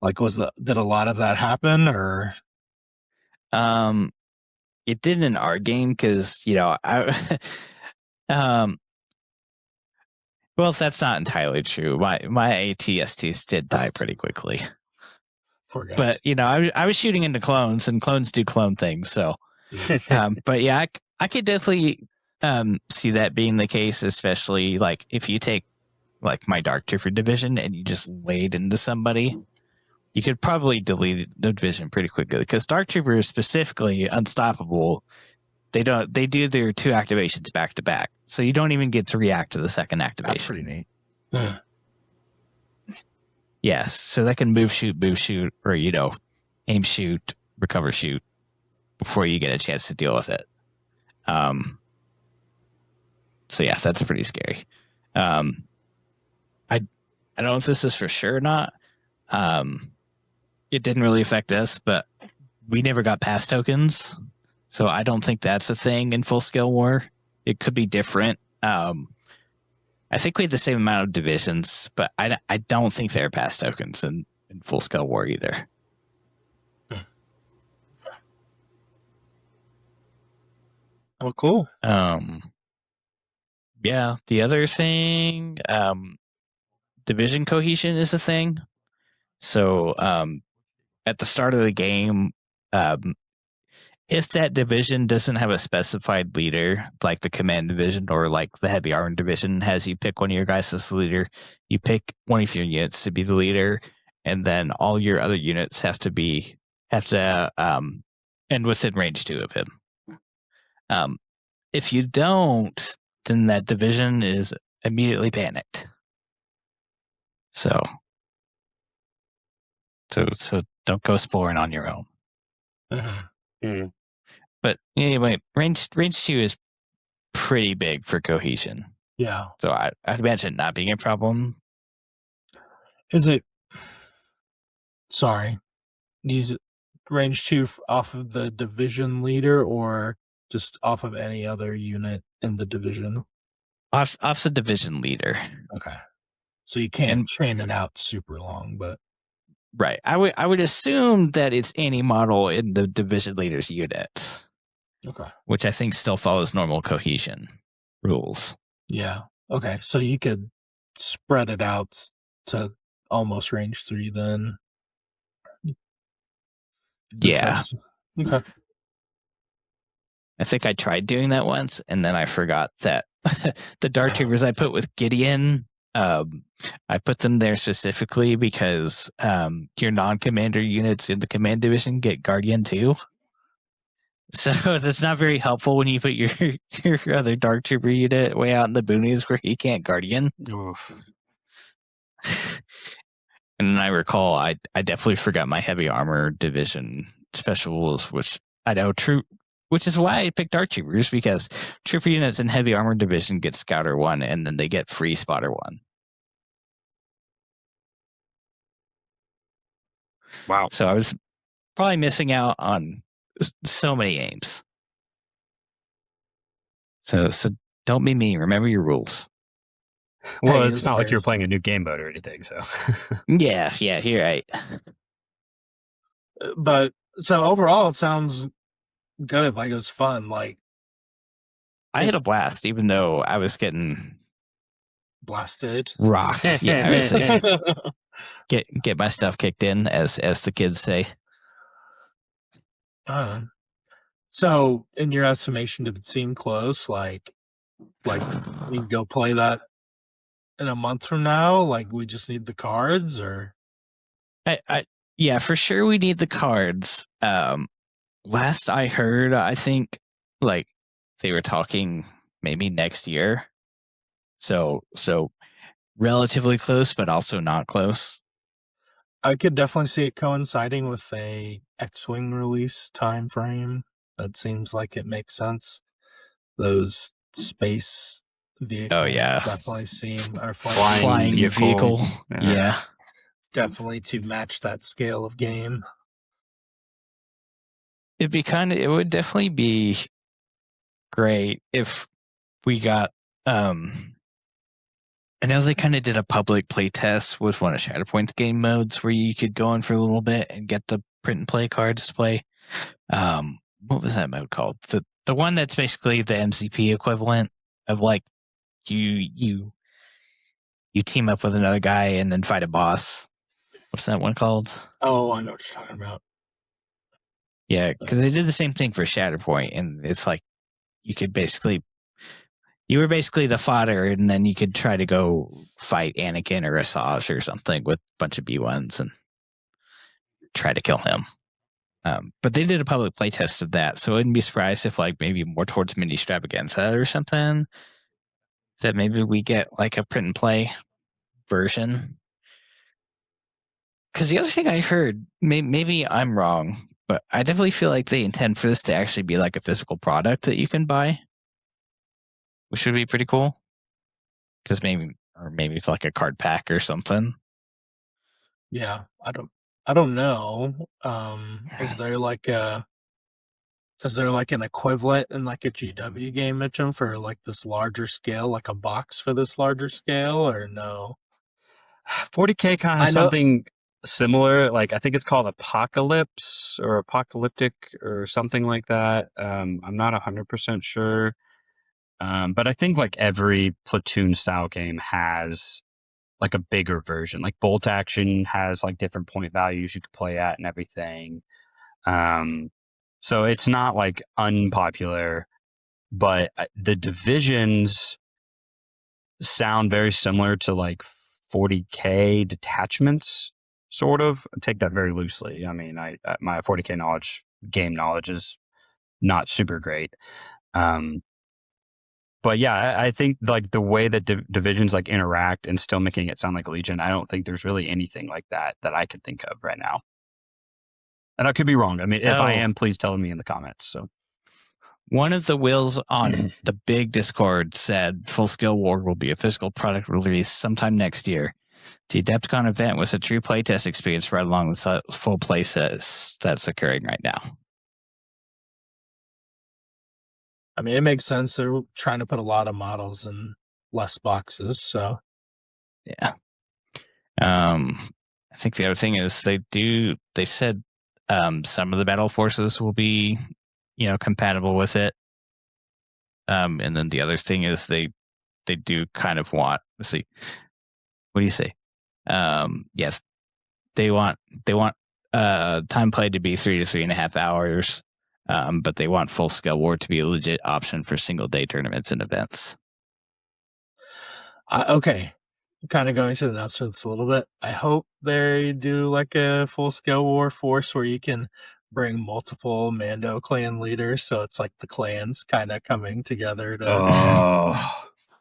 S1: Did a lot of that happen, or
S4: It did in our game because, you know, well, that's not entirely true. My ATSTs did die pretty quickly.
S1: poor guys?
S4: But, you know, I was shooting into clones, and clones do clone things. So, but yeah, I could definitely see that being the case, especially if you take my Dark Trooper division and you just laid into somebody, you could probably delete the division pretty quickly, because Dark Trooper is specifically unstoppable. They do their 2 activations back to back, so you don't even get to react to the second activation.
S2: That's pretty neat.
S1: Yeah.
S4: Yes, so they can move, shoot, or, you know, aim, shoot, recover, shoot before you get a chance to deal with it. So yeah, that's pretty scary. I don't know if this is for sure or not. It didn't really affect us, but we never got pass tokens, so I don't think that's a thing in full scale war. It could be different. I think we had the same amount of divisions, but I don't think there are pass tokens in full scale war either.
S1: Well, cool.
S4: Yeah, the other thing, division cohesion is a thing. So at the start of the game, if that division doesn't have a specified leader, like the command division or the heavy armor division has you pick one of your guys as the leader, you pick one of your units to be the leader, and then all your other units have to end within range 2 of him. If you don't, then that division is immediately panicked. So don't go exploring on your own. But anyway, range 2 is pretty big for cohesion.
S1: Yeah.
S4: So I'd imagine not being a problem.
S1: Is it? Sorry. Use range 2 off of the division leader, or just off of any other unit in the division?
S4: Off the division leader.
S1: Okay. So you can't train it out super long, but
S4: right. I would assume that it's any model in the division leader's unit.
S1: Okay.
S4: Which I think still follows normal cohesion rules.
S1: Yeah. Okay. So you could spread it out to almost range 3 then.
S4: Yeah.
S1: Okay.
S4: I think I tried doing that once, and then I forgot that the Dark Troopers I put with Gideon, I put them there specifically because your non-commander units in the command division get Guardian too. So that's not very helpful when you put your other Dark Trooper unit way out in the boonies where he can't Guardian.
S3: Oof.
S4: And I recall I definitely forgot my heavy armor division special rules, which I know which is why I picked Dark Troopers, because trooper units in heavy armor division get Scouter 1, and then they get free Spotter 1.
S3: Wow.
S4: So I was probably missing out on so many aims. So don't be mean. Remember your rules.
S3: Well, it's not like you're playing a new game mode or anything, so.
S4: Yeah, you're right.
S1: But so overall, it sounds good. It was fun.
S4: I had a blast, even though I was getting
S1: blasted,
S4: rocked. Yeah, I was like, get my stuff kicked in, as the kids say.
S1: So, in your estimation, did it seem close? Like we can go play that in a month from now? We just need the cards, or?
S4: Yeah, for sure we need the cards. Last I heard, I think they were talking maybe next year. So relatively close, but also not close.
S1: I could definitely see it coinciding with a X-wing release time frame. That seems like it makes sense. Those space vehicles definitely seem are
S3: Flying vehicle.
S4: Yeah.
S1: Definitely to match that scale of game.
S4: It would definitely be great if we got I know they kind of did a public play test with one of Shatterpoint's game modes where you could go in for a little bit and get the print and play cards to play. What was that mode called? The one that's basically the MCP equivalent of like you team up with another guy and then fight a boss. What's that one called?
S1: Oh, I know what you're talking about.
S4: Yeah, because they did the same thing for Shatterpoint, and it's like you were basically the fodder, and then you could try to go fight Anakin or Asajj or something with a bunch of B1s and try to kill him. But they did a public playtest of that, so I wouldn't be surprised if like maybe more towards Mini Stravaganza or something, that maybe we get like a print and play version. Because the other thing I heard, maybe I'm wrong, but I definitely feel like they intend for this to actually be like a physical product that you can buy, which would be pretty cool. Because maybe it's like a card pack or something.
S1: Yeah, I don't know. Is there like an equivalent in like a GW game, Mitchem, for like this larger scale, like a box for this larger scale, or no?
S3: 40K kind of has something similar. Like I think it's called Apocalypse or Apocalyptic or something like that. I'm not 100% sure. But I think like every platoon style game has like a bigger version. Like Bolt Action has like different point values you could play at and everything. So it's not like unpopular, but the divisions sound very similar to like 40K detachments, sort of. I take that very loosely. I mean, my 40K game knowledge is not super great. But yeah, I think like the way that divisions like interact and still making it sound like Legion, I don't think there's really anything like that I can think of right now. And I could be wrong. I mean, if I am, please tell me in the comments. So
S4: one of the wheels on the big Discord said Full Scale War will be a physical product release sometime next year. The Adepticon event was a true playtest experience right along with full play sets that's occurring right now.
S1: I mean, it makes sense. They're trying to put a lot of models in less boxes, so
S4: yeah. I think the other thing is they said some of the battle forces will be, compatible with it. And then the other thing is they do kind of want, let's see, what do you say? Yes, they want time played to be 3 to 3.5 hours. But they want Full Scale War to be a legit option for single day tournaments and events.
S1: Okay. Kind of going to the announcements a little bit. I hope they do like a Full Scale War force where you can bring multiple Mando clan leaders, so it's like the clans kind of coming together to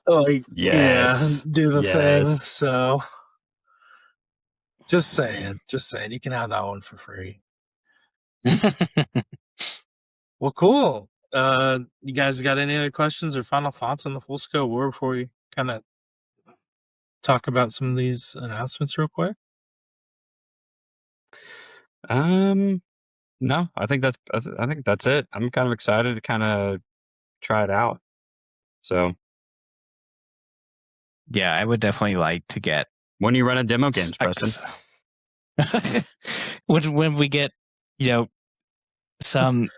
S1: do the thing. So just saying, you can have that one for free. Well, cool. You guys got any other questions or final thoughts on the Full Scale War before we kind of talk about some of these announcements real quick?
S3: No, I think that's it. I'm kind of excited to kind of try it out. So
S4: yeah, I would definitely like to get
S3: when you run a demo games, Preston.
S4: when we get, some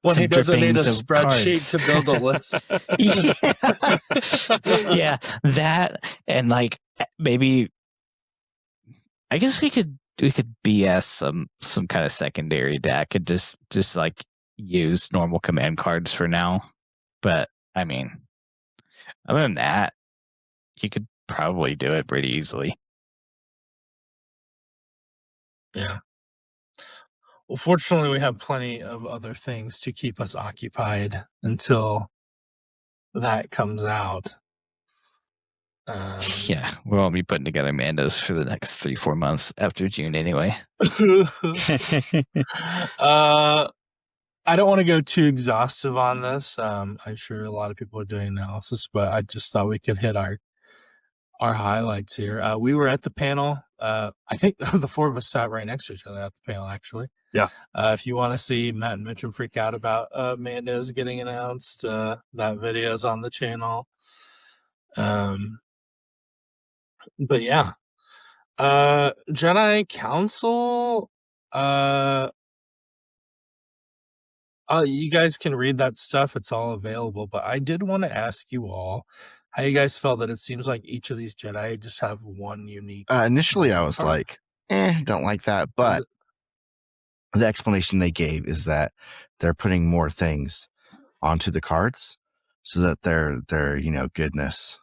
S1: when he doesn't need a spreadsheet
S4: cards
S1: to build a list.
S4: Yeah, that, and like maybe I guess we could BS some kind of secondary deck and just like use normal command cards for now. But I mean, other than that, you could probably do it pretty easily.
S1: Yeah. Well, fortunately, we have plenty of other things to keep us occupied until that comes out.
S4: Yeah, we won't be putting together Mandos for the next 3-4 months after June anyway.
S1: I don't want to go too exhaustive on this. I'm sure a lot of people are doing analysis, but I just thought we could hit our highlights here. We were at the panel. I think the four of us sat right next to each other at the panel, actually.
S3: Yeah.
S1: If you want to see Matt and Mitchell freak out about Mandos getting announced, that video is on the channel. But yeah. Jedi Council, you guys can read that stuff. It's all available. But I did want to ask you all how you guys felt that it seems like each of these Jedi just have one unique.
S2: Initially, I was like, don't like that. But the explanation they gave is that they're putting more things onto the cards so that their goodness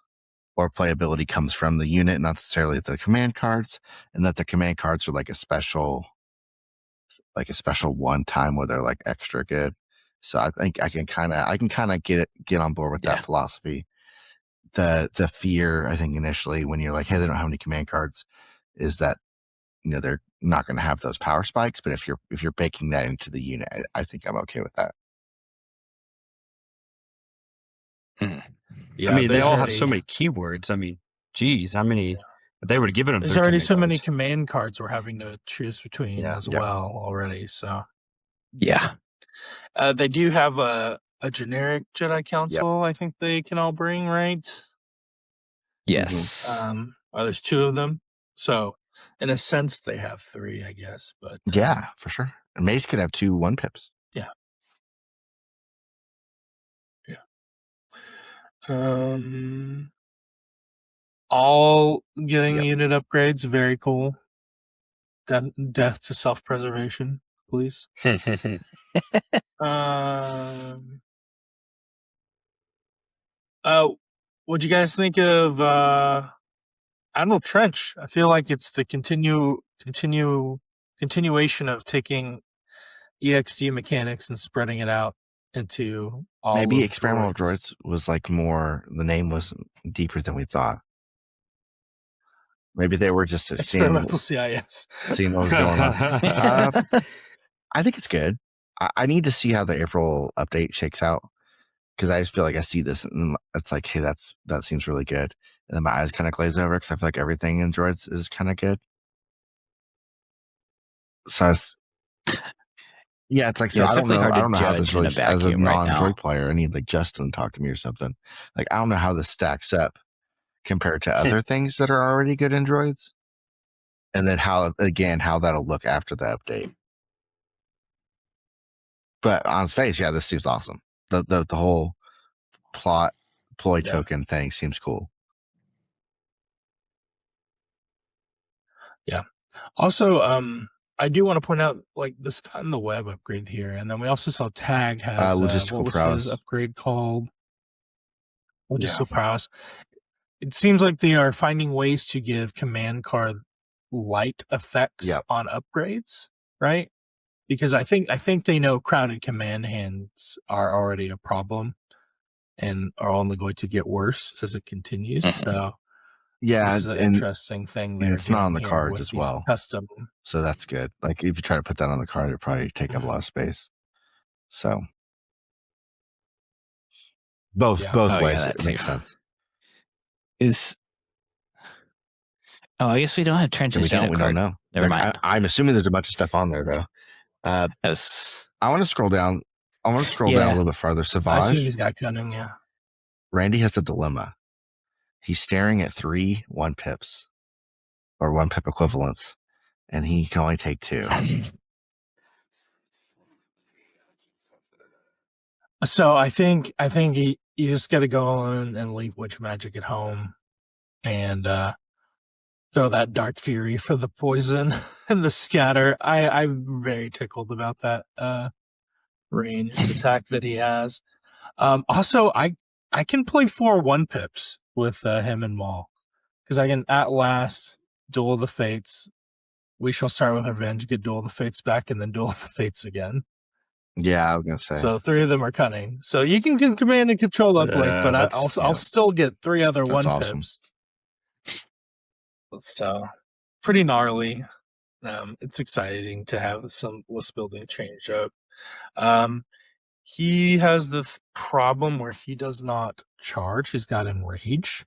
S2: or playability comes from the unit, not necessarily the command cards, and that the command cards are like a special one time where they're like extra good. So I think I can kind of get on board with that philosophy. The fear, I think, initially when you're like, hey, they don't have any command cards, is that they're not going to have those power spikes. But if you're baking that into the unit, I think I'm okay with that.
S3: Yeah, I mean, they all have so many keywords. I mean, geez, how many? If they were given them,
S1: there's already so many command cards we're having to choose between as well already. So they do have a generic Jedi Council. I think they can all bring, right?
S4: Yes.
S1: There's 2 of them, so in a sense they have 3, I guess. But
S2: yeah, for sure. And Mace could have 2 1-pips.
S1: Yeah. All getting unit upgrades, very cool. Death to self-preservation, please. What'd you guys think of Admiral Trench? I feel like it's the continuation of taking EXD mechanics and spreading it out into all.
S2: Maybe experimental droids was like more. The name was deeper than we thought. Maybe they were just
S1: experimental CIS.
S2: Seeing what was going on. I think it's good. I need to see how the April update shakes out, because I just feel like I see this and it's like, hey, that seems really good. And then my eyes kind of glaze over because I feel like everything in droids is kind of good. So it's like, so I don't know how this really, as a non-droid player, I need like Justin to talk to me or something. Like, I don't know how this stacks up compared to other things that are already good in droids. And then how that'll look after the update. But on its face, this seems awesome. The whole plot ploy token thing seems cool.
S1: Yeah. Also, I do want to point out, like, this on the web upgrade here, and then we also saw Tag has
S2: logistical prowess.
S1: His upgrade called logistical prowess. It seems like they are finding ways to give command card light effects on upgrades, right? Because I think they know crowded command hands are already a problem and are only going to get worse as it continues. So this is an interesting thing.
S2: And it's not on the card as well.
S1: Custom.
S2: So that's good. Like, if you try to put that on the card, it'd probably take up a lot of space. So both ways, it makes sense.
S4: I guess we don't have Trench's
S2: we don't know.
S4: Never mind.
S2: I'm assuming there's a bunch of stuff on there though. I want to scroll down. I want to scroll down a little bit farther. Savage.
S1: I assume he's got cunning. Yeah.
S2: Randy has a dilemma. He's staring at 3 1-pips or 1-pip equivalents, and he can only take 2.
S1: So I think you just got to go on and leave Witch Magic at home, and throw that Dark Fury for the poison and the scatter. I'm very tickled about that ranged attack that he has. Also, I can play 4 1-pips with him and Maul, because I can at last Duel of the Fates. We shall start with Revenge, get Duel of the Fates back, and then Duel of the Fates again.
S2: Yeah, I was gonna say.
S1: So 3 of them are cunning. So you can command and control uplink, but I'll still get 3 other 1-pips.
S2: Awesome.
S1: So pretty gnarly. It's exciting to have some list building change up. He has the problem where he does not charge. He's got Enrage.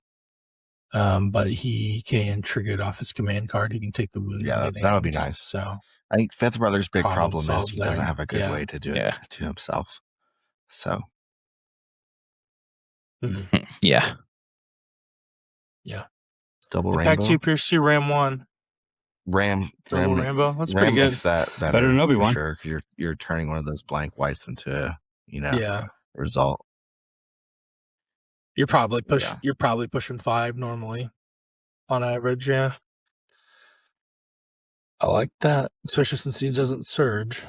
S1: But he can trigger it off his command card. He can take the wounds.
S2: Yeah,
S1: and
S2: that would be
S1: names.
S2: nice.
S1: So
S2: I think Fifth Brother's big
S1: Problem
S2: problem is
S1: solved
S2: he doesn't
S1: there.
S2: have a good
S1: Yeah.
S2: way to do it
S4: Yeah.
S2: to himself. So
S4: Yeah.
S2: double
S1: Pack
S2: rainbow,
S1: 2, Pierce 2, Ram 1,
S2: Ram
S1: double Rambo. That's
S2: Ram
S1: pretty good.
S2: makes that
S3: Better than
S2: for
S3: Obi-Wan.
S2: sure, because you're turning one of those blank whites into a
S1: Yeah,
S2: result.
S1: you're probably pushing 5 normally on average. Yeah, I like that, especially since he doesn't surge.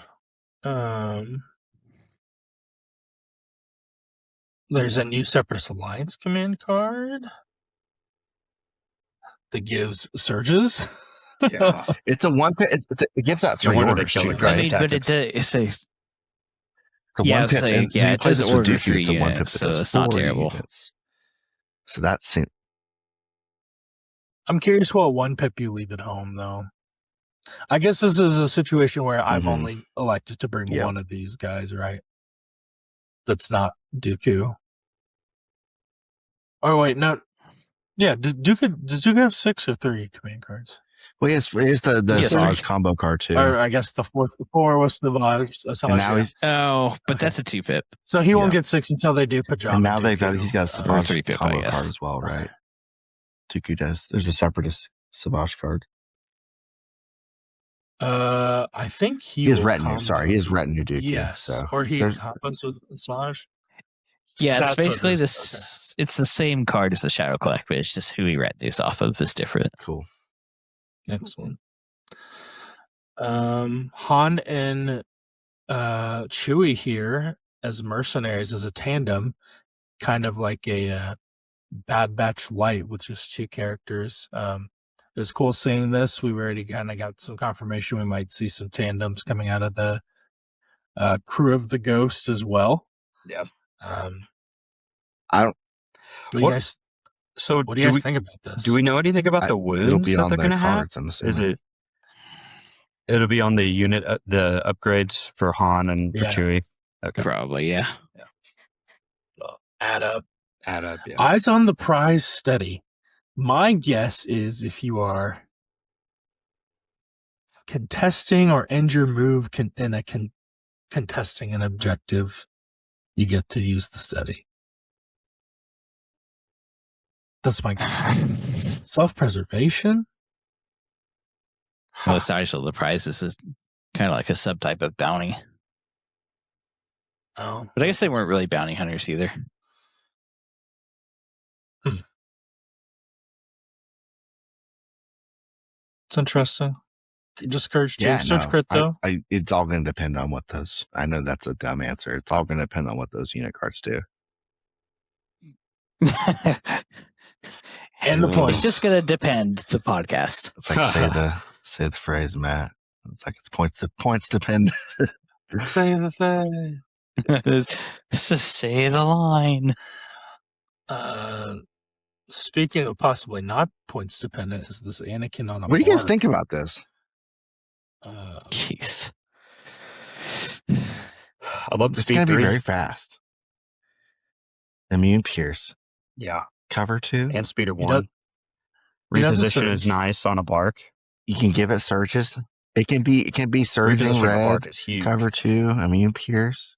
S1: There's a new Separatist Alliance command card that gives surges.
S3: Yeah.
S2: It's a one pip. It gives out
S3: No
S2: 3
S3: wonder they
S2: orders
S3: killed
S2: too,
S3: it.
S2: right?
S3: Right.
S4: But it
S3: Tactics.
S4: does.
S2: The
S4: Yeah,
S2: one
S4: it's
S2: pip,
S4: like-
S2: and
S4: yeah,
S2: you
S4: it
S2: play
S4: does
S2: this with
S4: order
S2: Dooku,
S4: 3
S2: it's a one pip
S4: units,
S2: that
S4: so
S2: does
S4: it's not
S2: 4
S4: terrible.
S2: units. So that's
S1: I'm curious what 1 pip you leave at home, though. I guess this is a situation where I've
S2: Mhm.
S1: only elected to bring
S2: Yep.
S1: one of these guys, right? That's not Dooku. Oh, wait, no. Yeah, does Dooku have 6 or 3 command cards?
S2: well, he has the
S4: Yes,
S2: Savage
S4: sir.
S2: combo card too,
S1: Or I guess the 4 was the Savage.
S2: and now he's
S4: Oh, but
S1: Okay.
S4: that's a 2-pip.
S1: So he won't
S2: Yeah.
S1: get 6 until they do Pajama.
S2: and now
S1: Dooku.
S2: he's got a
S4: Or
S2: Savage
S4: 3-pip, I
S2: combo
S4: guess.
S2: card as well, right? Dooku does. There's a Separatist Savage card.
S1: I think
S2: He has
S1: will
S2: retinue.
S1: combo.
S2: Sorry, he has retinue Dooku.
S1: Yes,
S2: So
S1: or he
S2: there's-
S1: combos with Savage.
S4: Yeah, it's
S1: That's what it
S4: basically
S1: is.
S4: this. It's the same card as the Shadow Collect, but it's just who he retinues off of is different.
S2: cool.
S1: Excellent. Han and Chewie here as mercenaries as a tandem, kind of like a Bad Batch light with just 2 characters. It was cool seeing this. We already kind of got some confirmation we might see some tandems coming out of the crew of the Ghost as well.
S3: Yeah.
S2: I don't.
S1: What do you guys?
S3: So
S1: What do you guys think about this?
S3: do we know anything about the
S2: It'll
S3: wounds
S2: be
S3: that
S2: on
S3: they're
S2: the
S3: going to have?
S2: cards. I'm assuming.
S3: Is it? It'll be on the unit, the upgrades for Han and for
S1: Yeah.
S3: Chewie. Okay.
S4: Probably, yeah.
S1: Add up?
S3: Add up. Yeah.
S1: Eyes on the prize, steady. My guess is if you are contesting or end your move contesting an objective, you get to use the steady. That's my self-preservation.
S4: Most actually, the prizes is kind of like a subtype of bounty.
S1: Oh,
S4: But I guess they weren't really bounty hunters either.
S1: it's interesting. Just Courage 2.
S2: Yeah,
S1: Search
S2: no,
S1: crit though.
S2: it's all going to depend on what those. I know that's a dumb answer. It's all going to depend on what those unit cards do.
S1: And the
S4: It's
S1: points.
S4: just going to depend the podcast.
S2: It's like say the phrase, Matt. It's like it's points depend.
S1: Say the thing.
S4: So say the line.
S1: Speaking of possibly not points dependent, is this Anakin on a
S2: What do you guys
S1: bark?
S2: think about this?
S4: Jeez.
S3: I love the
S2: It's
S3: speed
S2: going to be
S3: 3.
S2: very fast. Immune Pierce,
S3: Yeah.
S2: cover 2.
S3: And speed of
S1: He
S3: 1.
S1: he doesn't
S3: Reposition is
S1: surge.
S3: nice on a bark.
S2: You can give it surges. It can be surging
S3: Reposition of a
S2: red.
S3: bark is huge.
S2: Cover 2. Immune Pierce.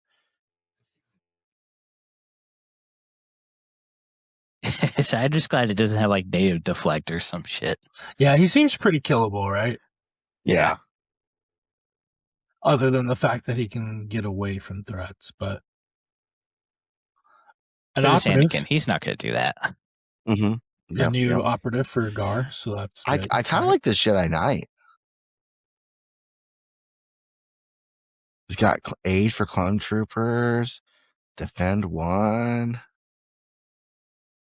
S4: So I'm just glad it doesn't have like native deflect or some shit.
S1: Yeah, he seems pretty killable, right?
S3: Yeah.
S1: Other than the fact that he can get away from threats, but an
S4: But it's
S1: operative,
S4: Anakin. He's not going to do that.
S2: Mm-hmm.
S1: a new operative for Gar, so that's
S2: I
S1: good.
S2: kind of like this Jedi Knight. He's got aid for clone troopers, defend 1,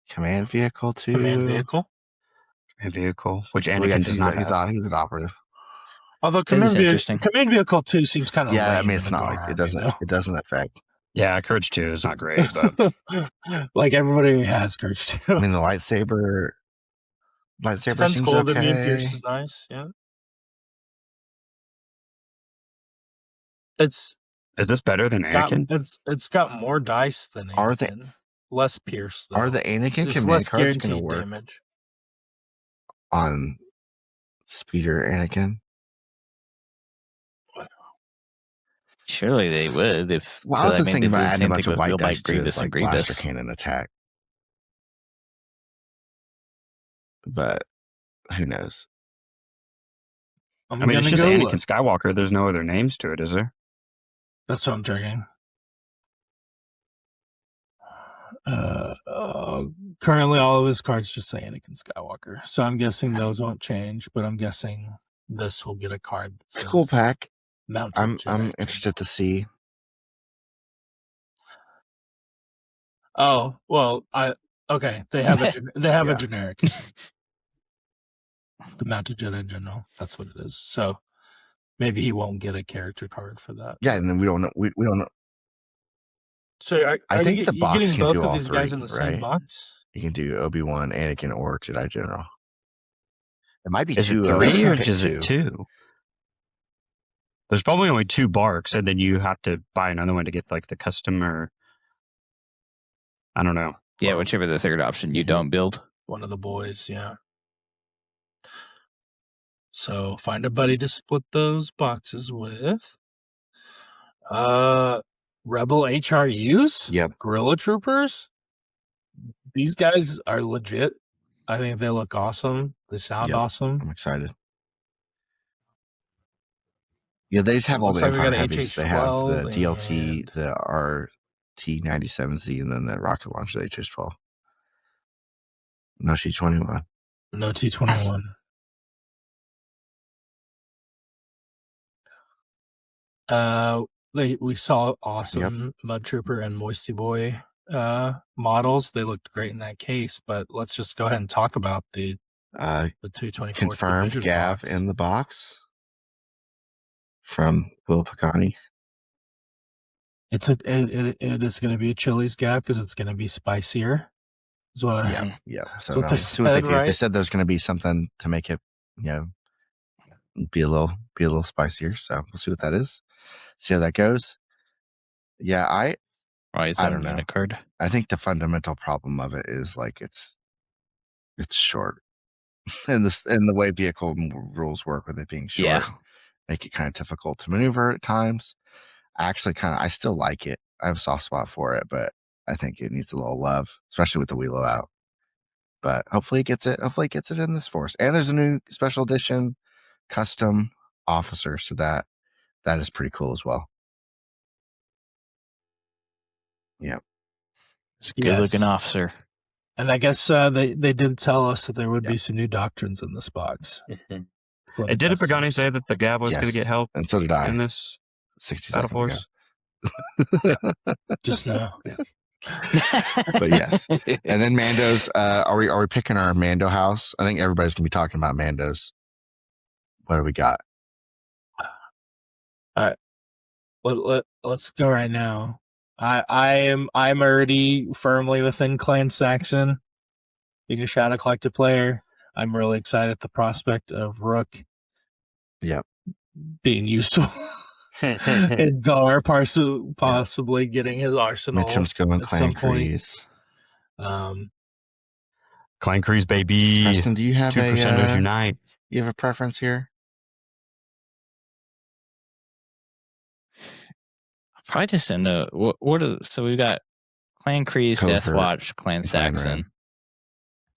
S2: command vehicle 2.
S1: command vehicle.
S3: A vehicle, which
S2: Well,
S3: Anakin
S2: yeah,
S3: does not have.
S2: he's an operative.
S1: Although
S4: is
S1: command
S4: interesting.
S1: vehicle 2 seems kind of
S2: Yeah, I
S1: lame
S2: mean
S1: in
S2: it's
S1: the
S2: not
S1: Gar
S2: like
S1: army,
S2: it doesn't affect.
S3: Yeah, Courage 2 is not great, but
S1: though. Like everybody has Courage 2.
S2: I mean the lightsaber Lightsaber
S1: Defense
S2: seems
S1: Gold, Immune
S2: okay.
S1: Pierce is nice. Yeah. It's
S3: Is this better than
S1: got
S3: Anakin?
S1: it's got more dice than Anakin.
S2: Are they-
S1: less Pierce though?
S2: Are the Anakin
S1: It's
S2: command
S1: less
S2: cards going to
S1: guaranteed
S2: work
S1: damage.
S2: on Speeder Anakin?
S4: Surely they would. If
S2: Well, I was just thinking
S4: they
S2: about
S4: did the
S2: adding a
S4: same
S2: bunch
S4: thing
S2: of
S4: with
S2: white
S4: Wheelbike
S2: dice to
S4: Grievous
S2: his
S4: and
S2: like blaster
S4: Grievous.
S2: cannon attack. But who knows?
S3: I mean, it's
S1: gonna
S3: just
S1: go
S3: Anakin
S1: look.
S3: Skywalker. There's no other names to it, is there?
S1: That's what I'm checking. Currently, all of his cards just say Anakin Skywalker, so I'm guessing those won't change. But I'm guessing this will get a card. That
S2: It's a cool
S1: says
S2: pack.
S1: Mounted
S2: I'm
S1: Jedi
S2: interested to see.
S1: Oh well, okay. They have a
S2: Yeah.
S1: a generic. The Mounted Jedi General. That's what it is. So maybe he won't get a character card for that.
S2: Yeah, and then we don't know. We don't know.
S1: So
S2: I think the
S1: you
S2: box
S1: getting
S2: can
S1: both
S2: do
S1: of
S2: all
S1: these guys
S2: three,
S1: in the same
S2: right?
S1: box?
S2: You can do Obi-Wan, Anakin, or Jedi General. It might be
S3: Is
S2: two.
S3: it three or
S2: pick
S3: is it two? There's probably only two barks, and then you have to buy another one to get like the custom or I don't know.
S4: Yeah, whichever the third option you don't build.
S1: One of the boys, yeah. So find a buddy to split those boxes with. Rebel HRUs?
S2: Yep.
S1: Guerrilla Troopers? These guys are legit. I think they look awesome. They sound
S2: Yep.
S1: awesome.
S2: I'm excited. Yeah, they just have all
S1: Looks
S2: the
S1: like we got
S2: Empire
S1: a
S2: heavies. They have the
S1: HH-12
S2: DLT,
S1: and-
S2: the RT-97Z, and then the rocket launcher, the HH-12. No T-21.
S1: No T-21. We saw awesome Mud Trooper and Moisty Boy models. They looked great in that case, but let's just go ahead and talk about the 224th
S2: Confirmed
S1: Division
S2: Gav
S1: box.
S2: in the box from Will Picani.
S1: It is going to be a Chili's Gav because it's going to be spicier. Is what I
S2: Yeah. So
S1: what they
S2: see what they
S1: said,
S2: do. If
S1: right?
S2: they said there's going to be something to make it, be a little spicier. So we'll see what that is. See how that goes. Yeah, I don't know.
S4: Card.
S2: I think the fundamental problem of it is like it's short, and the way vehicle rules work with it being short, make it kind of difficult to maneuver at times. I still like it. I have a soft spot for it, but I think it needs a little love, especially with the wheel out. But hopefully it gets it. Hopefully it gets it in this force. And there's a new special edition custom officer, so that is pretty cool as well. Yeah.
S4: It's a good looking officer.
S1: And I guess they did tell us that there would be some new doctrines in this box.
S3: Did Pagani say that the Gav was going to get help?
S2: And so did I.
S3: In this
S2: 60
S3: Battle
S2: seconds
S3: Force?
S2: ago.
S1: Just now.
S2: But yes. And then Mando's, are we picking our Mando house? I think everybody's gonna be talking about Mando's. What do we got?
S1: All right. Let's go right now. I'm already firmly within Clan Saxon, being a Shadow Collective player. I'm really excited at the prospect of Rook being useful. And Gar possibly getting his arsenal.
S2: Mitchem's going
S1: at
S2: Clan
S1: some point.
S2: Kreese.
S3: Clan Kreese, baby.
S2: Preston, do you have
S3: 2%ers unite.
S2: You have a preference here?
S4: Probably just in the so we've got Clan Kreese,
S2: Covert,
S4: Death Watch, Clan Saxon,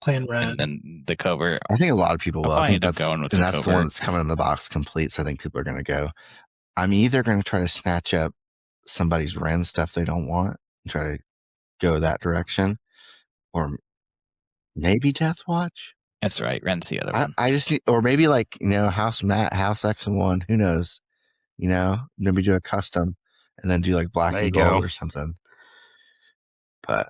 S1: Clan Red,
S4: and then the Covert.
S2: I think a lot of people will. I think that's
S4: going with
S2: and
S4: the
S2: that's the
S4: Covert.
S2: one that's coming in the box complete. So I think people are going to go. I'm either going to try to snatch up somebody's Ren stuff they don't want and try to go that direction, or maybe Death Watch.
S4: That's right. Ren's the other one.
S2: I just need, or maybe like House Matt, House X-1. Who knows? Maybe do a custom and then do like black and gold or something. But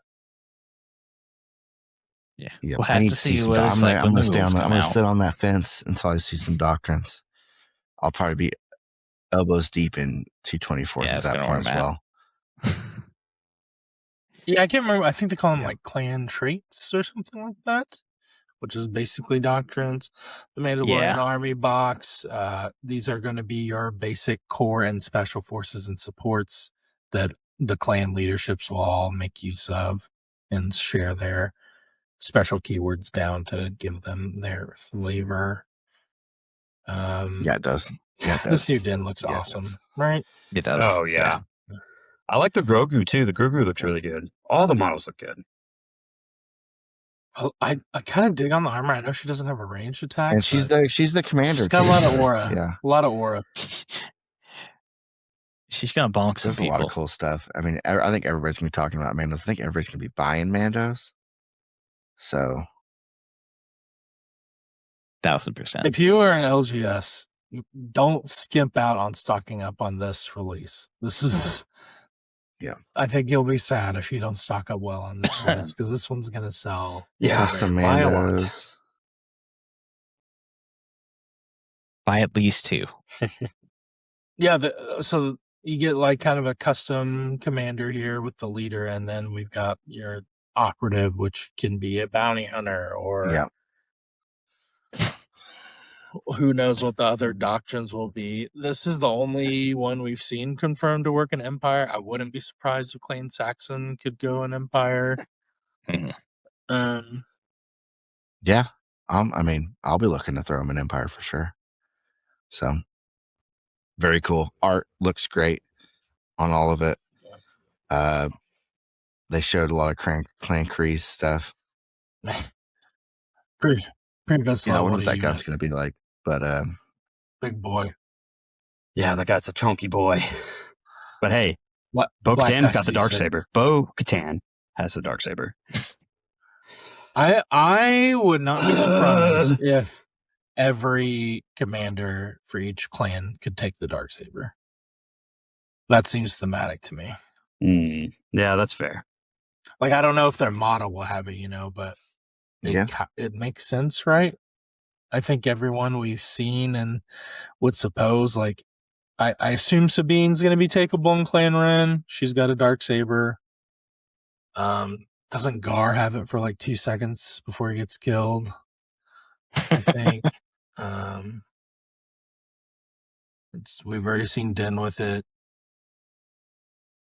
S4: yeah,
S2: we'll
S4: have to see what it's like.
S2: I'm gonna sit on that fence until I see some doctrines. I'll probably be elbows deep in 224s at that point as well.
S1: Yeah, I can't remember. I think they call them like clan traits or something like that, which is basically doctrines. The Mandalorian Army box. These are going to be your basic core and special forces and supports that the clan leaderships will all make use of and share their special keywords down to give them their flavor.
S2: Yeah, it does. Yeah, it does.
S1: This new den looks awesome, right?
S4: It does.
S3: Oh, yeah. I like the Grogu, too. The Grogu looks really good. All the models look good.
S1: I kind of dig on the armor. I know she doesn't have a ranged attack.
S2: And she's the commander.
S1: She's got a lot of aura.
S2: Yeah.
S1: A lot of aura.
S4: She's going to bonk some
S2: There's a lot of cool stuff. I mean, I think everybody's going to be talking about Mandos. I think everybody's going to be buying Mandos. So
S4: 1,000%.
S1: If you are an LGS, don't skimp out on stocking up on this release. This is, I think you'll be sad if you don't stock up well on this release because this one's going to sell.
S2: Just the Mandos.
S4: Buy at least 2.
S1: Yeah, so you get like kind of a custom commander here with the leader, and then we've got your operative, which can be a bounty hunter or who knows what the other doctrines will be. This is the only one we've seen confirmed to work in Empire. I wouldn't be surprised if Clayton Saxon could go in Empire.
S2: I mean, I'll be looking to throw him in Empire for sure. So very cool. Art looks great on all of it. They showed a lot of Clan Kreese stuff.
S1: Pretty good.
S2: I wonder what that gun's going to be like. But
S1: big boy.
S3: Yeah, that guy's a chunky boy. But hey, Bo-Katan's got the Darksaber. Bo-Katan has the Darksaber.
S1: I would not be surprised if every commander for each clan could take the Darksaber. That seems thematic to me.
S3: Yeah, that's fair.
S1: Like, I don't know if their model will have it, but it makes sense, right? I think everyone we've seen and would suppose, like, I assume Sabine's going to be takeable in Clan Ren. She's got a Darksaber. Doesn't Gar have it for like 2 seconds before he gets killed? I think. We've already seen Den with it.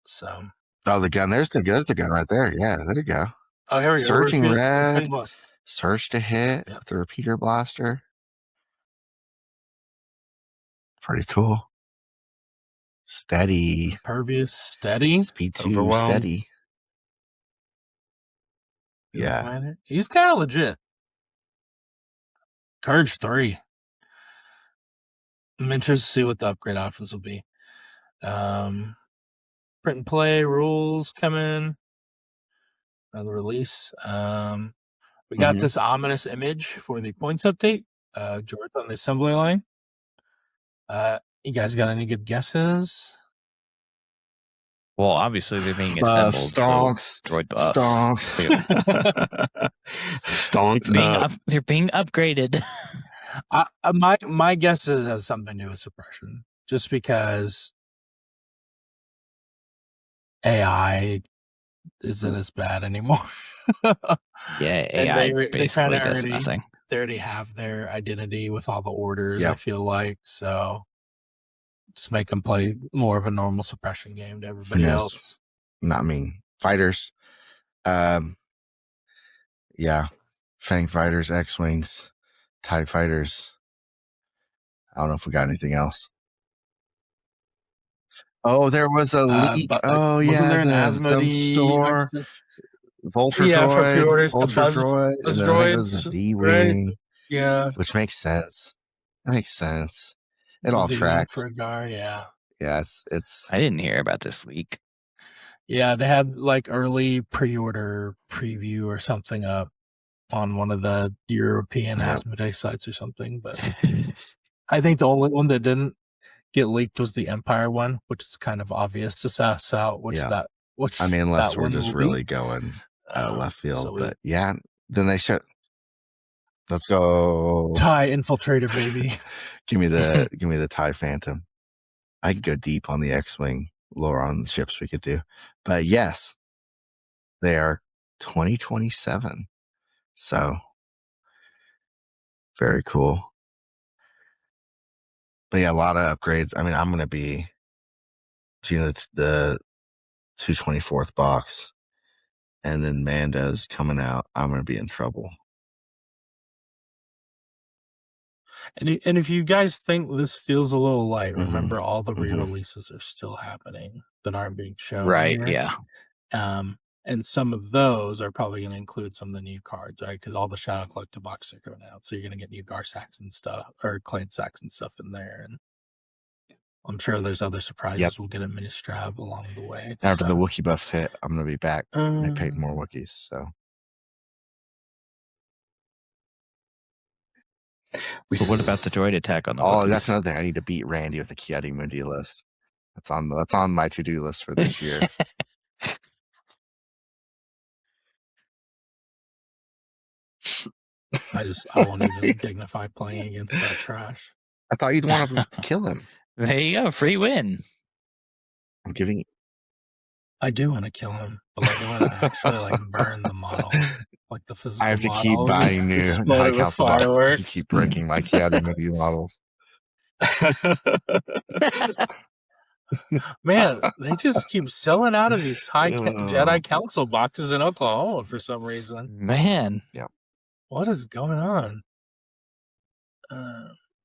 S1: So.
S2: Oh, the gun. There's the gun right there. Yeah, there you go.
S1: Oh, here we go.
S2: Surging red. Surge to hit with the repeater blaster. Pretty cool. Steady.
S1: Pervious, steady.
S2: Speed 2, steady. Yeah.
S1: He's kind of legit. Courage 3. I'm interested to see what the upgrade options will be. Print and play rules coming. The release. We got this ominous image for the points update. George on the assembly line. You guys got any good guesses?
S4: Well, obviously they're being assembled.
S2: Stonks.
S4: So droid buffs.
S2: Stonks.
S3: Stonks.
S4: They're being upgraded.
S1: My guess is it has something to do with suppression. Just because AI isn't as bad anymore.
S4: AI basically does nothing.
S1: They already have their identity with all the orders, I feel like. So just make them play more of a normal suppression game to everybody else.
S2: Not me. Fighters. Fang fighters, X-Wings, TIE fighters. I don't know if we got anything else. Oh, there was a leak.
S1: Wasn't there an Asmodee
S2: store? Vulture droid.
S1: For pre-orders,
S2: Vulture droid.
S1: Buzz
S2: and
S1: droids.
S2: It was a V-Wing.
S1: Right? Yeah.
S2: Which makes sense. It makes sense. It all tracks.
S1: For a Gar,
S2: Yeah, it's.
S4: I didn't hear about this leak.
S1: Yeah, they had like early pre-order preview or something up on one of the European Asmodee sites or something. But I think the only one that didn't get leaked was the Empire one, which is kind of obvious to suss out
S2: unless we're just really going left field. But then they should. Let's go.
S1: TIE Infiltrator, baby.
S2: give me the TIE Phantom. I could go deep on the X-Wing lore on the ships we could do. But yes, they are 2027. So Very cool. But yeah, a lot of upgrades. I mean, I'm going to be the 224th box, and then Mando's coming out. I'm going to be in trouble.
S1: And if you guys think this feels a little light, remember all the re-releases are still happening that aren't being shown.
S4: Right,
S1: here. Yeah. And some of those are probably going to include some of the new cards, right? Because all the Shadow Collector boxes are coming out, so you're going to get new Gar Sacks and stuff, or Clan Sacks and stuff in there. And I'm sure there's other surprises.
S2: Yep.
S1: We'll get a mini Strab along the way.
S2: After the Wookiee buffs hit, I'm going to be back. I paid more Wookiees, so.
S4: But what about the droid attack on the Wookiees?
S2: That's another thing. I need to beat Randy with the Kiadi Mundi list. That's on my to-do list for this year.
S1: I won't even dignify playing against that trash.
S2: I thought you'd want to kill him.
S4: There you go, free win.
S2: I'm giving.
S1: I do want to kill him, but like I want to actually burn the model, like the physical.
S2: I have to
S1: model,
S2: keep buying new high council boxes to keep breaking my Kiadi Mundi models.
S1: Man, they just keep selling out of these Jedi Council boxes in Oklahoma for some reason.
S4: Man.
S2: Yeah.
S1: What is going on?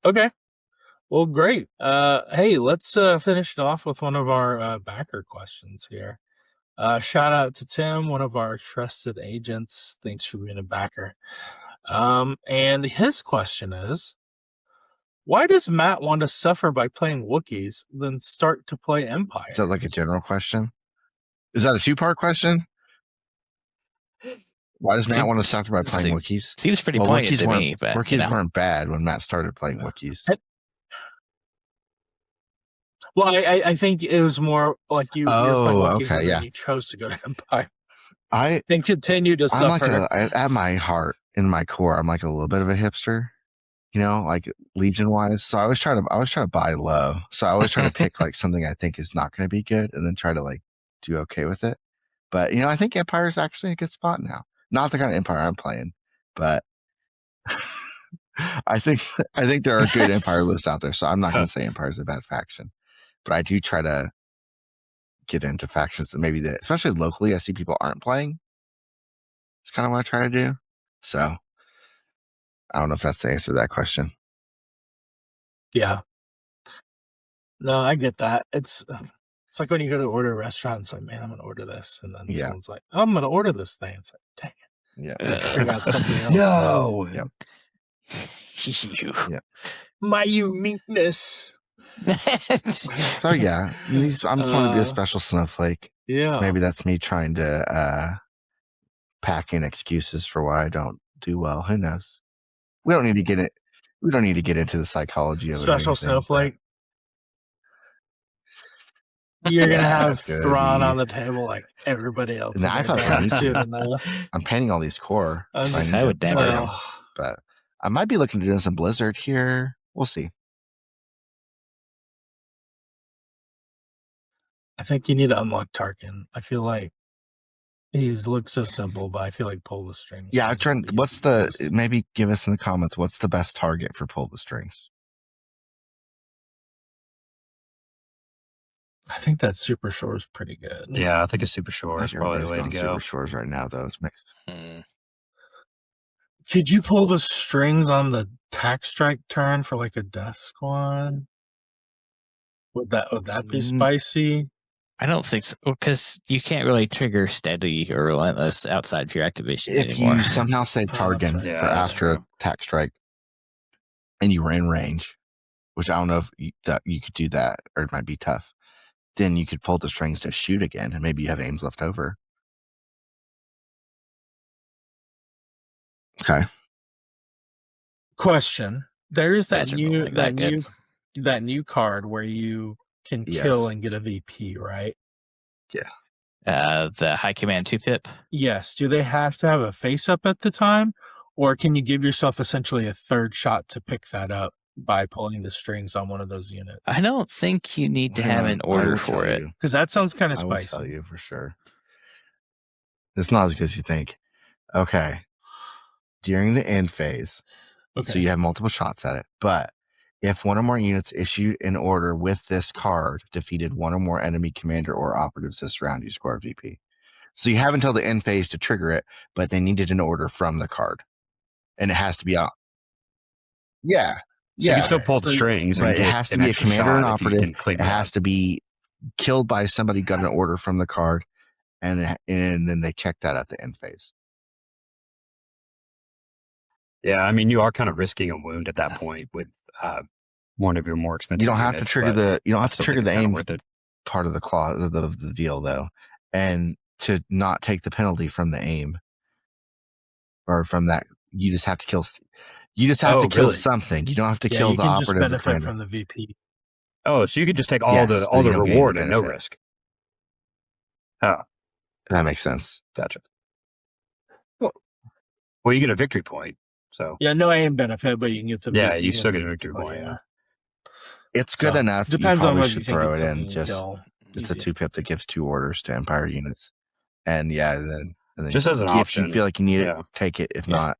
S1: Okay. Well, great. Hey, let's finish it off with one of our backer questions here. Shout out to Tim, one of our trusted agents. Thanks for being a backer. And his question is, why does Matt want to suffer by playing Wookiees, then start to play Empire?
S2: Is that like a general question? Is that a two-part question? Why does Matt want to suffer by playing Wookiees?
S4: Seems pretty pointed to me. But
S2: Wookiees weren't bad when Matt started playing Wookiees.
S1: Well, I think it was more like you.
S2: Okay, yeah.
S1: You chose to go to Empire.
S2: I
S1: and continue to suffer.
S2: At my heart, in my core, I'm like a little bit of a hipster, like Legion wise. So I always try to buy low. So I always try to pick like something I think is not going to be good, and then try to like do okay with it. But I think Empire is actually a good spot now. Not the kind of Empire I'm playing, but I think there are good Empire lists out there. So I'm not going to say Empire is a bad faction. But I do try to get into factions that especially locally, I see people aren't playing. It's kind of what I try to do. So I don't know if that's the answer to that question.
S1: Yeah. No, I get that. It's like when you go to order a restaurant, it's like, man, I'm going to order this. And then someone's like, oh, I'm going to order this thing. It's like, dang it.
S2: Yeah.
S1: Figure out something else.
S3: No.
S2: Yep.
S1: Yeah. My uniqueness.
S2: So yeah, I'm just want to be a special snowflake.
S1: Yeah,
S2: maybe that's me trying to pack in excuses for why I don't do well. Who knows? We don't need to get it. We don't need to get into the psychology of
S1: special snowflake. You're gonna have Thrawn on the table like everybody else.
S2: I thought I'm painting all these core.
S4: I would never.
S2: But I might be looking to do some Blizzard here. We'll see.
S1: I think you need to unlock Tarkin. I feel like he's looks so simple, but I feel like pull the strings.
S2: Yeah, I'm trying. Maybe give us in the comments what's the best target for pull the strings?
S1: I think that Super Shore is pretty good.
S3: Yeah, I think a Super Shore is probably the way to go.
S2: Super Shores right now, though. It's mixed.
S1: Could you pull the strings on the Tack Strike turn for like a Death Squad? Would that be spicy?
S4: I don't think so, because you can't really trigger steady or relentless outside of your activation
S2: if
S4: anymore.
S2: You somehow save Targan for after a Tack Strike, and you were in range, which I don't know if you could do that, or it might be tough. Then you could pull the strings to shoot again, and maybe you have aims left over. Okay.
S1: Question: there is that new card where you can kill and get a VP, right?
S2: Yeah.
S4: The High Command 2-Pip?
S1: Yes. Do they have to have a face up at the time? Or can you give yourself essentially a third shot to pick that up by pulling the strings on one of those units?
S4: I don't think you need to have an order for it.
S1: Because that sounds kind of spicy.
S2: I will tell you for sure. It's not as good as you think. Okay. During the end phase,
S1: Okay.
S2: So you have multiple shots at it. But if one or more units issued an order with this card defeated one or more enemy commander or operatives this round, you score a VP. So you have until the end phase to trigger it, but they needed an order from the card. And it has to be out. Yeah.
S3: So you can still pull the strings,
S2: but
S3: and
S2: it
S3: get
S2: has to
S3: an
S2: be a
S3: extra
S2: commander and
S3: shot if you
S2: operative.
S3: can clean
S2: It has to be killed by somebody got an order from the card, and then they check that at the end phase.
S3: Yeah, I mean, you are kind of risking a wound at that point with one of your more expensive.
S2: You don't have to trigger the aim
S3: worth it.
S2: part of the clause of the deal though, and to not take the penalty from the aim or from that, you just have to kill. You just have to kill something. You don't have to kill the operative.
S1: You can just benefit from the VP.
S3: Oh, so you could just take all the reward and no risk. Oh,
S2: that makes sense.
S3: Gotcha. Well, you get a victory point. So
S1: yeah, no aim benefit, but you can get the
S3: VP. You still get a victory point. Yeah,
S2: it's good enough.
S1: Depends
S2: you
S1: on what
S2: should
S1: you think
S2: throw it in. Just it's a 2-pip that gives 2 orders to Empire units, and then
S3: just as an option.
S2: If you feel like you need it, take it. If not,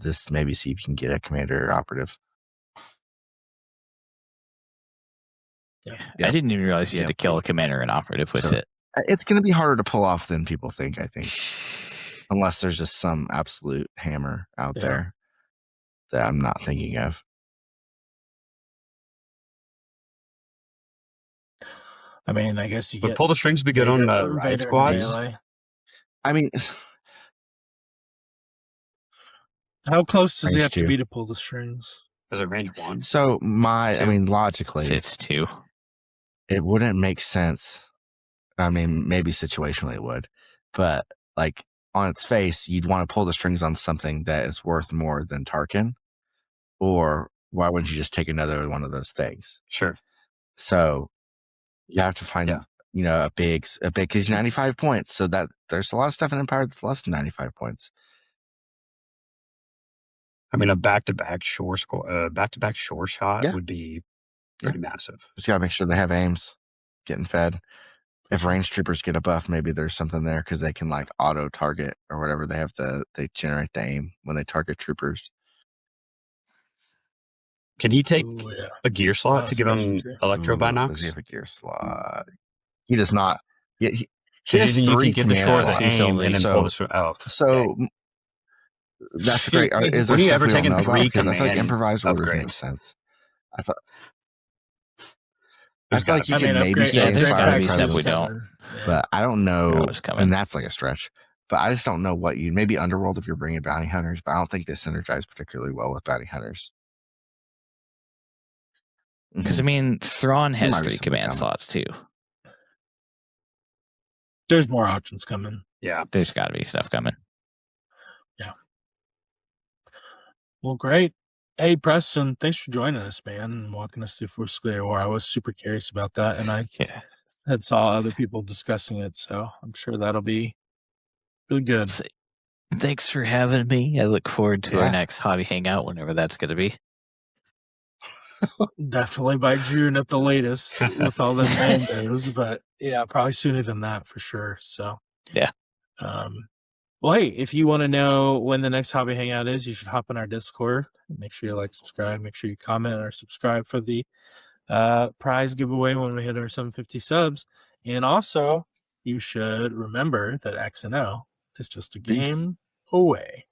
S2: just maybe see if you can get a commander or operative.
S4: Yeah. I didn't even realize you had to kill a commander and operative with it.
S2: It's going to be harder to pull off than people think, I think. Unless there's just some absolute hammer out there that I'm not thinking of.
S1: I mean, I guess you
S3: would pull the strings be good on riot squads?
S2: I mean,
S1: how close does he have to be to pull the strings?
S3: Is it range 1?
S2: So logically,
S4: it's 2.
S2: It wouldn't make sense. I mean, maybe situationally it would, but like on its face, you'd want to pull the strings on something that is worth more than Tarkin, or why wouldn't you just take another one of those things?
S3: Sure.
S2: So you have to find, a big, because he's 95 points. So that there's a lot of stuff in Empire that's less than 95 points.
S3: I mean, a back-to-back shore shot would be pretty massive.
S2: Just got to make sure they have aims getting fed. If range troopers get a buff, maybe there's something there because they can like auto target or whatever. They generate the aim when they target troopers.
S3: Can he take a gear slot to give him electro binocs?
S2: Does he have a gear slot? He does not. He
S3: has 3 you can get the shore to aim and then pull the out.
S2: So that's great. Is there
S3: you ever taken 3
S2: command? Because I feel like improvised orders make sense. I feel like you can maybe say
S4: there's got to be stuff we don't.
S2: But I don't know. And that's like a stretch. But I just don't know what maybe Underworld if you're bringing bounty hunters, but I don't think they synergize particularly well with bounty hunters.
S4: Because, I mean, Thrawn has 3 command slots, too.
S1: There's more options coming.
S3: Yeah.
S4: There's got to be stuff coming.
S1: Yeah. Well, great. Hey, Preston, thanks for joining us, man, and walking us through Foursquare War. I was super curious about that, and I had saw other people discussing it, so I'm sure that'll be really good.
S4: Thanks for having me. I look forward to our next hobby hangout, whenever that's going to be.
S1: Definitely by June at the latest with all the mangoes, but probably sooner than that for sure. So well, hey, if you want to know when the next hobby hangout is, you should hop in our Discord. Make sure you like, subscribe, make sure you comment or subscribe for the prize giveaway when we hit our 750 subs. And also, you should remember that X and O is just a game away.